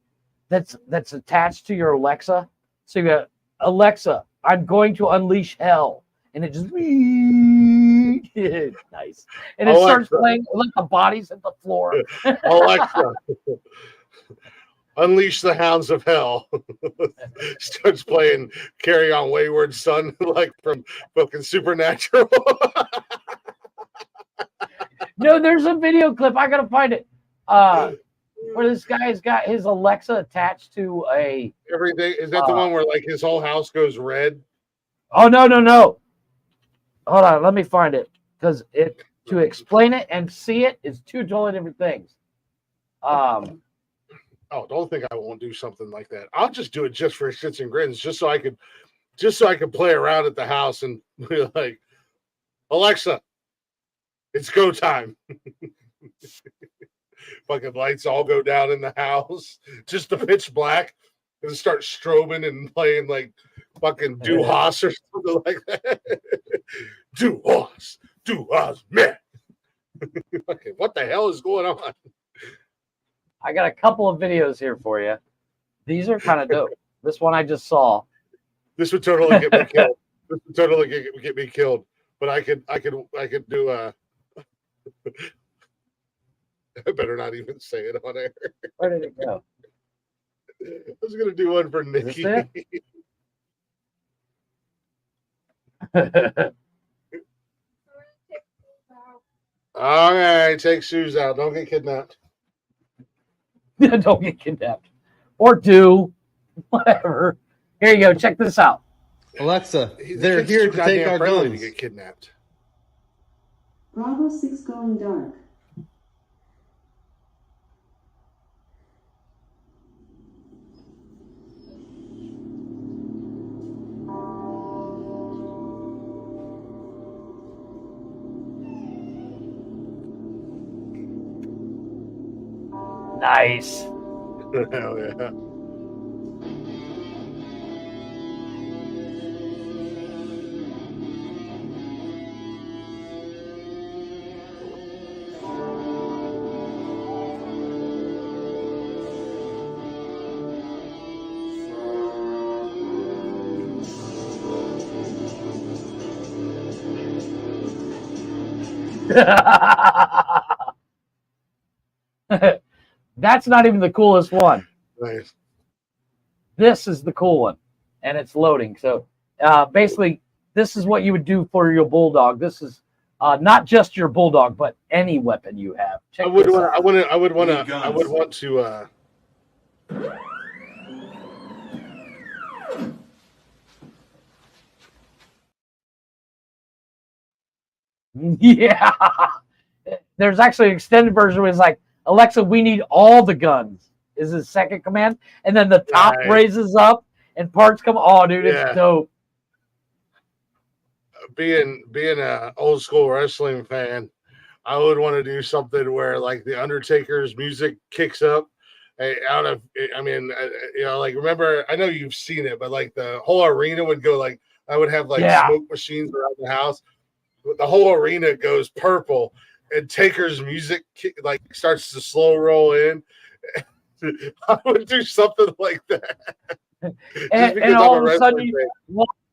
that's attached to your Alexa. So you got Alexa, I'm going to unleash hell, and it just nice, and it starts playing like the bodies at the floor. Alexa, unleash the hounds of hell. Starts playing Carry On Wayward Son, like from fucking Supernatural. No, there's a video clip. I gotta find it. Where this guy's got his Alexa attached to a everything. Is that the one where like his whole house goes red? Oh no. Hold on, let me find it because it to explain it and see it is two totally different things. Oh, don't think I won't do something like that. I'll just do it just for shits and grins, just so I could play around at the house and be like, Alexa, it's go time. Fucking lights all go down in the house, just the pitch black, and start strobing and playing like fucking Du Hast or something like that. Du Hast, man. Okay, what the hell is going on? I got a couple of videos here for you. These are kind of dope. This one I just saw. This would totally get me killed. This would totally get me killed. But I could do a. I better not even say it on air. Where did it go? I was gonna do one for Nikki. All right, take shoes out. Don't get kidnapped. Don't get kidnapped. Or do. Whatever. Here you go. Check this out. Alexa, they're here to take our guns. To get kidnapped. Bravo 6 going dark. Nice. Hell yeah. That's not even the coolest one. Nice. This is the cool one, and it's loading. So basically, this is what you would do for your bulldog. This is not just your bulldog, but any weapon you have. Check I would this out. want to. Yeah. There's actually an extended version where it's like, Alexa, we need all the guns, is his second command. And then the top raises up and parts come. Oh, dude, it's dope. Being a old school wrestling fan, I would want to do something where like the Undertaker's music kicks up. Like remember, I know you've seen it, but like the whole arena would go like, I would have like smoke machines around the house. The whole arena goes purple, and Taker's music like starts to slow roll in. I would do something like that. And all of a sudden,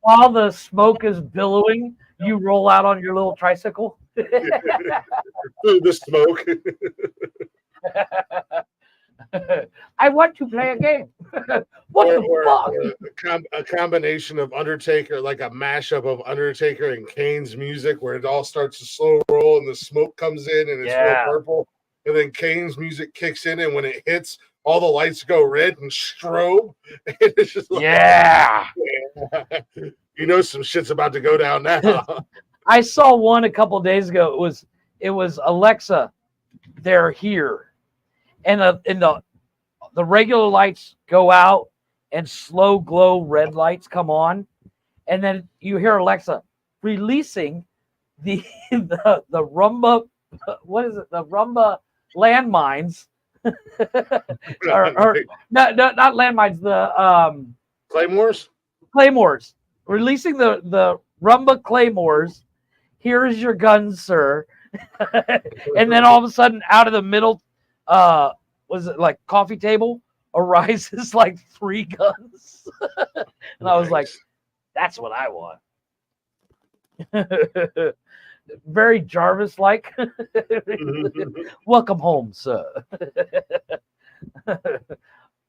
while the smoke is billowing, you roll out on your little tricycle. The smoke. I want to play a game. What the fuck? A combination of Undertaker, like a mashup of Undertaker and Kane's music, where it all starts to slow roll and the smoke comes in and it's real purple, and then Kane's music kicks in, and when it hits, all the lights go red and strobe. And it's just like, you know, some shit's about to go down now. I saw one a couple days ago. It was Alexa, they're here, and the regular lights go out and slow glow red lights come on, and then you hear Alexa releasing the Rumba, what is it? The Rumba landmines, or not landmines. The Claymores. Releasing the Rumba Claymores. Here is your gun, sir. And then all of a sudden, out of the middle, was it like coffee table, arises like 3 guns. And I was like, that's what I want. Very Jarvis-like. Welcome home, sir.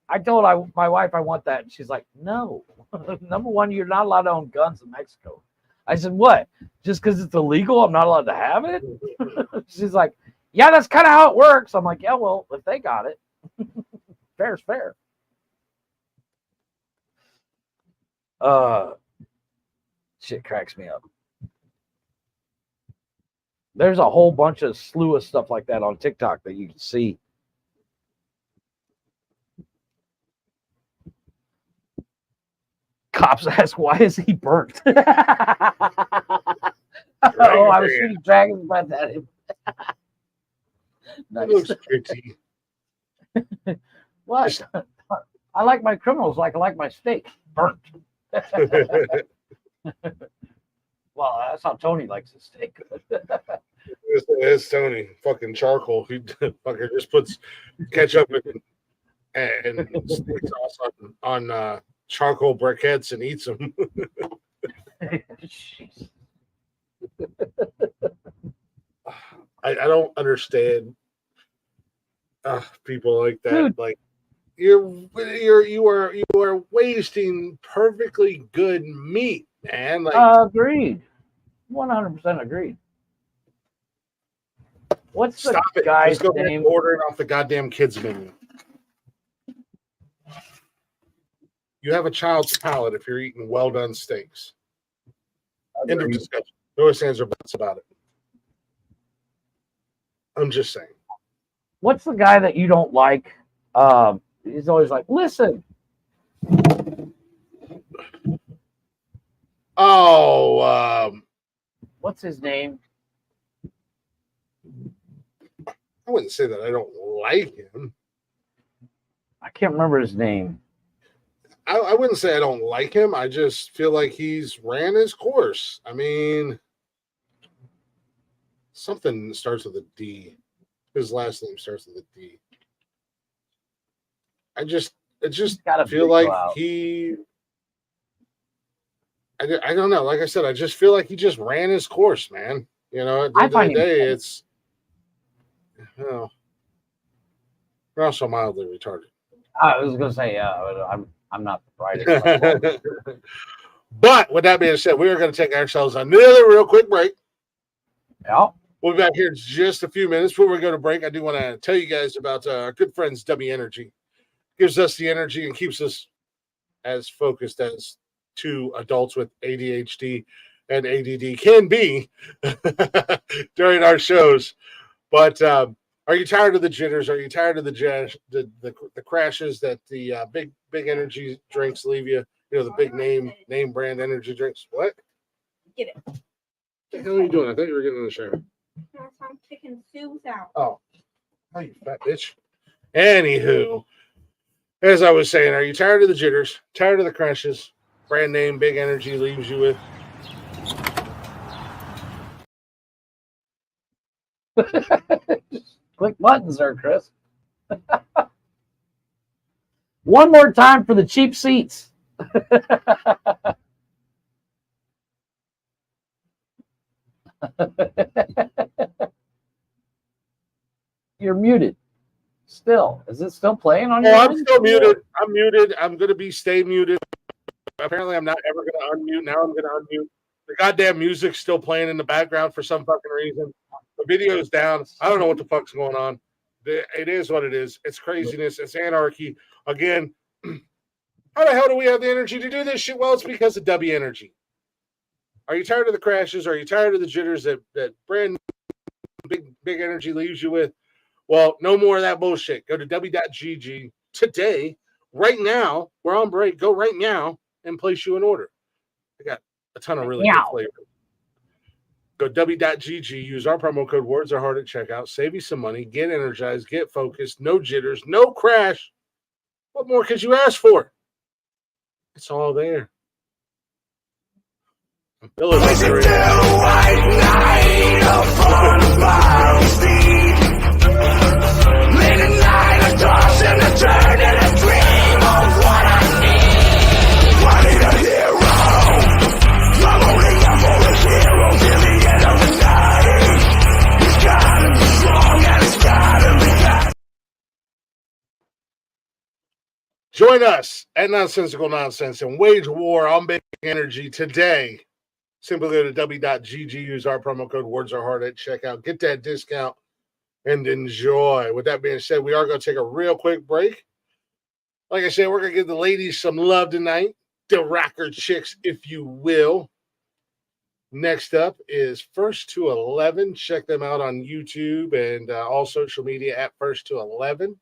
I told my wife I want that. And she's like, no. Number one, you're not allowed to own guns in Mexico. I said, what? Just because it's illegal, I'm not allowed to have it? She's like, yeah, that's kind of how it works. I'm like, yeah, well, if they got it, fair's fair. Shit cracks me up. There's a whole bunch of slew of stuff like that on TikTok that you can see. Cops ask, why is he burnt? Oh, I was shooting dragon's breath at him. Nice. It looks pretty. What? I like my criminals like I like my steak burnt. Well, that's how Tony likes his steak. It's Tony, fucking charcoal. He fucking just puts ketchup and steak sauce on charcoal briquettes and eats them. I don't understand people like that. Dude. Like you are wasting perfectly good meat, man. Like agreed. 100% agreed. What's the guy's name? Ordering off the goddamn kids menu. You have a child's palate if you're eating well done steaks. End of discussion. No ifs, ands, or buts about it. I'm just saying. What's the guy that you don't like? He's always like, listen. What's his name? I wouldn't say that I don't like him. I can't remember his name. I wouldn't say I don't like him. I just feel like he's ran his course. I mean, something starts with a D. His last name starts with a D. I just feel like he. I don't know. Like I said, I just feel like he just ran his course, man. You know, at the end of the day, it's. Well, we're also mildly retarded. I was going to say, I'm not the brightest. But with that being said, we are going to take ourselves another real quick break. Yeah. We'll be back here in just a few minutes. Before we go to break, I do want to tell you guys about our good friends, W Energy. Gives us the energy and keeps us as focused as 2 adults with ADHD and ADD can be during our shows. But are you tired of the jitters? Are you tired of the crashes that the big energy drinks leave you? You know, the big name brand energy drinks. What? Get it. What the hell are you doing? I thought you were getting in the shower. I'm picking Sue's out. Oh, you fat bitch. Anywho, as I was saying, are you tired of the jitters? Tired of the crashes? Brand name big energy leaves you with. Click buttons there, Chris. One more time for the cheap seats. You're muted. Still. Is it still playing on your I'm end? still muted. I'm muted. I'm going to stay muted. Apparently, I'm not ever going to unmute. Now I'm going to unmute. The goddamn music's still playing in the background for some fucking reason. The video's down. I don't know what the fuck's going on. It is what it is. It's craziness. It's anarchy. Again, how the hell do we have the energy to do this shit? Well, it's because of W Energy. Are you tired of the crashes? Are you tired of the jitters that brand big energy leaves you with? Well, no more of that bullshit. Go to w.gg today, right now. We're on break. Go right now and place you an order. I got a ton of really good flavors. Go w.gg, use our promo code Words Are Hard at checkout, save you some money, get energized, get focused, no jitters, no crash. What more could you ask for? It's all there. Join us at Nonsensical Nonsense and wage war on big energy today. Simply go to w.gg, use our promo code Words Are Hard at checkout. Get that discount and enjoy. With that being said, we are going to take a real quick break. Like I said, we're going to give the ladies some love tonight. The rocker chicks, if you will. Next up is First to 11. Check them out on YouTube and all social media at First to 11.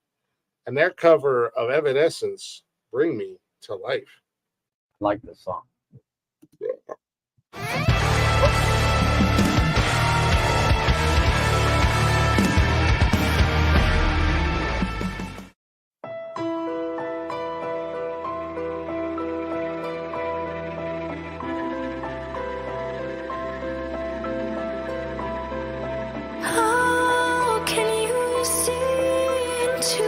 And their cover of Evanescence, Bring Me to Life. I like this song. How can you see into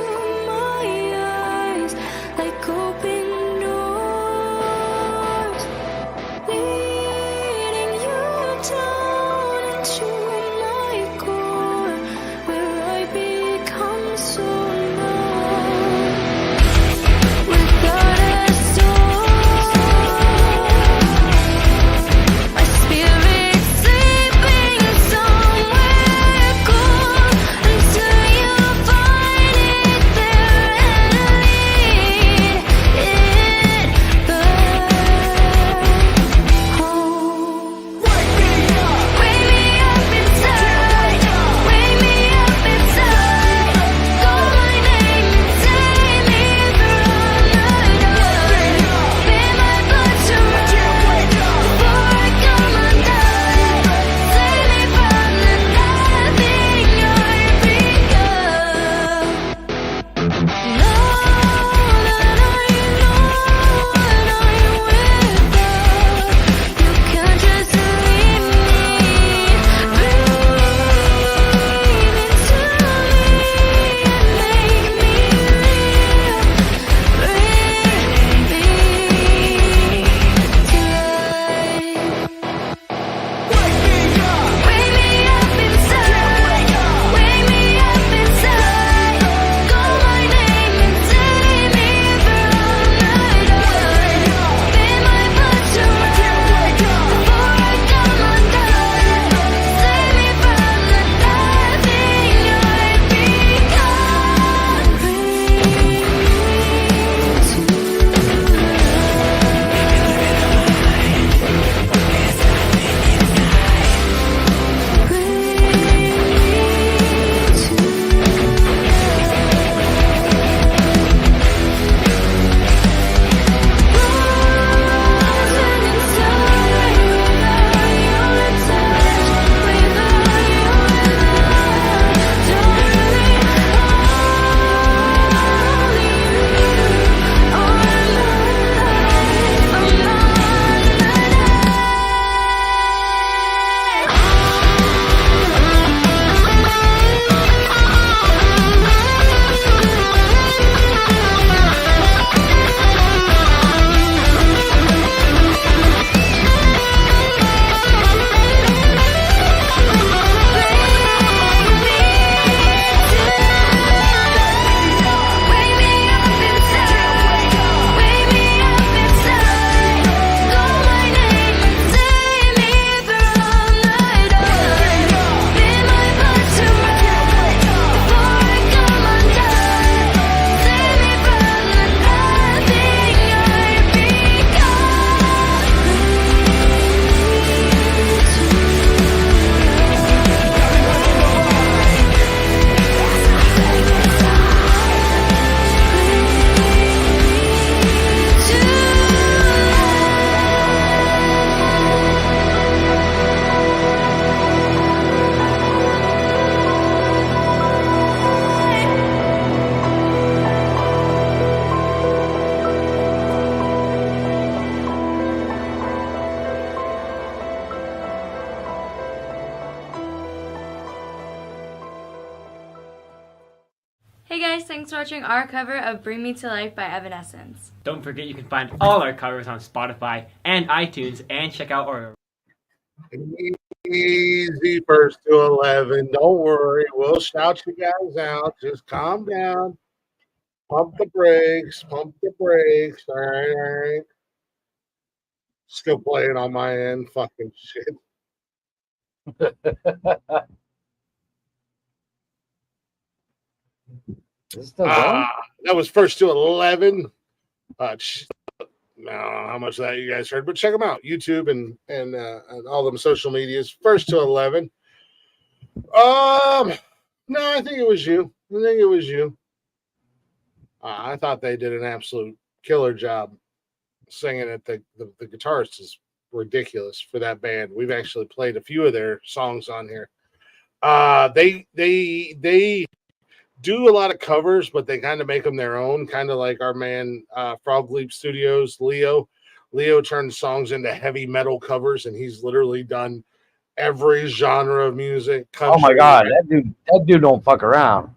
my eyes like open doors, leading guys. Thanks for watching our cover of Bring Me to Life by Evanescence. Don't forget you can find all our covers on Spotify and iTunes, and check out our Easy first to 11. Don't worry. We'll shout you guys out. Just calm down. Pump the brakes. Pump the brakes. All right. All right. Still playing on my end. Fucking shit. That was first to 11. I don't know how much of that you guys heard, but check them out. YouTube and all them social medias. First to 11. No, I think it was you. I thought they did an absolute killer job singing it. The guitarist is ridiculous for that band. We've actually played a few of their songs on here. They do a lot of covers, but they kind of make them their own, kind of like our man Frog Leap Studios, Leo. Leo turns songs into heavy metal covers, and he's literally done every genre of music. Country, oh my God, that dude don't fuck around.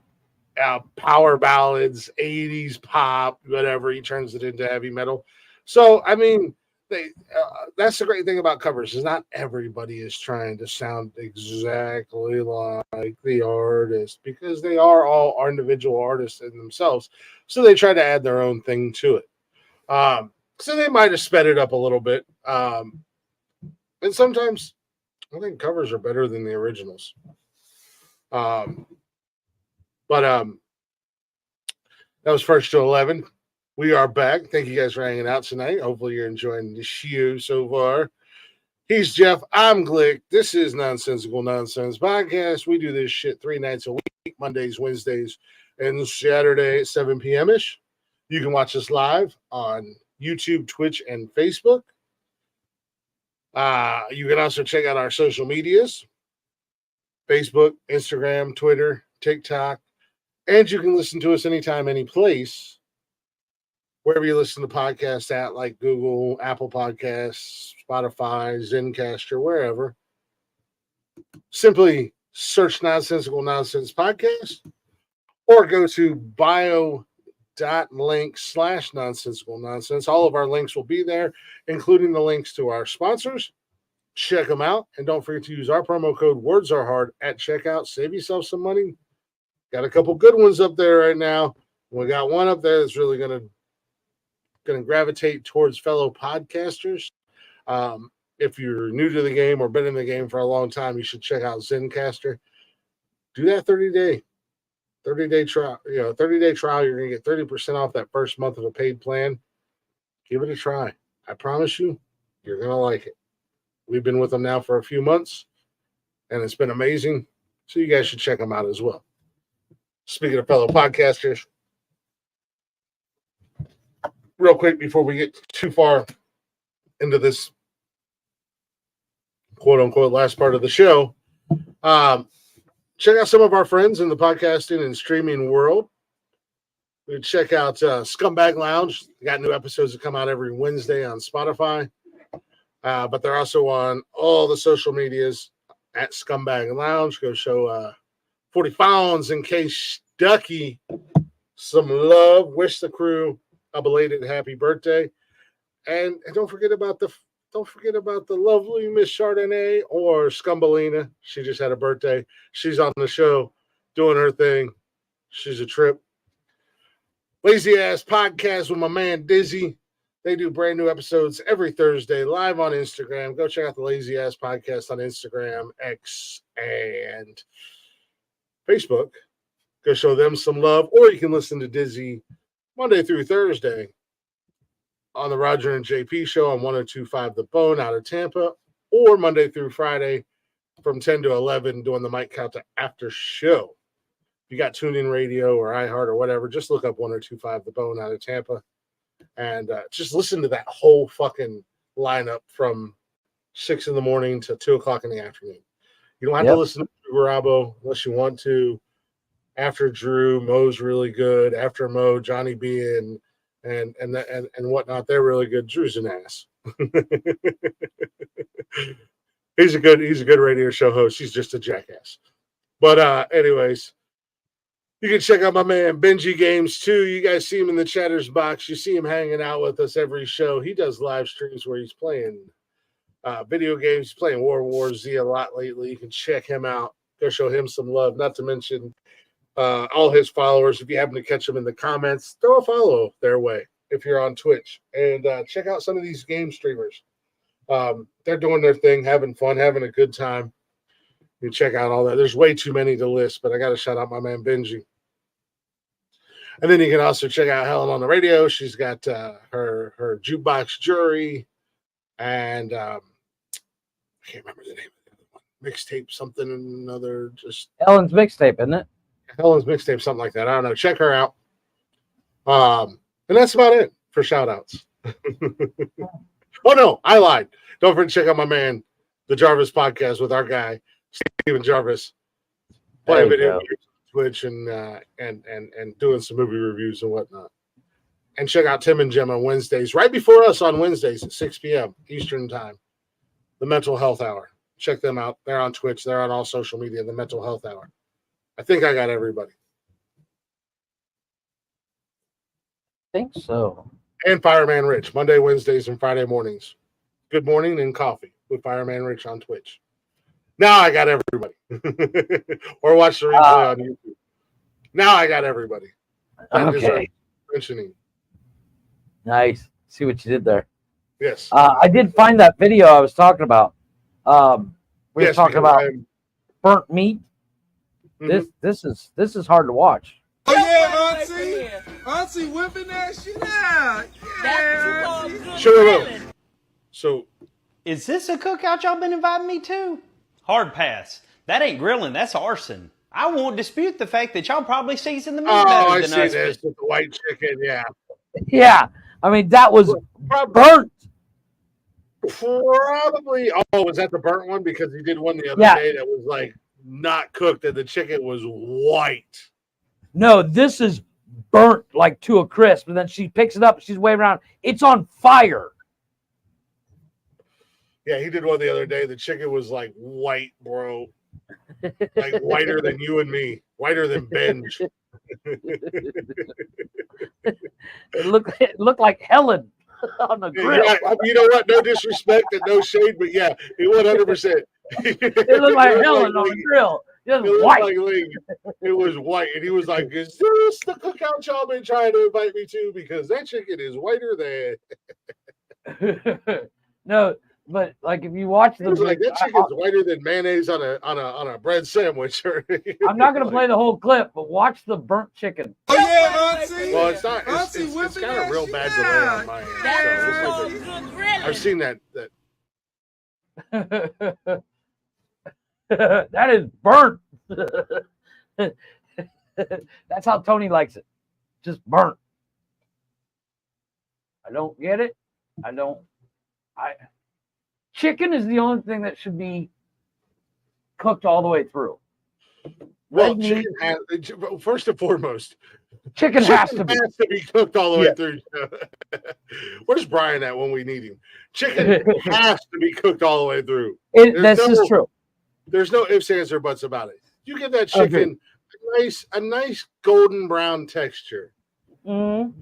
Power ballads, 80s pop, whatever. He turns it into heavy metal. So, I mean, that's the great thing about covers is not everybody is trying to sound exactly like the artist, because they are all individual artists in themselves. So they try to add their own thing to it. So they might have sped it up a little bit. And sometimes I think covers are better than the originals. But that was first to 11. We are back. Thank you guys for hanging out tonight. Hopefully you're enjoying the show so far. He's Jeff. I'm Glick. This is Nonsensical Nonsense Podcast. We do this shit 3 nights a week, Mondays, Wednesdays, and Saturday at 7 p.m.-ish. You can watch us live on YouTube, Twitch, and Facebook. You can also check out our social medias, Facebook, Instagram, Twitter, TikTok, and you can listen to us anytime, any place, wherever you listen to podcasts at, like Google, Apple Podcasts, Spotify, Zencastr, wherever. Simply search Nonsensical Nonsense Podcast or go to bio.link/Nonsensical Nonsense. All of our links will be there, including the links to our sponsors. Check them out. And don't forget to use our promo code Words Are Hard at checkout. Save yourself some money. Got a couple good ones up there right now. We got one up there that's really going to gravitate towards fellow podcasters. If you're new to the game or been in the game for a long time, you should check out Zencastr. Do that 30-day trial. 30-day trial. You're going to get 30% off that first month of a paid plan. Give it a try. I promise you, you're going to like it. We've been with them now for a few months, and it's been amazing. So you guys should check them out as well. Speaking of fellow podcasters, real quick before we get too far into this quote-unquote last part of the show, check out some of our friends in the podcasting and streaming world. We check out Scumbag Lounge. They got new episodes that come out every Wednesday on Spotify, but they're also on all the social medias at Scumbag Lounge. Go show 40 pounds in case Ducky some love. Wish the crew a belated happy birthday, and don't forget about the lovely Miss Chardonnay or Scumbelina. She just had a birthday. She's on the show doing her thing. She's a trip. Lazy Ass Podcast with my man Dizzy. They do brand new episodes every Thursday live on Instagram. Go check out the Lazy Ass Podcast on Instagram, X, and Facebook. Go show them some love, or you can listen to Dizzy Monday through Thursday on the Roger and JP show on 102.5 The Bone out of Tampa, or Monday through Friday from 10 to 11 doing the Mike Calta after show. If you got TuneIn Radio or iHeart or whatever, just look up 102.5 The Bone out of Tampa and just listen to that whole fucking lineup from 6 in the morning to 2 o'clock in the afternoon. You don't have to listen to Drew Garabo unless you want to. After Drew, Mo's really good. After Mo, Johnny B and whatnot, they're really good. Drew's an ass. He's a good radio show host. He's just a jackass. But anyways, You can check out my man Benji Games too. You guys see him in the chatters box. You see him hanging out with us every show. He does live streams where he's playing video games. He's playing World War Z a lot lately. You can check him out. Go show him some love. Not to mention all his followers. If you happen to catch them in the comments, throw a follow their way if you're on Twitch. And check out some of these game streamers. They're doing their thing, having fun, having a good time. You check out all that. There's way too many to list, but I got to shout out my man Benji. And then you can also check out Helen on the radio. She's got her jukebox jury, and I can't remember the name of the other one. Mixtape something and another. Just Helen's mixtape, isn't it? Helen's mixtape, something like that. I don't know. Check her out. And that's about it for shout outs. Oh no, I lied. Don't forget to check out my man, the Jarvis Podcast with our guy Steven Jarvis, playing video games on Twitch and doing some movie reviews and whatnot. And check out Tim and Jim on Wednesdays, right before us on Wednesdays at 6 p.m. Eastern Time. The Mental Health Hour. Check them out. They're on Twitch. They're on all social media. The Mental Health Hour. I think I got everybody. I think so. And Fireman Rich, Monday, Wednesdays, and Friday mornings. Good morning and coffee with Fireman Rich on Twitch. Now I got everybody. Or watch the replay on YouTube. Now I got everybody. Okay. Mentioning. Nice. See what you did there. Yes. I did find that video I was talking about. We were talking about burnt meat. Mm-hmm. This is hard to watch. Oh yeah, Auntie! Auntie whipping that shit out. Yeah. Sure. So, is this a cookout y'all been inviting me to? Hard pass. That ain't grilling. That's arson. I won't dispute the fact that y'all probably season the meat better than us. I see this with the white chicken. Yeah. Yeah. I mean, that was burnt. Probably. Oh, was that the burnt one? Because he did one the other day that was like not cooked and the chicken was white. No, this is burnt like to a crisp. And then she picks it up. She's waving around. It's on fire. Yeah, he did one the other day. The chicken was like white, bro. Like whiter than you and me. Whiter than Benj. It looked like Helen on the grill. Yeah, you know what? No disrespect and no shade, but yeah, it 100%. It looked like Helen on the grill. Just white. It was white. And he was like, is this the cookout y'all been trying to invite me to? Because that chicken is whiter than No, but like if you watch the like that chicken's whiter than mayonnaise on a bread sandwich. I'm not gonna play the whole clip, but watch the burnt chicken. Oh yeah, Auntie! Well, it's not. It's got a real bad delay on my end. So I've seen that. That is burnt. That's how Tony likes it. Just burnt. I don't get it. Chicken is the only thing that should be cooked all the way through. Well, first and foremost, chicken has to be cooked all the way through. Where's Brian at when we need him? Chicken has to be cooked all the way through. This is true. There's no ifs, ands, or buts about it. You give that chicken a nice golden brown texture on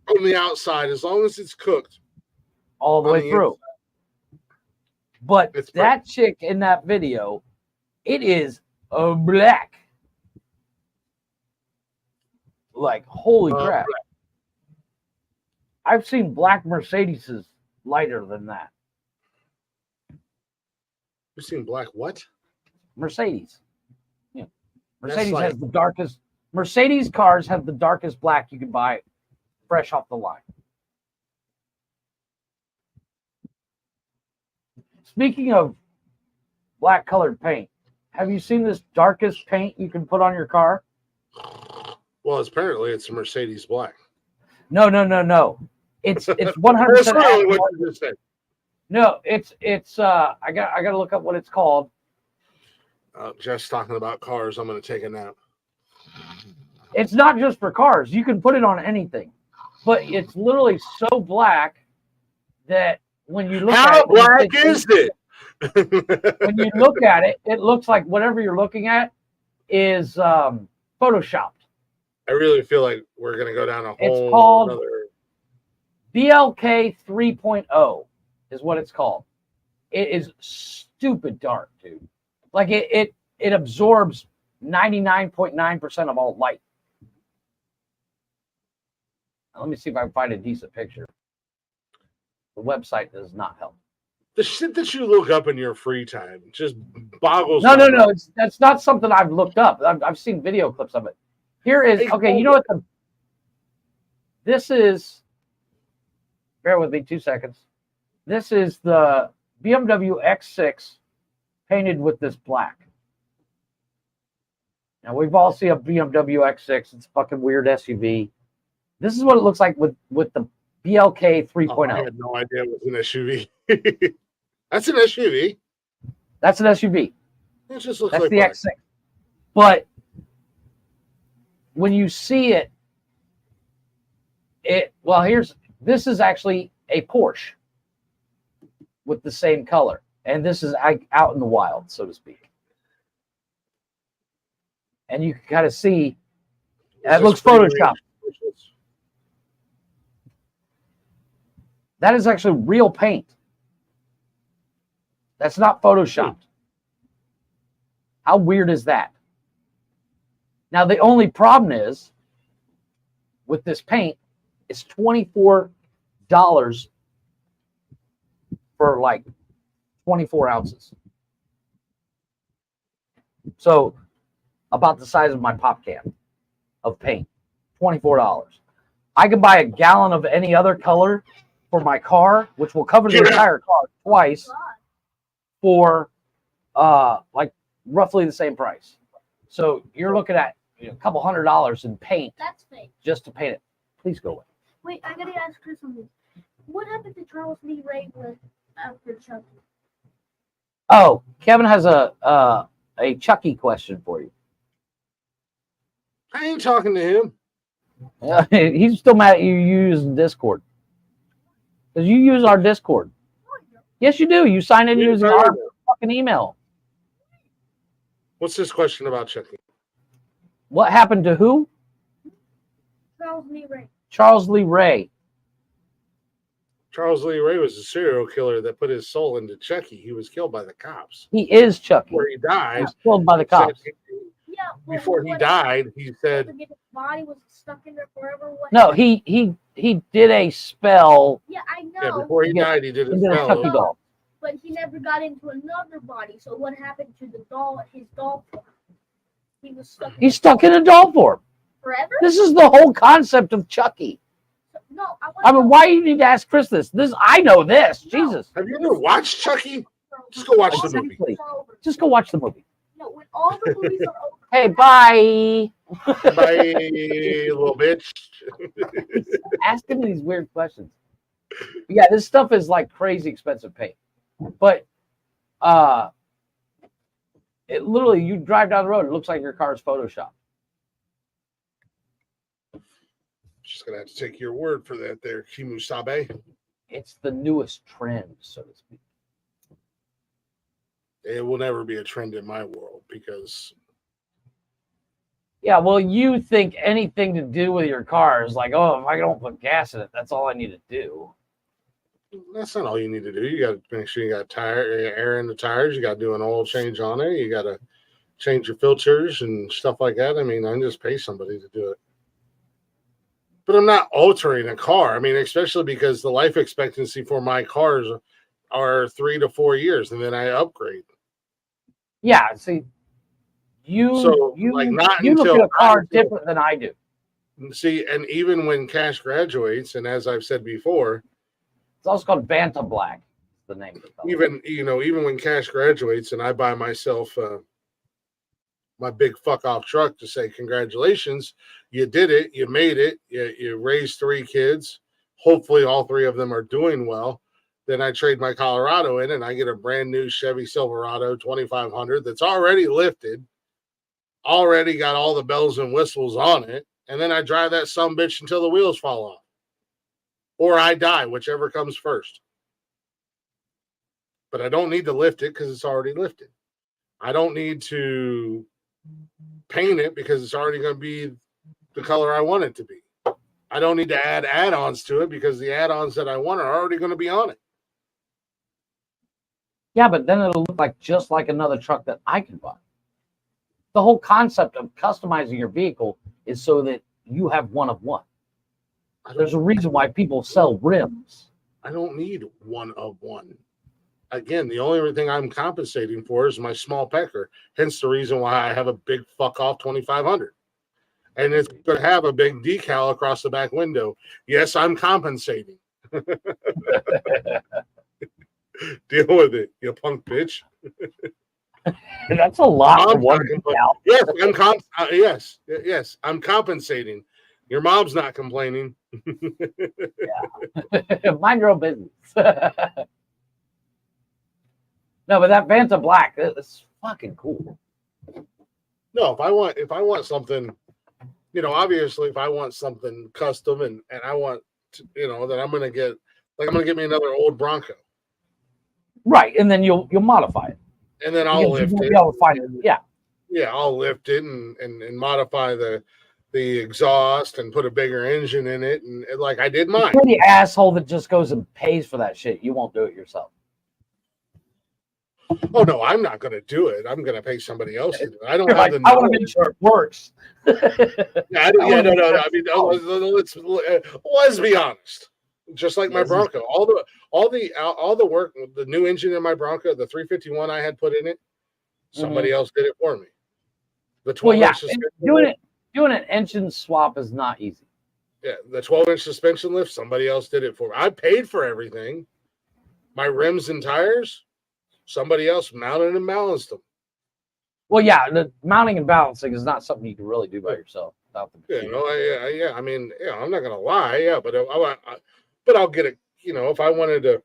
the outside, as long as it's cooked all the way through. But that chick in that video, it is black. Like, holy crap. Black. I've seen black Mercedeses lighter than that. You've seen black what? Mercedes. Yeah. Mercedes has the darkest. Mercedes cars have the darkest black you can buy fresh off the line. Speaking of black colored paint, have you seen this darkest paint you can put on your car? Well, apparently it's a Mercedes black. No. It's 100%. No, it's I got to look up what it's called. Just talking about cars, I'm going to take a nap. It's not just for cars. You can put it on anything, but it's literally so black that when you look at it, how black is it? When you look at it, it looks like whatever you're looking at is photoshopped. I really feel like we're going to go down a It's whole called other... BLK 3.0 is what it's called. It is stupid dark, dude. Like it absorbs 99.9% of all light. Now, let me see if I can find a decent picture. The website does not help. The shit that you look up in your free time just boggles No. my mind. That's not something I've looked up. I've seen video clips of it. Here is, okay, you know what? This is, bear with me 2 seconds. This is the BMW X6 painted with this black. Now, we've all seen a BMW X6. It's a fucking weird SUV. This is what it looks like with the BLK 3.0. Oh, I had no idea it was an SUV. That's an SUV. That's an SUV. It just looks That's like the black. X6. But when you see it, this is actually a Porsche with the same color. And this is out in the wild, so to speak. And you can kind of see, that looks Photoshopped. That is actually real paint. That's not Photoshopped. How weird is that? Now, the only problem is, with this paint, it's $24 for like 24 ounces. So, about the size of my pop can of paint. $24. I could buy a gallon of any other color for my car, which will cover the entire car twice, for like roughly the same price. So you're looking at a couple $100 in paint. That's fake. Just to paint it. Please go away. Wait, I gotta ask Chris something. What happened to Charles Lee Ray after Chucky? Oh, Kevin has a Chucky question for you. I ain't talking to him. He's still mad at you using Discord. Because you use our Discord. Yes, you do. You sign in using our fucking email. What's this question about Chucky? What happened to who? Charles Lee Ray. Charles Lee Ray. Charles Lee Ray was a serial killer that put his soul into Chucky. He was killed by the cops. He is Chucky. Before he died. He was killed by the cops. Before he died, he said... His body was stuck in there forever. No, he did a spell. Yeah, I know. Yeah, before he died, he did a spell. Chucky doll. But he never got into another body. So what happened to the doll? His doll form? He was stuck. He's stuck in a doll form. Forever? This is the whole concept of Chucky. No, I mean, why do you need to ask Chris this? I know this. Jesus. Have you ever watched Chucky? Just go watch the movie. Just go watch the movie. No, when all the movies are over. Hey, bye. Bye, little bitch. Ask him these weird questions. Yeah, this stuff is like crazy expensive paint. But it literally, you drive down the road, it looks like your car is Photoshopped. Just gonna have to take your word for that there, Kimusabe. It's the newest trend, so to speak. It will never be a trend in my world because... Yeah, well, you think anything to do with your car is like, oh, if I don't put gas in it, that's all I need to do. That's not all you need to do. You got to make sure you got air in the tires. You got to do an oil change on it. You got to change your filters and stuff like that. I mean, I just pay somebody to do it. But I'm not altering a car. I mean, especially because the life expectancy for my cars are 3 to 4 years, and then I upgrade. Yeah, see, you look at a car different than I do. See, and even when cash graduates, and as I've said before, it's also called Banta Black. The name of the color. Even when cash graduates, and I buy myself my big fuck off truck to say congratulations, you did it, you made it, you raised 3 kids. Hopefully, all 3 of them are doing well. Then I trade my Colorado in, and I get a brand new Chevy Silverado 2500 that's already lifted, already got all the bells and whistles on it, and then I drive that sumbitch until the wheels fall off. Or I die, whichever comes first. But I don't need to lift it because it's already lifted. I don't need to paint it because it's already going to be the color I want it to be. I don't need to add add-ons to it because the add-ons that I want are already going to be on it. Yeah, but then it'll look like just like another truck that I can buy. The whole concept of customizing your vehicle is so that you have one of one. There's a reason why people sell rims. I don't need one of one. Again, the only thing I'm compensating for is my small pecker. Hence the reason why I have a big fuck off 2500. And it's going to have a big decal across the back window. Yes, I'm compensating. Deal with it, you punk bitch. That's a lot. For one yes, yes, I'm compensating. Your mom's not complaining. Yeah. Mind your own business. No, but that Vanta Black, it's fucking cool. No, if I want something, obviously if I want something custom and I want to, that I'm gonna get me another old Bronco. Right, and then you'll modify it. And then I'll lift it. Yeah, I'll lift it and modify the exhaust and put a bigger engine in it, and like I did mine. You're the asshole that just goes and pays for that shit. You won't do it yourself. Oh no, I'm not going to do it. I'm going to pay somebody else to do it. I don't have like, the. I want to make sure it works. No. I mean, let's be honest. Just like my Bronco, all the work, the new engine in my Bronco, the 351 I had put in it, somebody else did it for me. The 12-inch suspension doing an engine swap is not easy. Yeah, the 12-inch suspension lift, somebody else did it for me. I paid for everything. My rims and tires, somebody else mounted and balanced them. Well, yeah, the mounting and balancing is not something you can really do by yourself. Without the yeah. I mean, I'm not gonna lie, but I'll get it. If I wanted to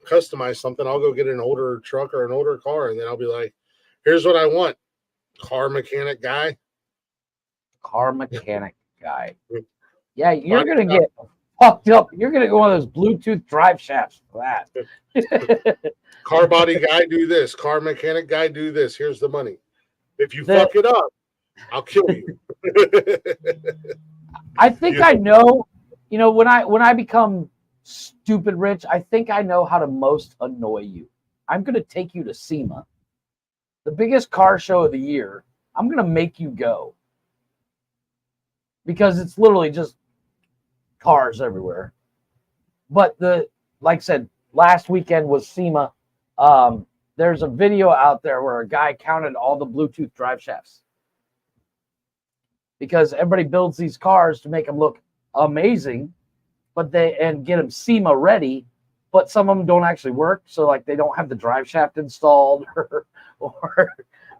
customize something, I'll go get an older truck or an older car, and then I'll be like, "Here's what I want." Car mechanic guy. Yeah, you're gonna get fucked up. You're gonna go one of those Bluetooth drive shafts for that. Car body guy, do this. Car mechanic guy, do this. Here's the money. If you fuck it up, I'll kill you. I think I know. When I become stupid rich, I think I know how to most annoy you. I'm gonna take you to SEMA, the biggest car show of the year. I'm gonna make you go because it's literally just cars everywhere. But like I said, last weekend was SEMA. There's a video out there where a guy counted all the Bluetooth drive shafts because everybody builds these cars to make them look amazing, and get them SEMA ready, but some of them don't actually work. So like they don't have the drive shaft installed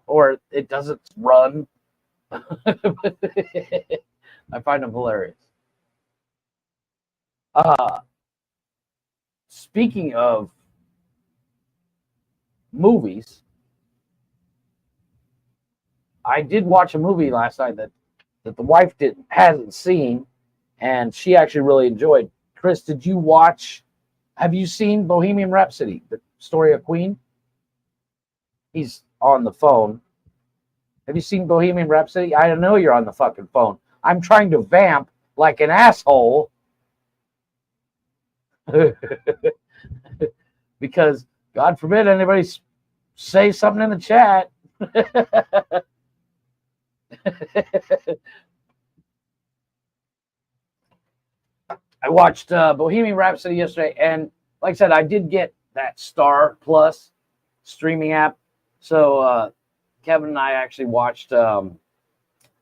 or it doesn't run. I find them hilarious. Speaking of movies, I did watch a movie last night that the wife hasn't seen, and she actually really enjoyed. Chris, have you seen Bohemian Rhapsody, the story of Queen? He's on the phone. Have you seen Bohemian Rhapsody? I know you're on the fucking phone. I'm trying to vamp like an asshole because God forbid anybody say something in the chat. I watched Bohemian Rhapsody yesterday, and like I said, I did get that Star Plus streaming app. So Kevin and I actually watched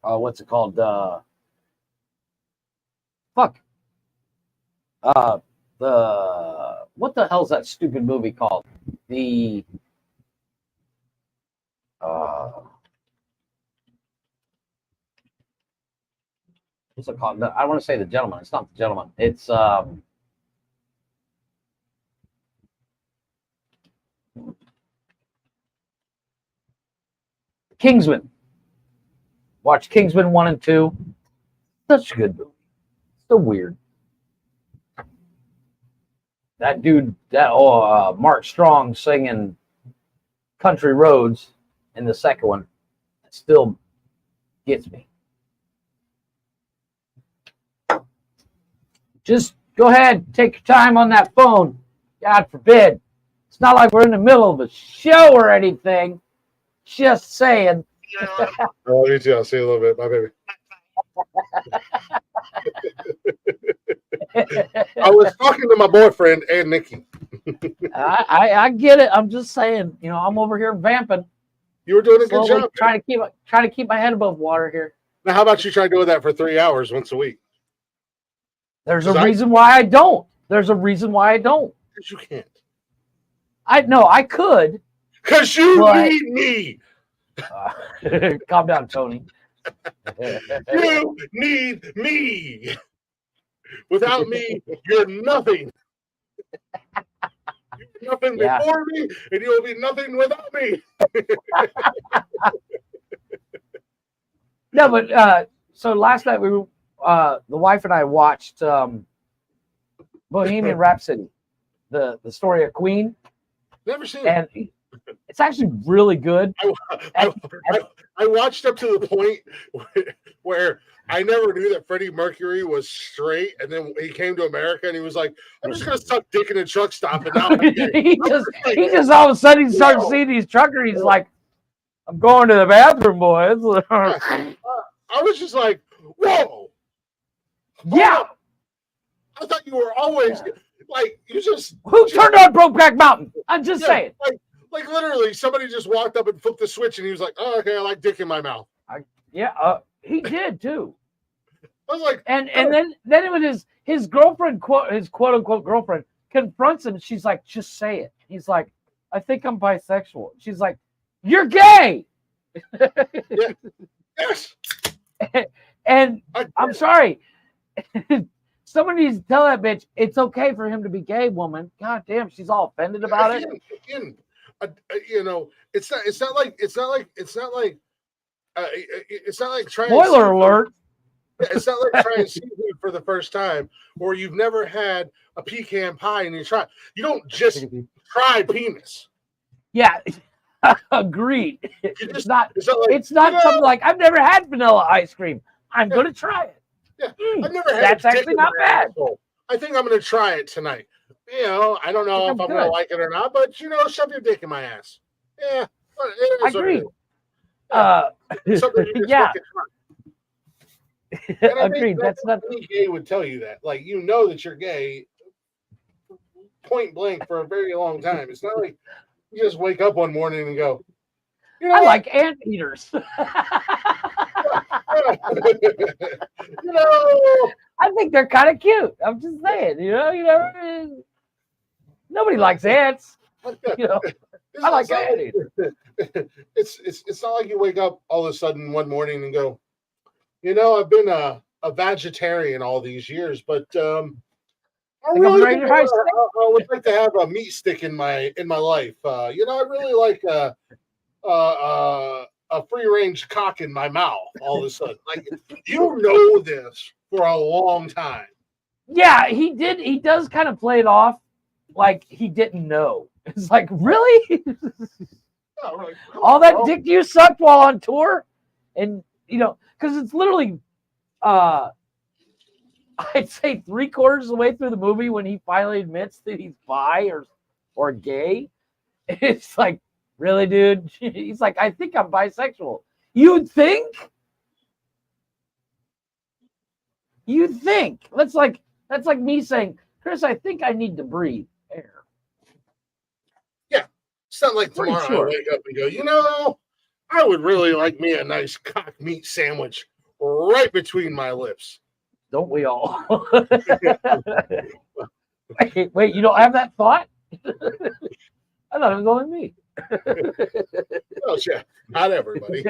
what's it called? What the hell's that stupid movie called? What's it called? I want to say The Gentleman. It's not The Gentleman. It's Kingsman. Watch Kingsman 1 and 2. Such a good movie. So weird. That dude, Mark Strong singing Country Roads in the second one, still gets me. Just go ahead, take your time on that phone. God forbid. It's not like we're in the middle of a show or anything. Just saying. Oh, you too. I'll see you a little bit. Bye, baby. I was talking to my boyfriend and Nikki. I get it. I'm just saying, I'm over here vamping. You were doing a good Slowly job. Trying to keep my head above water here. Now, how about you try doing that for 3 hours once a week? There's a reason why I don't. There's a reason why I don't. Because you can't. I could. Because you need me. Calm down, Tony. You need me. Without me, you're nothing. You're nothing before me, and you'll be nothing without me. No, but so last night the wife and I watched Bohemian Rhapsody, the story of Queen. Never seen and it. It's actually really good. I watched up to the point where I never knew that Freddie Mercury was straight, and then he came to America and he was like, "I'm just gonna suck dick in a truck stop." And now he just all of a sudden he starts seeing these truckers. He's like, "I'm going to the bathroom, boys." I was just like, "Whoa, yeah." I thought you were always like you just. Who turned on Brokeback Mountain? I'm just saying. Like literally, somebody just walked up and flipped the switch, and he was like, "Oh, okay, I like dick in my mouth." He did too. I was like, and then it was his girlfriend, his quote unquote girlfriend, confronts him. She's like, "Just say it." He's like, "I think I'm bisexual." She's like, "You're gay." Yeah. Yes. And I'm sorry. Someone needs to tell that bitch it's okay for him to be gay, woman. God damn, she's all offended about it. Again, it's not like trying. Spoiler alert. It's not like trying seafood for the first time, or you've never had a pecan pie and you try. You don't just try penis. Yeah, agreed. It's not like, something like I've never had vanilla ice cream. I'm gonna try it. Yeah, I've never had. That's actually not bad. Asshole. I think I'm gonna try it tonight. I don't know if I'm gonna like it or not, but shove your dick in my ass. Yeah, I agree. Something you just fucking try. Agreed. That's not any gay would tell you that. Like that you're gay, point blank for a very long time. It's not like you just wake up one morning and go, I like anteaters. I think they're kind of cute. I'm just saying, nobody likes ants. I like anteaters. It's not like you wake up all of a sudden one morning and go, I've been a vegetarian all these years, but I would like to have a meat stick in my life. I really like a free range cock in my mouth all of a sudden. Like this for a long time. Yeah, he did. He does kind of play it off like he didn't know. It's like, really? All that dick you sucked while on tour? And, because it's literally, I'd say 3/4 of the way through the movie when he finally admits that he's bi or gay. It's like, really, dude? He's like, I think I'm bisexual. You'd think? That's like me saying, Chris, I think I need to breathe air. Yeah. It's not like tomorrow I wake up and go, I would really like me a nice cock meat sandwich right between my lips. Don't we all? Wait, you don't have that thought? I thought it was only me. Oh, yeah, not everybody.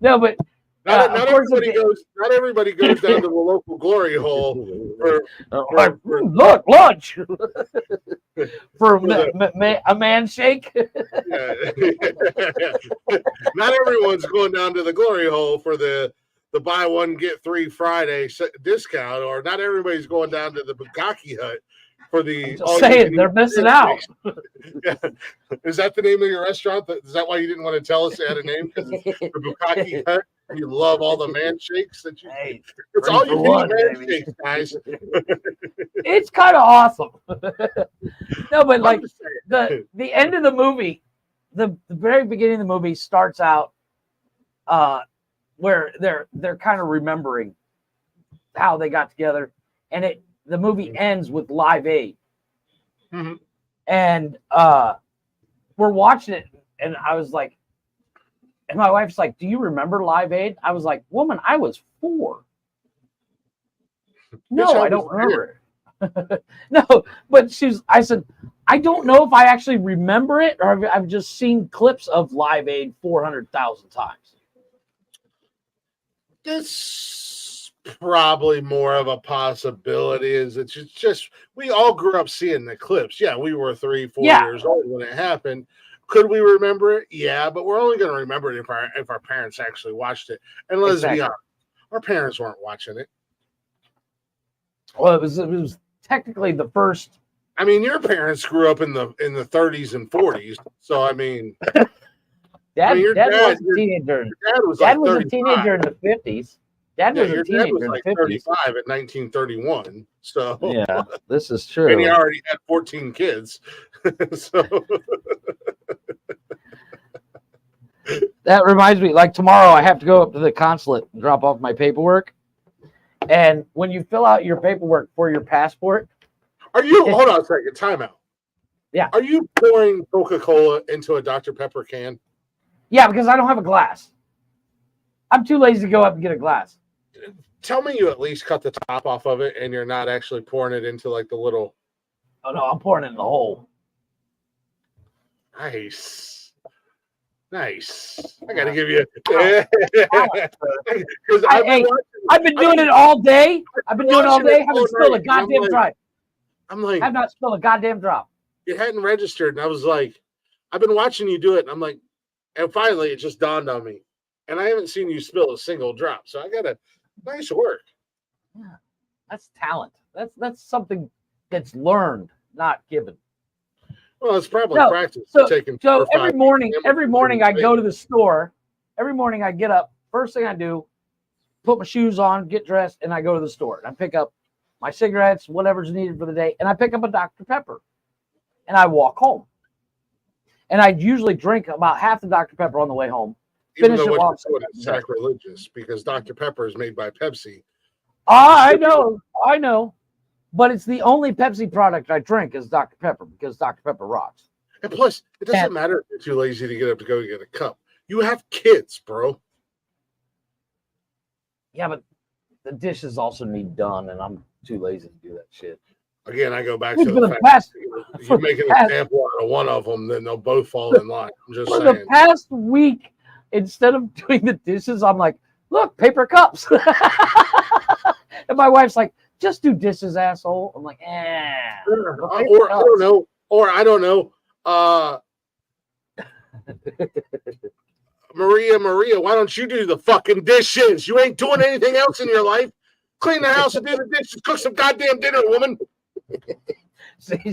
No, but not everybody goes down to the local glory hole for lunch for a man shake. Not everyone's going down to the glory hole for the buy one get three Friday discount, or not everybody's going down to the Bukkake Hut for the. Just saying, they're missing out. Yeah. Is that the name of your restaurant? Is that why you didn't want to tell us it had a name? Because it's the Bukkake Hut. You love all the man shakes that you. Hey, it's 3 all for you 1, can eat man baby. shakes, guys. It's kind of awesome. No, but like I'm just saying. the end of the movie, the very beginning of the movie starts out where they're kind of remembering how they got together, and the movie ends with Live Aid. Mm-hmm. And we're watching it, and I was like, and my wife's like, "Do you remember Live Aid?" I was like, "Woman, I was 4. No, I don't remember it." No, but I said, "I don't know if I actually remember it, or I've just seen clips of Live Aid 400,000 times." That's probably more of a possibility. Is it's just we all grew up seeing the clips. Yeah, we were 3, 4 years old when it happened. Could we remember it? Yeah, but we're only going to remember it if our parents actually watched it. And let's be honest, our parents weren't watching it. Well, it was technically the first. I mean, your parents grew up in the 30s and 40s, so I mean, Dad was a teenager. Dad was a teenager in the 50s. Dad was a teenager in the 50s. 35 at 1931. So yeah, this is true. And he already had 14 kids. So that reminds me, like tomorrow I have to go up to the consulate and drop off my paperwork. And when you fill out your paperwork for your passport, hold on a second, time out. Yeah. Are you pouring Coca-Cola into a Dr. Pepper can? Yeah, because I don't have a glass. I'm too lazy to go up and get a glass. Tell me you at least cut the top off of it and you're not actually pouring it into like the little. Oh no, I'm pouring it in the hole. Nice. I gotta give you. I've been doing it all day. Haven't spilled a goddamn drop. I'm like, I've not spilled a goddamn drop. It hadn't registered, and I was like, I've been watching you do it, and I'm like, and finally it just dawned on me, and I haven't seen you spill a single drop. So I got nice work. Yeah, that's talent. That's something that's learned, not given. Well, it's probably practice. So every morning I go to the store. Every morning I get up. First thing I do, put my shoes on, get dressed, and I go to the store. And I pick up my cigarettes, whatever's needed for the day, and I pick up a Dr. Pepper. And I walk home. And I usually drink about half the Dr. Pepper on the way home. Even though what you're doing is sacrilegious, because Dr. Pepper is made by Pepsi. I know. But it's the only Pepsi product I drink is Dr. Pepper, because Dr. Pepper rocks. And plus, it doesn't matter if you're too lazy to get up to go get a cup. You have kids, bro. Yeah, but the dishes also need done, and I'm too lazy to do that shit. Again, I go back to the fact you make an example out of one of them, then they'll both fall in line. I'm just saying. The past week, instead of doing the dishes, I'm like, look, paper cups. And my wife's like, just do dishes, asshole. I'm like, Or I don't know. Maria, why don't you do the fucking dishes? You ain't doing anything else in your life. Clean the house and do the dishes. Cook some goddamn dinner, woman.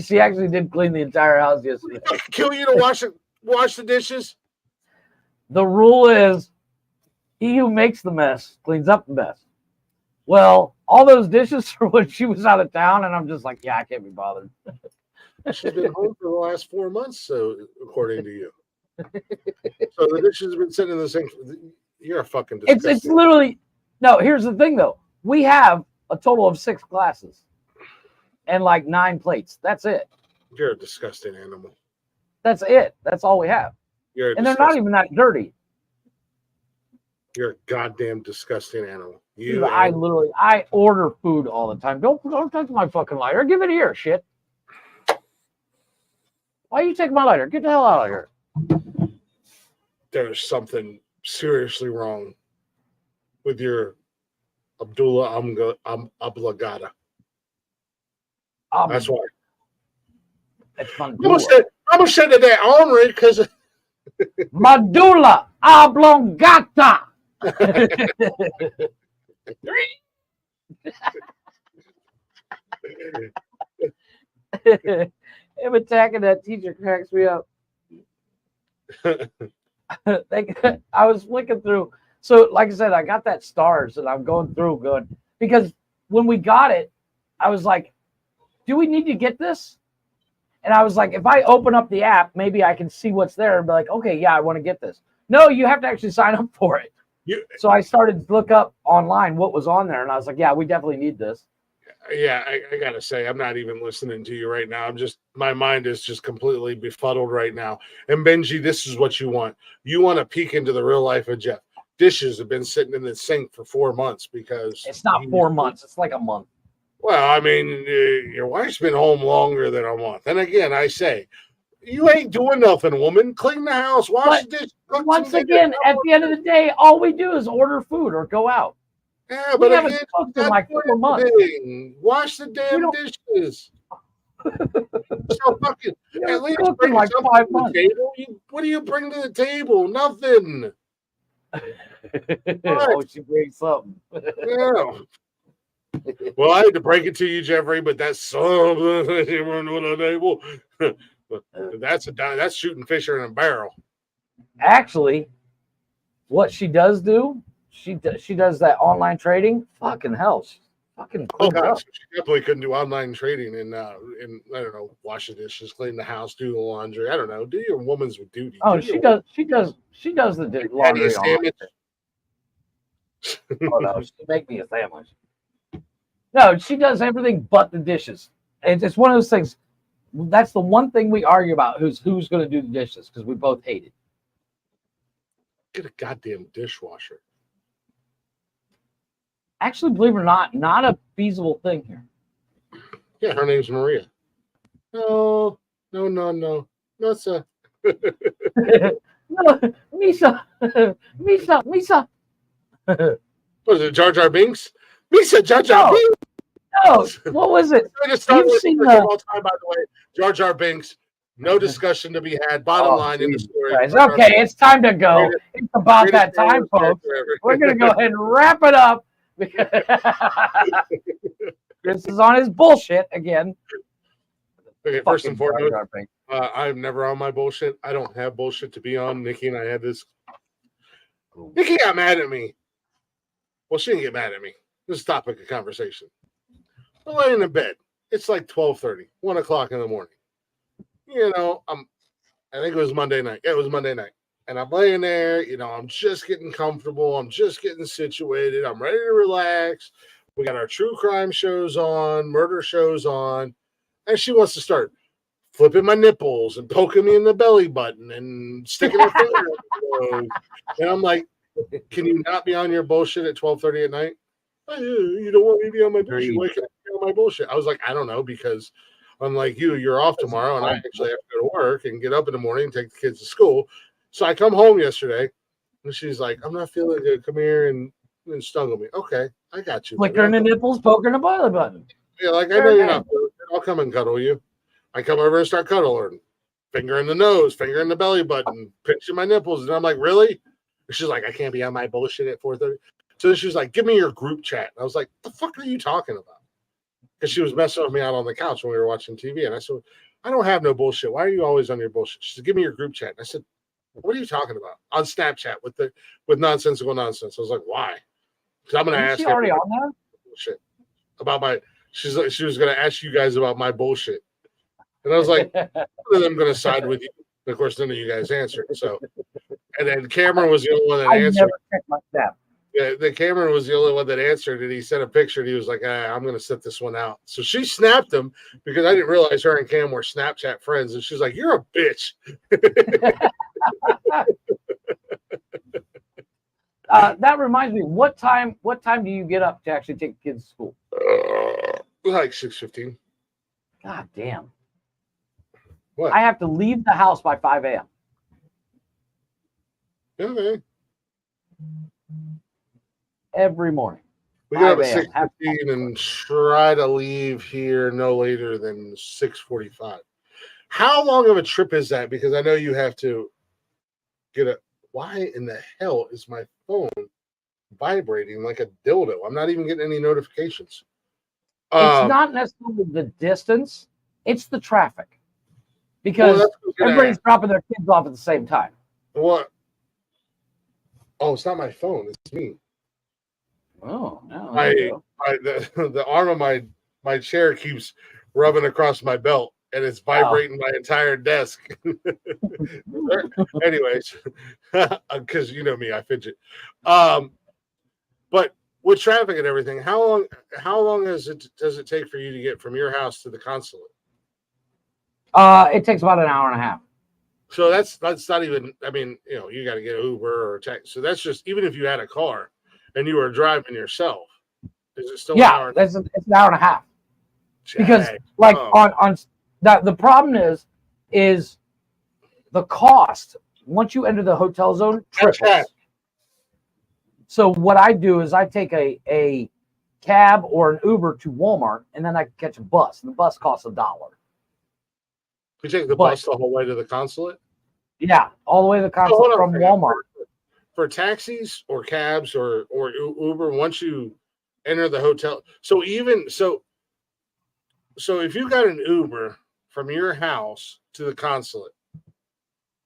She actually did clean the entire house yesterday. Kill you to wash the dishes? The rule is, he who makes the mess cleans up the mess. Well, all those dishes are when she was out of town, and I'm just like, yeah, I can't be bothered. She's been home for the last 4 months, so according to you. So the dishes have been sitting in the sink. You're a fucking disgusting. It's literally no. Here's the thing, though. We have a total of 6 glasses and like 9 plates. That's it. You're a disgusting animal. That's it. That's all we have. And they're not even that dirty. You're a goddamn disgusting animal. I order food all the time. Don't touch my fucking lighter. Give it here, shit. Why you take my lighter? Get the hell out of here. There's something seriously wrong with your Abdullah Oblongata. That's why. It's fun. I'm gonna say that ornery because Medulla oblongata. Him attacking that teacher cracks me up. I was flicking through So, like I said, I got that stars, and I'm going through good because when we got it, I was like, "Do we need to get this?" And I was like, "If I open up the app, maybe I can see what's there and be like, okay, yeah, I want to get this." No, you have to actually sign up for it. So I started to look up online what was on there, and I was like, "Yeah, we definitely need this." Yeah, I gotta say, I'm not even listening to you right now. My mind is just completely befuddled right now. And Benji, this is what you want. You want to peek into the real life of Jeff. Dishes have been sitting in the sink for 4 months because it's not 4 months; it's like a month. Well, I mean, your wife's been home longer than a month. And again, I say, you ain't doing nothing, woman. Clean the house, wash the dishes. Once again, at the end of the day, all we do is order food or go out. Yeah, but haven't again, cooked in like 4 months. Wash the damn dishes. So fucking at least bring like 5 months. Table. What do you bring to the table? Nothing. Oh, she brings something. Yeah. Well, I had to break it to you, Jeffrey, but that's so that's shooting fish in a barrel. Actually, what she does do, she does that online trading. Fucking hell, she fucking cleans up. She definitely couldn't do online trading and I don't know, wash the dishes, clean the house, do the laundry. I don't know, do your woman's duty. Oh, she does the laundry online. Oh no, she make me a sandwich. No, she does everything but the dishes. It's one of those things. That's the one thing we argue about: who's going to do the dishes, because we both hate it. Get a goddamn dishwasher. Actually, believe it or not a feasible thing here. Yeah, her name's Maria. No, sir. No, Misa. What is it, Jar Jar Binks? Misa Jar Jar Binks. No, what was it? You've seen the all time, by the way. Jar Jar Binks. No discussion to be had. Bottom line in the story. Okay, it's time to go. It's about that time, folks. We're gonna go ahead and wrap it up. Chris is on his bullshit again. Okay, first and foremost, I'm never on my bullshit. I don't have bullshit to be on. Nikki and I had this. Nikki got mad at me. Well, she didn't get mad at me. This is a topic of conversation. I'm laying in bed. It's like 12:30, 1 o'clock in the morning. You know, I think it was Monday night. Yeah, it was Monday night. And I'm laying there, you know, I'm just getting comfortable. I'm just getting situated. I'm ready to relax. We got our true crime shows on, murder shows on. And she wants to start flipping my nipples and poking me in the belly button and sticking her finger in the nose. And I'm like, can you not be on your bullshit at 12:30 at night? Oh, you don't want me to be on my bullshit. Why can't I be on my bullshit? I was like, I don't know, because unlike you're off tomorrow, and I actually have to go to work and get up in the morning and take the kids to school. So I come home yesterday, and she's like, I'm not feeling good. Come here and snuggle me. Okay, I got you. Flickering the nipples, poking the belly button. Yeah, like I know you're not feeling good. I'll come and cuddle you. I come over and start cuddling. Finger in the nose, finger in the belly button, pinching my nipples. And I'm like, really? And she's like, I can't be on my bullshit at 4:30. So then she was like, give me your group chat. And I was like, the fuck are you talking about? Because she was messing with me out on the couch when we were watching TV. And I said, I don't have no bullshit. Why are you always on your bullshit? She said, give me your group chat. And I said, what are you talking about? On Snapchat with Nonsensical Nonsense. I was like, why? Because I'm going to ask she already on there? Bullshit about my. She was going to ask you guys about my bullshit. And I was like, I'm going to side with you. And of course, none of you guys answered. So, and then Cameron was the only one that answered. Never checked my Snap. Yeah, the Cameron was the only one that answered, and he sent a picture, and he was like, I'm going to set this one out. So she snapped him because I didn't realize her and Cam were Snapchat friends, and she's like, you're a bitch. That reminds me, what time do you get up to actually take the kids to school? Like 6:15. God damn. What? I have to leave the house by 5 a.m. Okay. Every morning. We get up at 6:15 and try to leave here no later than 6:45. How long of a trip is that? Because I know you have to get a. Why in the hell is my phone vibrating like a dildo? I'm not even getting any notifications. It's not necessarily the distance; it's the traffic. Because everybody's dropping their kids off at the same time. What? Oh, it's not my phone. It's me. Oh, no. There you go. The arm of my chair keeps rubbing across my belt, and it's vibrating my entire desk. Anyways, because you know me, I fidget. But with traffic and everything, how long does it take for you to get from your house to the consulate? It takes about an hour and a half. So that's not even. I mean, you know, you got to get an Uber or a taxi. So that's just even if you had a car and you were driving yourself, is it still an hour? It's an hour and a half. Because like on that, the problem is the cost once you enter the hotel zone triples. So what I do is I take a cab or an Uber to Walmart, and then I catch a bus, and the bus costs $1. You take the bus the whole way to the consulate? Yeah, all the way to the consulate from Walmart. For taxis or cabs or Uber, once you enter the hotel, so if you got an Uber from your house to the consulate,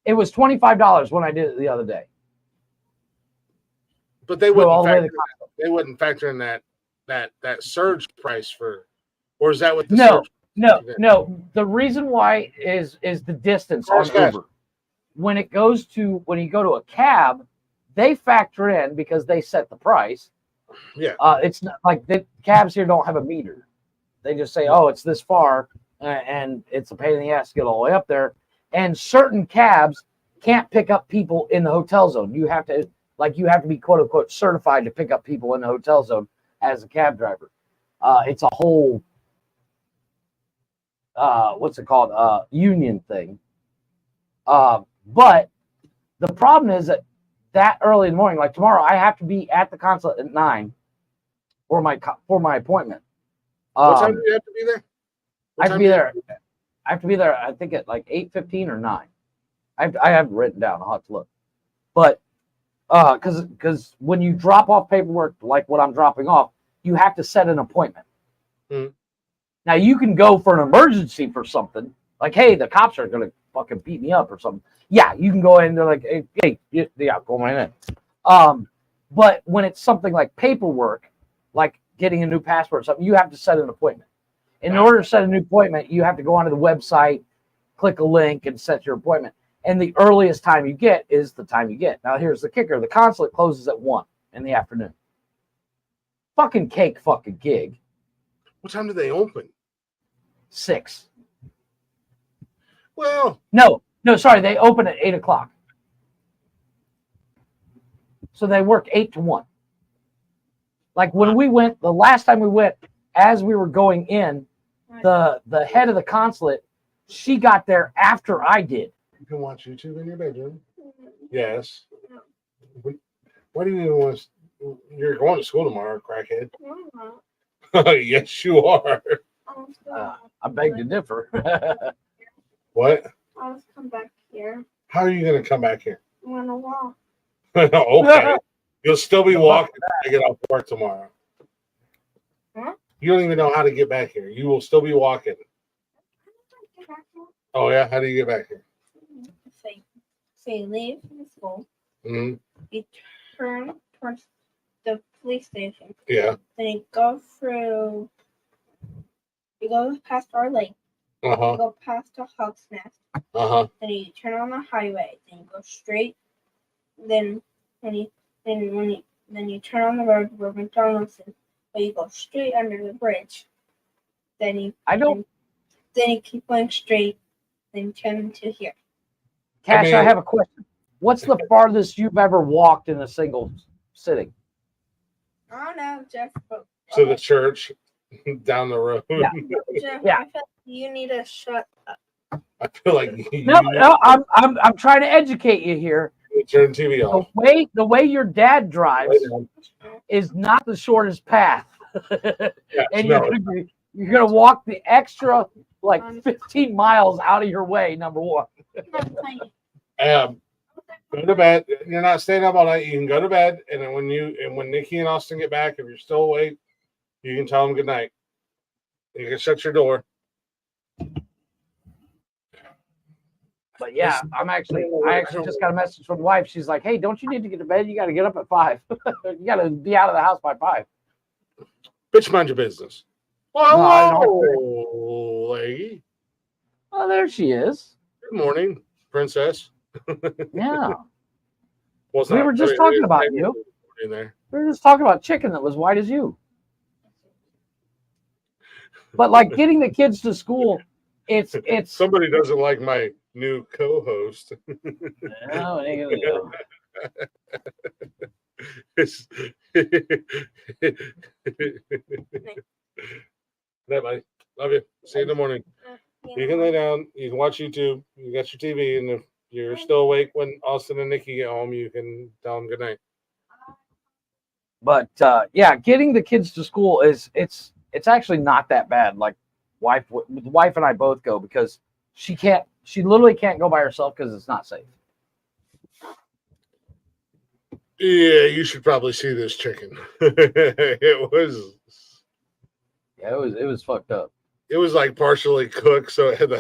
it was $25 when I did it the other day. But they wouldn't factor in that surge price for, or is that what the surge? No. The reason why is the distance on Uber. When you go to a cab, they factor in because they set the price. Yeah. It's not like the cabs here don't have a meter. They just say, oh, it's this far, and it's a pain in the ass to get all the way up there. And certain cabs can't pick up people in the hotel zone. You have to be quote unquote certified to pick up people in the hotel zone as a cab driver. It's a whole what's it called? Union thing. But the problem is that early in the morning, like tomorrow, I have to be at the consulate at 9 for my appointment. What time do you have to be there? I have to be there. I think at like 8:15 or 9. I have it written down. I'll have to look. But because when you drop off paperwork like what I'm dropping off, you have to set an appointment. Mm. Now you can go for an emergency for something like, hey, the cops are gonna fucking beat me up or something. Yeah, you can go in. They're like, hey, yeah, go in. But when it's something like paperwork, like getting a new passport or something, you have to set an appointment. In order to set a new appointment, you have to go onto the website, click a link, and set your appointment. And the earliest time you get is the time you get. Now, here's the kicker. The consulate closes at 1 in the afternoon. Fucking cake, fucking gig. What time do they open? 6. Well. No, sorry. They open at 8 o'clock. So they work 8 to 1. Like when we went, the last time we went, as we were going in, the head of the consulate, she got there after I did. You can watch YouTube in your bedroom. Yes. Why do you even want to? You're going to school tomorrow, crackhead. Yes, you are. I beg to differ. What? I'll just come back here. How are you going to come back here? I'm going to walk. Okay. You'll still be walking to get off work tomorrow. Huh? You don't even know how to get back here. You will still be walking. Oh, yeah? How do you get back here? So you leave from school. Mm-hmm. You turn towards the police station. Yeah. Then you go past our lake. Uh-huh. You go past a hog's nest. Uh-huh. Then you turn on the highway. Then you go straight. Then you turn on the road where McDonald's is. But you go straight under the bridge. Then you keep going straight. Then you turn into here. Cash, I have a question. What's the farthest you've ever walked in a single sitting? I don't know, Jeff. To the church down the road. Yeah. Jeff, Yeah. I feel like you need to shut up. I feel like No, I'm trying to educate you here. Turn TV off. The way your dad drives is not the shortest path. And you're gonna walk the extra like 15 miles out of your way, number one. Go to bed. You're not staying up all night. You can go to bed, and then when Nikki and Austin get back, if you're still awake, you can tell them good night. You can shut your door. But yeah, I actually just got a message from the wife. She's like, "Hey, don't you need to get to bed? You got to get up at 5. You got to be out of the house by 5." Bitch, mind your business. Well, hello, lady. Oh, there she is. Good morning, princess. Yeah. Well, We were just talking about you. In there. We were just talking about chicken that was white as you. But like getting the kids to school, it's somebody doesn't like my new co-host. Oh, there we go. Night, buddy. Love you. See you in the morning. You can lay down. You can watch YouTube. You got your TV, and if you're still awake when Austin and Nikki get home, you can tell them good night. But yeah, getting the kids to school it's actually not that bad. Like wife and I both go because she literally can't go by herself because it's not safe. Yeah, you should probably see this chicken. It was fucked up. It was like partially cooked, so it had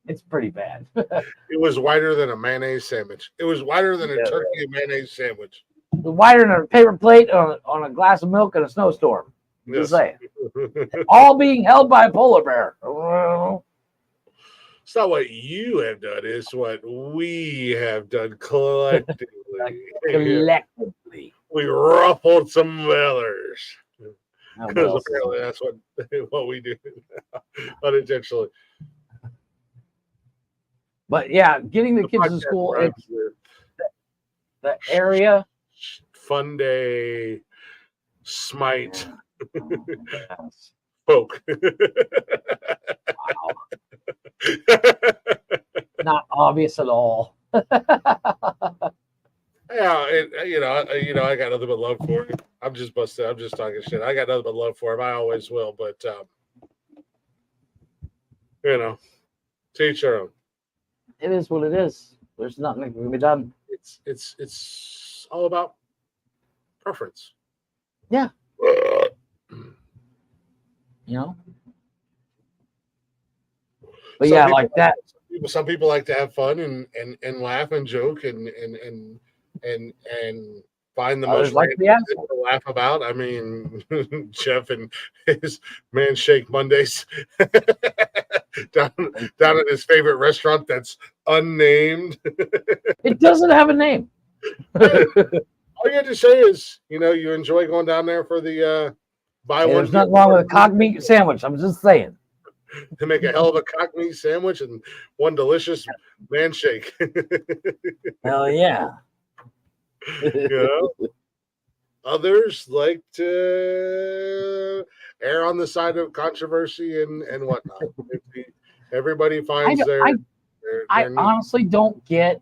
it's pretty bad. It was whiter than a mayonnaise sandwich. It was whiter than a turkey and mayonnaise sandwich. Wider than a paper plate on a glass of milk in a snowstorm. Just saying. Yes. All being held by a polar bear. It's not what you have done, it's what we have done collectively. Collectively. We ruffled some feathers. Because apparently that's what we do unintentionally. But yeah, getting the kids to school, it's the area. Fun day, smite, folk. Wow. Not obvious at all. Yeah, I got nothing but love for him. I'm just busted. I'm just talking shit. I got nothing but love for him. I always will. But to each their own. It is what it is. There's nothing that can be done. It's all about preference. Yeah. But yeah, like that. Some people like to have fun and laugh and joke and find the most like to laugh about. I mean, Jeff and his man shake Mondays down at his favorite restaurant that's unnamed. It doesn't have a name. All you have to say is, you enjoy going down there for the buy one. There's nothing wrong with a cock meat sandwich. I'm just saying. To make a hell of a cock meat sandwich and one delicious man shake. Hell yeah. Others like to err on the side of controversy and whatnot. Everybody finds I honestly don't get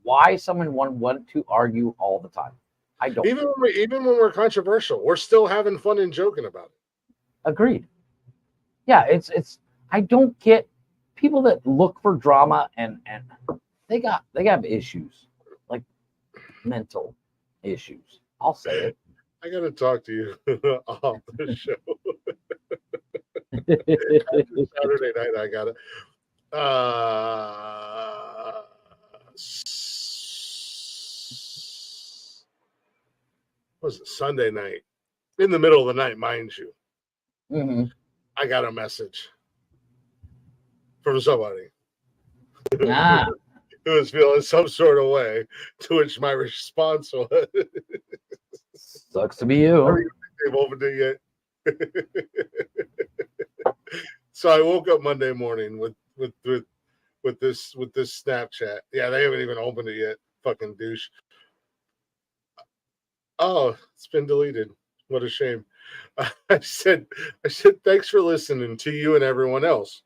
why someone would want to argue all the time. I don't. Even when we're controversial, we're still having fun and joking about it. Agreed. Yeah, it's I don't get people that look for drama and they have issues, like mental issues. I'll say it. I gotta talk to you off the show. Saturday night I got it. Was it Sunday night? In the middle of the night, mind you. Mm-hmm. I got a message from somebody who was feeling some sort of way, to which my response was, sucks to be you. They've opened it yet. So I woke up Monday morning with this Snapchat. Yeah, they haven't even opened it yet. Fucking douche. Oh, it's been deleted. What a shame. I said, thanks for listening, to you and everyone else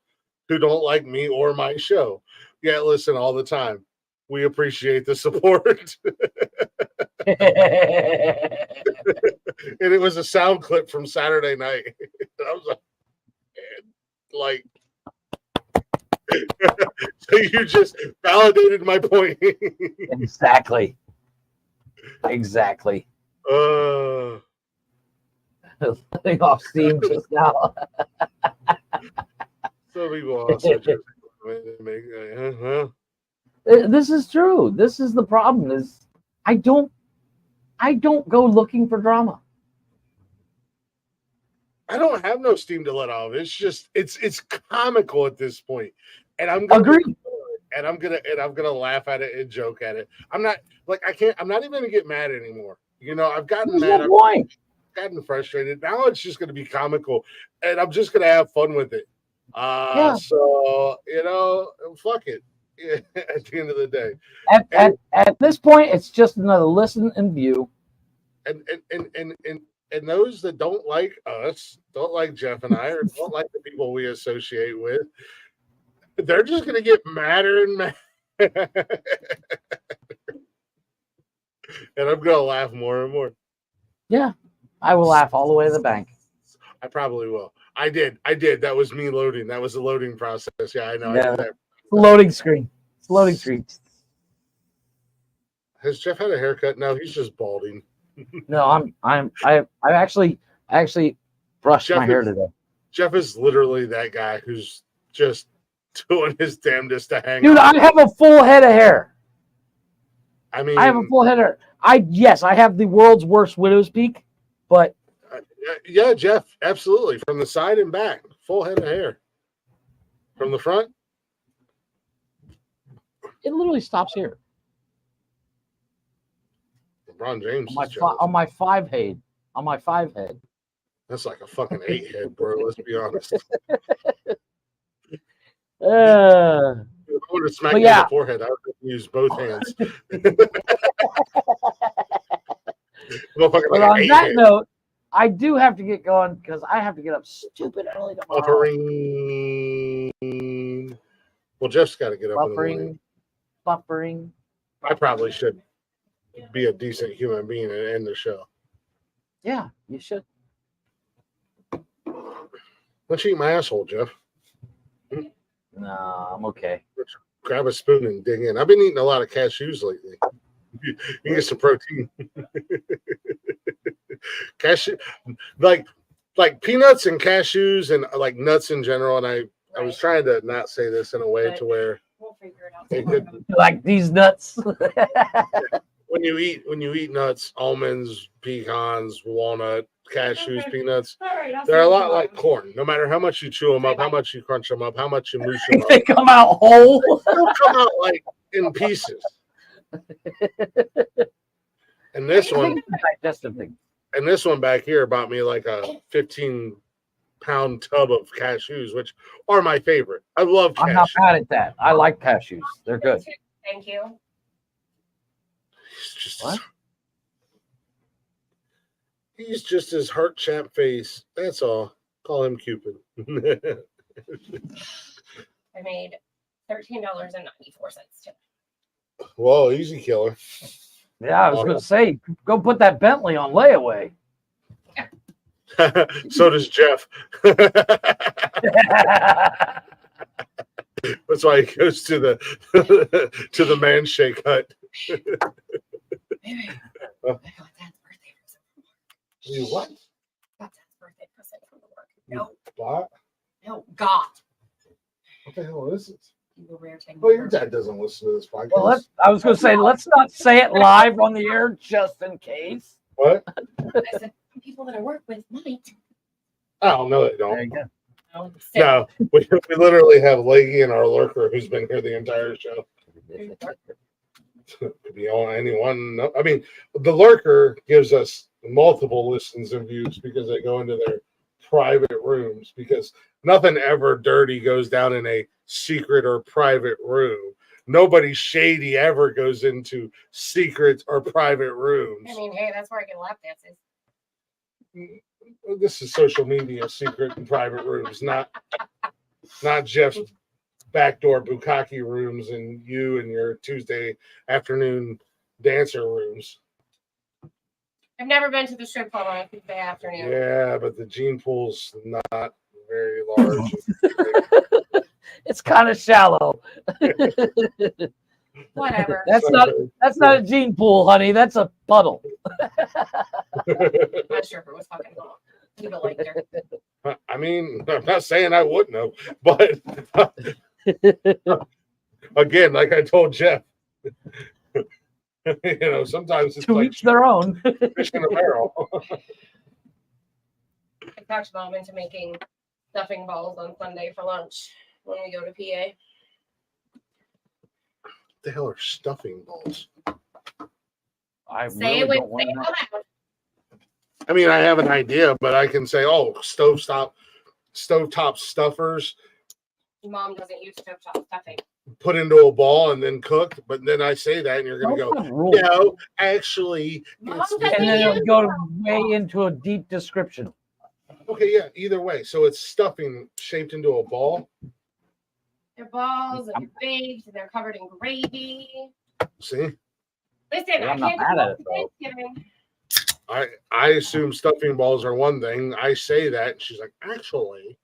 who don't like me or my show. Yeah, listen all the time. We appreciate the support. And it was a sound clip from Saturday night. I was like, so you just validated my point. Exactly. letting off steam just now. So people also just make. This is true. This is the problem. Is I don't go looking for drama. I don't have no steam to let off. It's just it's comical at this point, and I'm gonna agree. And I'm gonna laugh at it and joke at it. I'm not like I can't. I'm not even gonna get mad anymore. You know, I've gotten mad. I've gotten frustrated. Now it's just gonna be comical, and I'm just gonna have fun with it. So you know, fuck it. At the end of the day, At this point, it's just another listen and view. And those that don't like us, don't like Jeff and I, or don't like the people we associate with, they're just gonna get madder and madder. And I'm gonna laugh more and more. Yeah, I will laugh all the way to the bank. I probably will. I did. That was me loading. That was the loading process. Yeah, I know. Yeah. I did that. Loading screen. It's loading screen. Has Jeff had a haircut? No, he's just balding. No, I actually brushed my hair today. Jeff is literally that guy who's just doing his damnedest to hang. Dude, I have a full head of hair. I mean, I have a full head of hair. I have the world's worst widow's peak, but yeah, Jeff, absolutely. From the side and back, full head of hair. From the front, it literally stops here. LeBron James on my 5 head. On my 5 head. That's like a fucking 8 head, bro. Let's be honest. I would have smacked you in the forehead. I would have used both hands. But on that note, I do have to get going because I have to get up stupid early tomorrow. Buffering. Well, Jeff's got to get up in the morning. Buffering. I probably should be a decent human being and end the show. Yeah, you should. Let's eat my asshole, Jeff. No, I'm okay. Grab a spoon and dig in. I've been eating a lot of cashews lately. You get some protein. Cashew, like peanuts and cashews and like nuts in general. And I was trying to not say this in a way to where it could, like these nuts. when you eat nuts, almonds, pecans, walnut, cashews, peanuts, they're a lot like corn. No matter how much you chew them up, how much you crunch them up, how much you moosh them up, they come out whole. They'll come out like in pieces. And this one, and this one back here bought me like a 15-pound tub of cashews, which are my favorite. I love cashews. I'm not mad at that. I like cashews. They're good. Thank you. He's just his heart champ face. That's all. Call him Cupid. I made $13.94 today. Whoa, easy killer. Yeah, I was going to say, go put that Bentley on layaway. So does Jeff. That's why he goes to the man shake hut. You what? Got Dad's birthday present from the work. No. What? No, God. What the hell is it? Well, your dad doesn't listen to this podcast. Well, I was going to say, let's not say it live on the air just in case. What? I said, people that I work with might. Oh, no, they don't. There you go. No, we literally have Leggy and our lurker who's been here the entire show. Could be on anyone. I mean, the lurker gives us multiple listens and views because they go into their private rooms, because nothing ever dirty goes down in a secret or private room. Nobody shady ever goes into secret or private rooms. I mean, hey, that's where I get lap dances. This is social media secret and private rooms, not Jeff's backdoor bukkake rooms and you and your Tuesday afternoon dancer rooms. I've never been to the strip club on a Tuesday afternoon. Yeah, but the gene pool's not very large. It's kind of shallow. Whatever. That's not a gene pool, honey. That's a puddle. I'm not sure if it was fucking long. You'd have liked her. I mean, I'm not saying I wouldn't have, but again, like I told Jeff, sometimes it's to like each their own. fish in a barrel. I talked Mom into making stuffing balls on Sunday for lunch when we go to PA. What the hell are stuffing balls? I Say really it don't want to know. loud. I mean, I have an idea, but I can say, stovetop stuffers Mom doesn't use stovetop stuffing. put into a ball and then cooked. But then I say that, and you're going to go, no, actually. Mom it's- doesn't And then use it'll go way into a deep description. Okay, yeah, either way. So it's stuffing shaped into a ball. They're balls and they're baked and they're covered in gravy. See? Listen, Yeah, I I'm not can't mad at do it, though. Thanksgiving. I assume stuffing balls are one thing. I say that, and she's like, actually,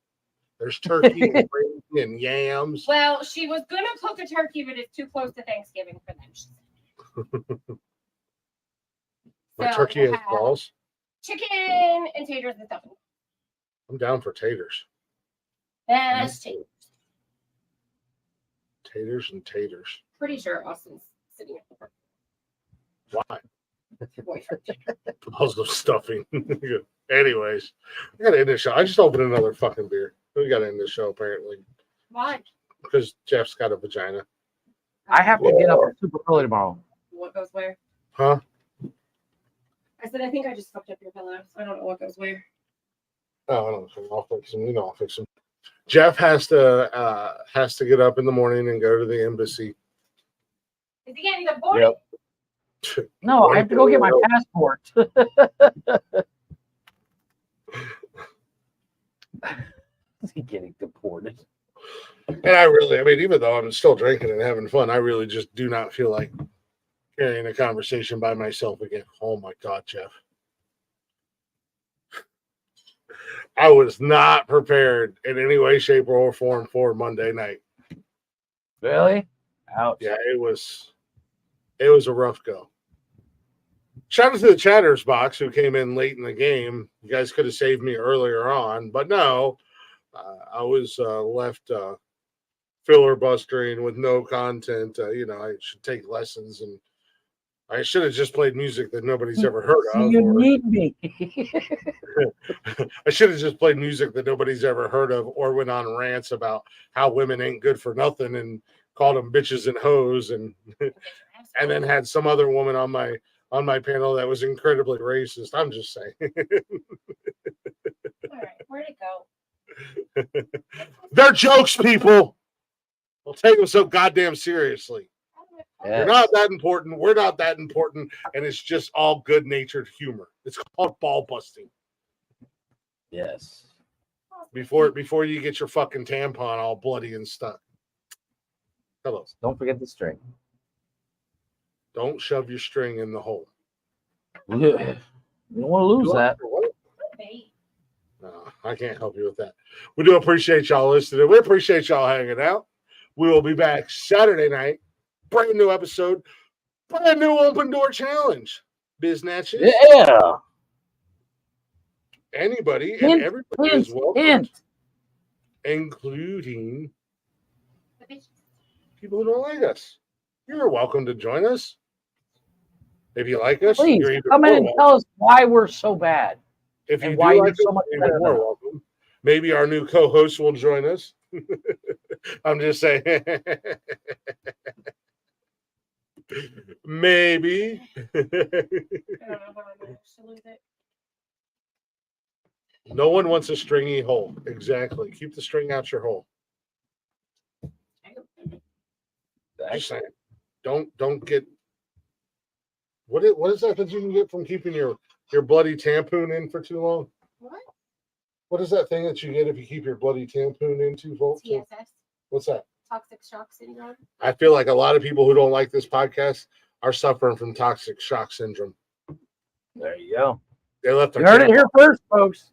there's turkey and gravy and yams. Well, she was gonna cook a turkey, but it's too close to Thanksgiving for them. She said. My So turkey we'll has have balls. chicken and taters and stuffing. I'm down for taters. That's taters. Taters and taters. Pretty sure Austin's sitting at the front. Why? Your boyfriend. Balls of stuffing. Anyways, I gotta end the show. I just opened another fucking beer. We gotta end the show apparently Why? because Jeff's got a vagina. I have to get up super early tomorrow. What goes where? Huh? I said I think I just fucked up your pillow, so I don't know what goes where. Oh, I don't know. I'll fix him. I'll fix him. Jeff has to get up in the morning and go to the embassy. Is he getting the boy? No, I have to go get my passport. Is he getting deported? And I mean, even though I'm still drinking and having fun, I really just do not feel like carrying a conversation by myself again. Oh my God, Jeff. I was not prepared in any way, shape, or form for Monday night. Really? Ouch. Yeah, it was a rough go. Shout out to the Chatters box who came in late in the game. You guys could have saved me earlier on, but no, I was left filibustering with no content. I should take lessons, and I should have just played music that nobody's ever heard of. You need me. I should have just played music that nobody's ever heard of, or went on rants about how women ain't good for nothing and called them bitches and hoes, and and then had some other woman on my panel that was incredibly racist. I'm just saying. All right, where'd it go? They're jokes, people. Don't take them so goddamn seriously. Yes. You're not that important. We're not that important. And it's just all good-natured humor. It's called ball busting. Yes. Before you get your fucking tampon all bloody and stuck. Hello. Don't forget the string. Don't shove your string in the hole. You don't want to lose that. No, I can't help you with that. We do appreciate y'all listening. We appreciate y'all hanging out. We will be back Saturday night. Brand new episode. Brand new open door challenge. Biznatches. Yeah. Anybody and everybody is welcome. Including people who don't like us. You're welcome to join us. If you like us, Please you're come in and tell us why we're so bad. If you and do why like you're us, so much you're better than more us. welcome. Maybe our new co-host will join us. I'm just saying. Maybe. No one wants a stringy hole. Exactly. Keep the string out your hole. Just saying. Don't get. What is that you can get from keeping your bloody tampon in for too long? What? What is that thing that you get if you keep your bloody tampon in too long? TSS. What's that? Toxic shock syndrome. I feel like a lot of people who don't like this podcast are suffering from toxic shock syndrome. There you go. They left their You heard it here first, folks.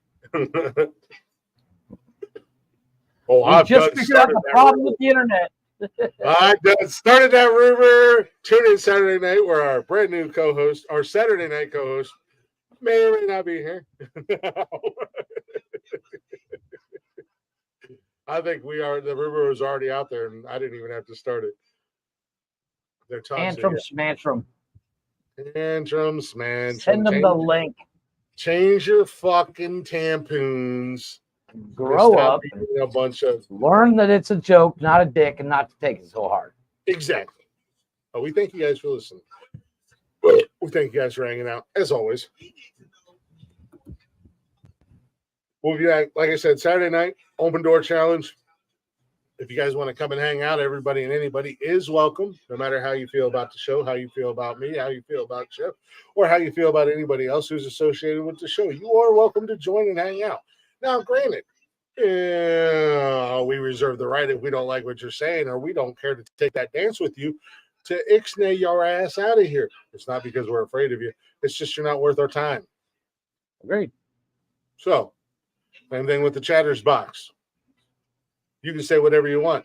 Oh, I've just figured out the problem with the internet. I started that rumor. Tune in Saturday night where our brand new co-host, our Saturday night co-host, may or may not be here. I think the rumor was already out there, and I didn't even have to start it. They're talking. Tantrum, smantrum. Tantrum, smantrum. Send them the link. Change your fucking tampoons. Grow up. A bunch of. Learn that it's a joke, not a dick, and not to take it so hard. Exactly. Oh, we thank you guys for listening. We thank you guys for hanging out, as always. We'll be back, like I said, Saturday night, open door challenge. If you guys want to come and hang out, everybody and anybody is welcome, no matter how you feel about the show, how you feel about me, how you feel about Jeff, or how you feel about anybody else who's associated with the show. You are welcome to join and hang out. Now, granted, we reserve the right if we don't like what you're saying or we don't care to take that dance with you to ixnay your ass out of here. It's not because we're afraid of you. It's just you're not worth our time. Agreed. So, same thing with the chatters box. You can say whatever you want.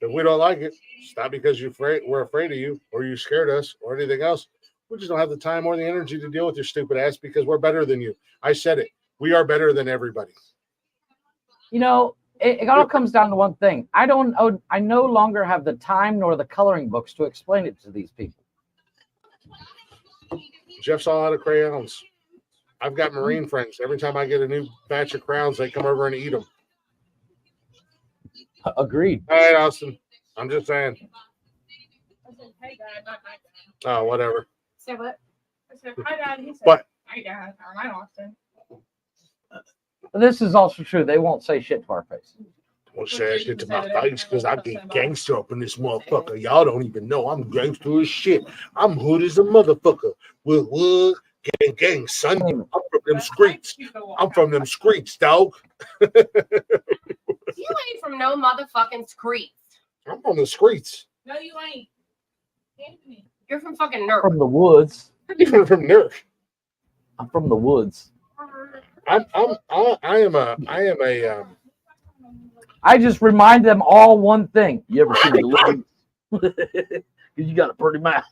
If we don't like it, it's not because we're afraid of you or you scared us or anything else. We just don't have the time or the energy to deal with your stupid ass because we're better than you. I said it. We are better than everybody. You know, it all comes down to one thing. I no longer have the time nor the coloring books to explain it to these people. Jeff's all out of crayons. I've got Marine friends. Every time I get a new batch of crowns, they come over and eat them. Agreed. All right, Austin. I'm just saying. I said, hey, Dad, not my dad. Oh, whatever. Say what? I said, hi, Dad. He said, But hi, Dad. Or hi, Austin. This is also true. They won't say shit to our face. Won't say shit to my face because I get gangster up in this motherfucker. Y'all don't even know I'm gangster as shit. I'm hood as a motherfucker. Wood, gang, son. I'm from them streets. I'm from them streets, dog. You ain't from no motherfucking streets. I'm from the streets. No, you ain't. You're from fucking Nerf. From the woods. You're from Nerf. I'm from the woods. I just remind them all one thing. You ever seen the Because you got a pretty mouth.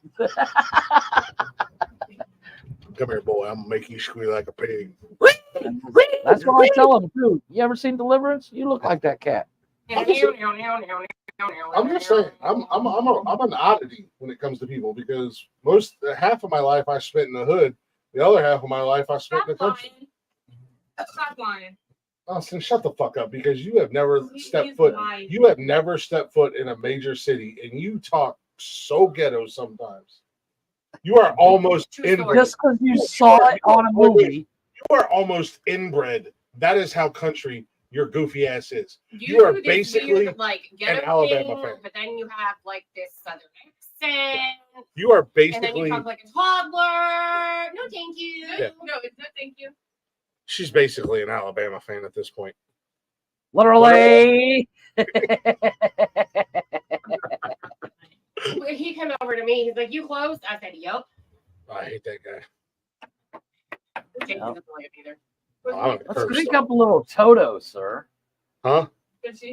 Come here, boy. I'm gonna make you squeal like a pig. That's what I tell them too. You ever seen Deliverance? You look like that cat. I'm just saying, I'm an oddity when it comes to people because half of my life I spent in the hood, the other half of my life I spent in the country. Stop lying. Austin, shut the fuck up because you have never stepped foot. You have never stepped foot in a major city, and you talk so ghetto sometimes. You are almost inbred. Just because you saw it on a movie. You are almost inbred. That is how country your goofy ass is. You are basically weird, like, an Alabama fan. But then you have like this southern accent. You are And then basically. you talk like a toddler. No, thank you. Yeah. No, it's not thank you. She's basically an Alabama fan at this point. Literally. He came over to me. He's like, "You closed?" I said, "Yup." I hate that guy. Jason doesn't like it either. Let's crank up a little Toto, sir. Huh? Let's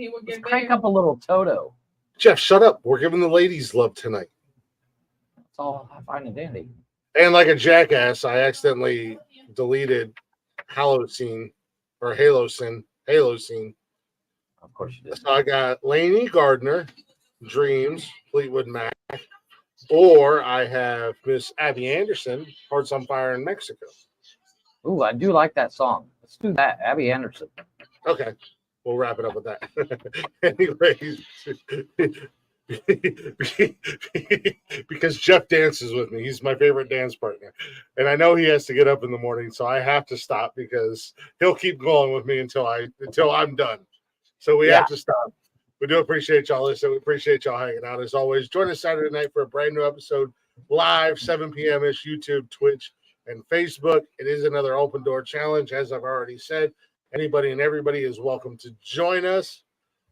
crank up a little Toto. Jeff, shut up. We're giving the ladies love tonight. That's all I find and dandy. And like a jackass, I accidentally deleted Halo Scene. Of course you did. So I got Lainey Gardner, Dreams, Fleetwood Mac, or I have Miss Abby Anderson, Hearts on Fire in Mexico. Ooh, I do like that song. Let's do that. Abby Anderson. Okay. We'll wrap it up with that. Anyways, because Jeff dances with me. He's my favorite dance partner. And I know he has to get up in the morning, so I have to stop because he'll keep going with me until I'm done. So we have to stop. We do appreciate y'all listening. We appreciate y'all hanging out. As always, join us Saturday night for a brand new episode live, 7 p.m.ish, YouTube, Twitch, and Facebook. It is another open door challenge, as I've already said. Anybody and everybody is welcome to join us.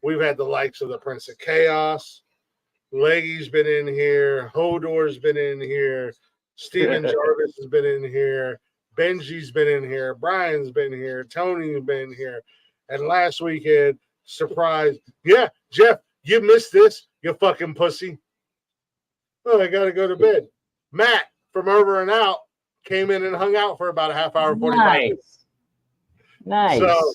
We've had the likes of the Prince of Chaos. Leggy's been in here. Hodor's been in here. Steven Jarvis has been in here. Benji's been in here. Brian's been here. Tony's been here. And last weekend, surprise. Yeah, Jeff, you missed this, you fucking pussy. Oh, I got to go to bed. Matt from Over and Out came in and hung out for about a half hour, 45 minutes. Nice. So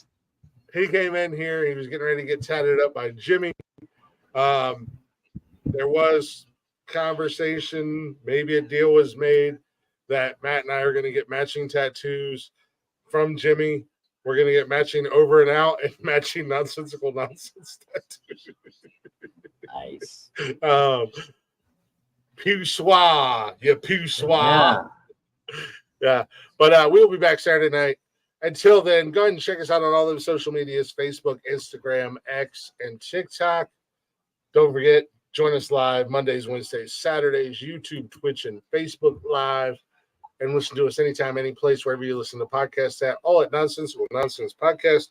he came in here. He was getting ready to get tatted up by Jimmy. There was conversation. Maybe a deal was made that Matt and I are going to get matching tattoos from Jimmy. We're going to get matching Over and Out and matching Nonsensical Nonsense tattoos. Nice. Poussoir. Yeah, poussoir. Yeah. But we'll be back Saturday night. Until then, go ahead and check us out on all those social medias, Facebook, Instagram, X, and TikTok. Don't forget, join us live Mondays, Wednesdays, Saturdays, YouTube, Twitch, and Facebook Live. And listen to us anytime, any place, wherever you listen to podcasts at. All at Nonsensical Nonsense Podcast.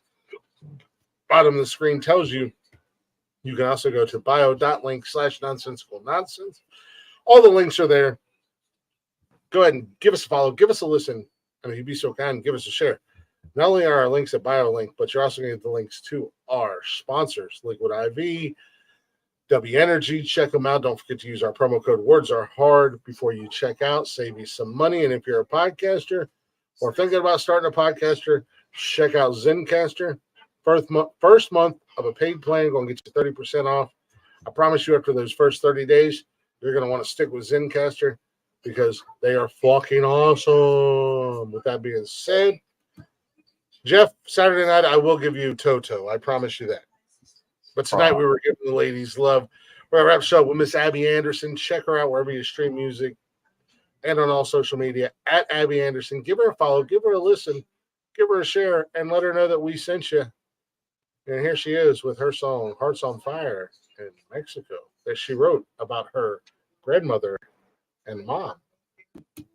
Bottom of the screen tells you. You can also go to bio.link/nonsensical nonsense. All the links are there. Go ahead and give us a follow. Give us a listen. I mean, you'd be so kind. Give us a share. Not only are our links at BioLink, but you're also going to get the links to our sponsors, Liquid IV, W Energy. Check them out. Don't forget to use our promo code Words Are Hard before you check out. Save you some money. And if you're a podcaster or thinking about starting a podcaster, check out Zencaster. First month of a paid plan going to get you 30% off. I promise you, after those first 30 days, you're going to want to stick with Zencaster because they are fucking awesome. With that being said, Jeff, Saturday night, I will give you Toto. I promise you that. But tonight we were giving the ladies love. We're going to wrap the show with Miss Abby Anderson. Check her out wherever you stream music and on all social media at Abby Anderson. Give her a follow. Give her a listen. Give her a share and let her know that we sent you. And here she is with her song, Hearts on Fire in Mexico, that she wrote about her grandmother and mom.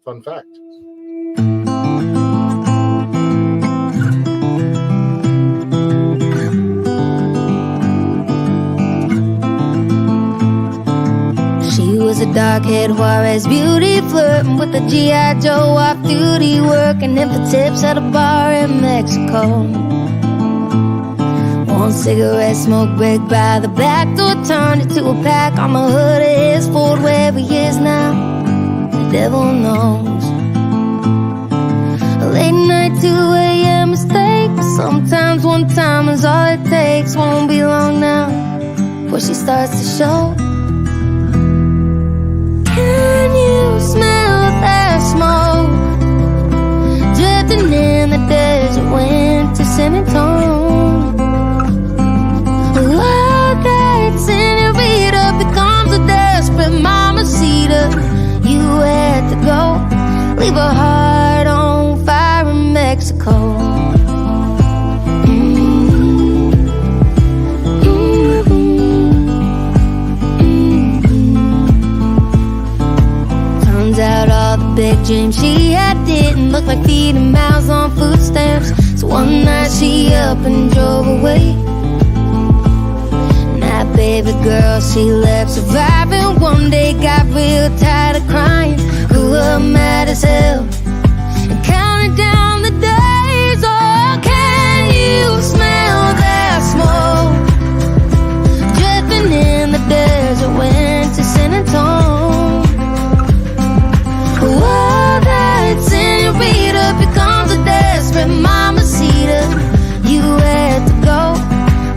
Fun fact. She was a dark-haired Juarez beauty, flirting with a G.I. Joe off-duty, working in for tips at a bar in Mexico. One cigarette smoke break by the back door, turned it to a pack on the hood of his Ford, where he is now, the devil knows. A late night 2 a.m. mistake, but sometimes one time is all it takes. Won't be long now before she starts to show. Can you smell that smoke drifting in the desert wind to San Antonio? Wild eyed senorita becomes a desperate mamacita. You had to go, leave her heart on fire in Mexico. Turns out all the big dreams she had didn't look like feeding mouths on food stamps. So one night she up and drove away. Baby girl, she left surviving. One day got real tired of crying, grew up mad as hell, and counted down the days. Oh, can you smell that smoke drifting in the desert wind to San Antonio? Wild-eyed senorita becomes a desperate mamacita. You had to go,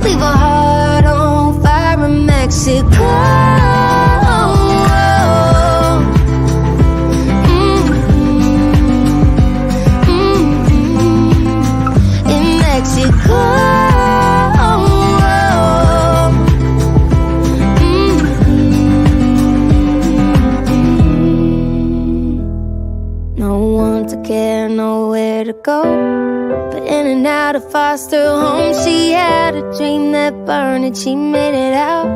leave her heart on fire in Mexico. In Mexico. No one to care, nowhere to go, but in and out of foster home. She had a dream that burned and she made it out.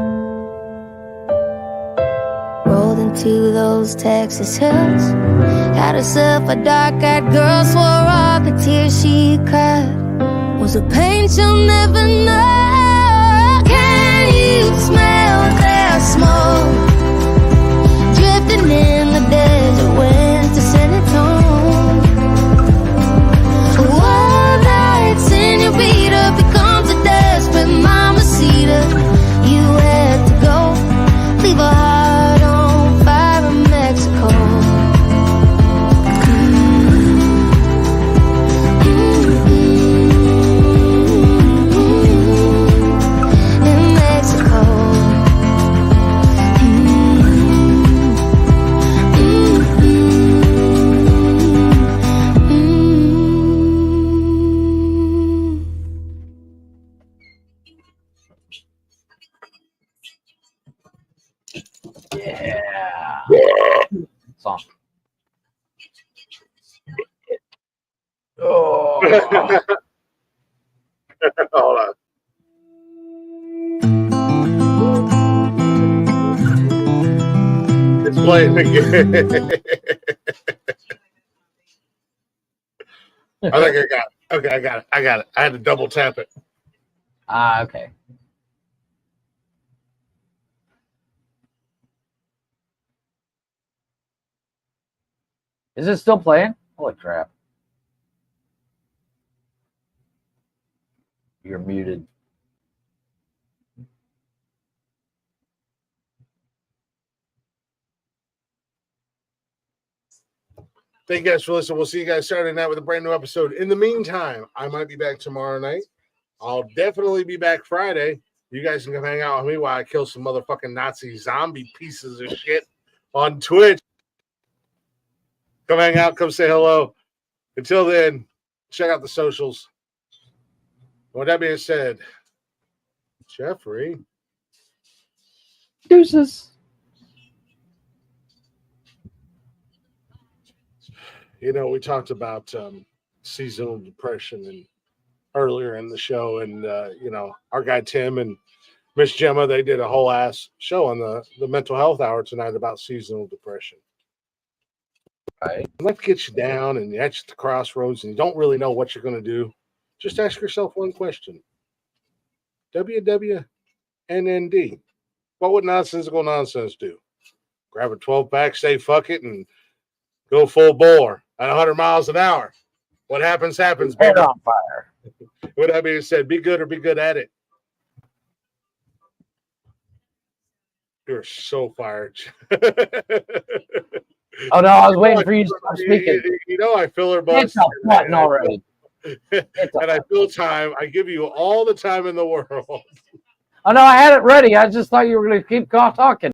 Rolled into those Texas hills, had herself a dark-eyed girl, swore all the tears she cried was a pain she'll never know. Can you smell that smoke drifting in the desert wind to San Antonio? Wild-eyed senorita becomes a desperate mamacita. You had to go, leave her heart on fire in Mexico. song. Oh. Hold on. It's playing again. I think I got it. Okay, I got it. I had to double tap it. Okay. Is it still playing? Holy crap. You're muted. Thank you guys for listening. We'll see you guys Saturday night with a brand new episode. In the meantime, I might be back tomorrow night. I'll definitely be back Friday. You guys can come hang out with me while I kill some motherfucking Nazi zombie pieces of shit on Twitch. Come hang out. Come say hello. Until then, check out the socials. With that being said, Jeffrey. Deuces. You know, we talked about seasonal depression and earlier in the show, and you know, our guy Tim and Miss Gemma, they did a whole ass show on the mental health hour tonight about seasonal depression. Right. Let's get you down and you're at the crossroads and you don't really know what you're going to do. Just ask yourself one question. WWNND. What would Nonsensical Nonsense do? Grab a 12-pack, say fuck it, and go full bore at 100 miles an hour. What happens, happens. Head on fire. With that being said, be good or be good at it. You're so fired. Oh, no, I was waiting for you to stop speaking. You know, I filler bust. It's a button already. And I fill time. I give you all the time in the world. Oh, no, I had it ready. I just thought you were going to keep talking.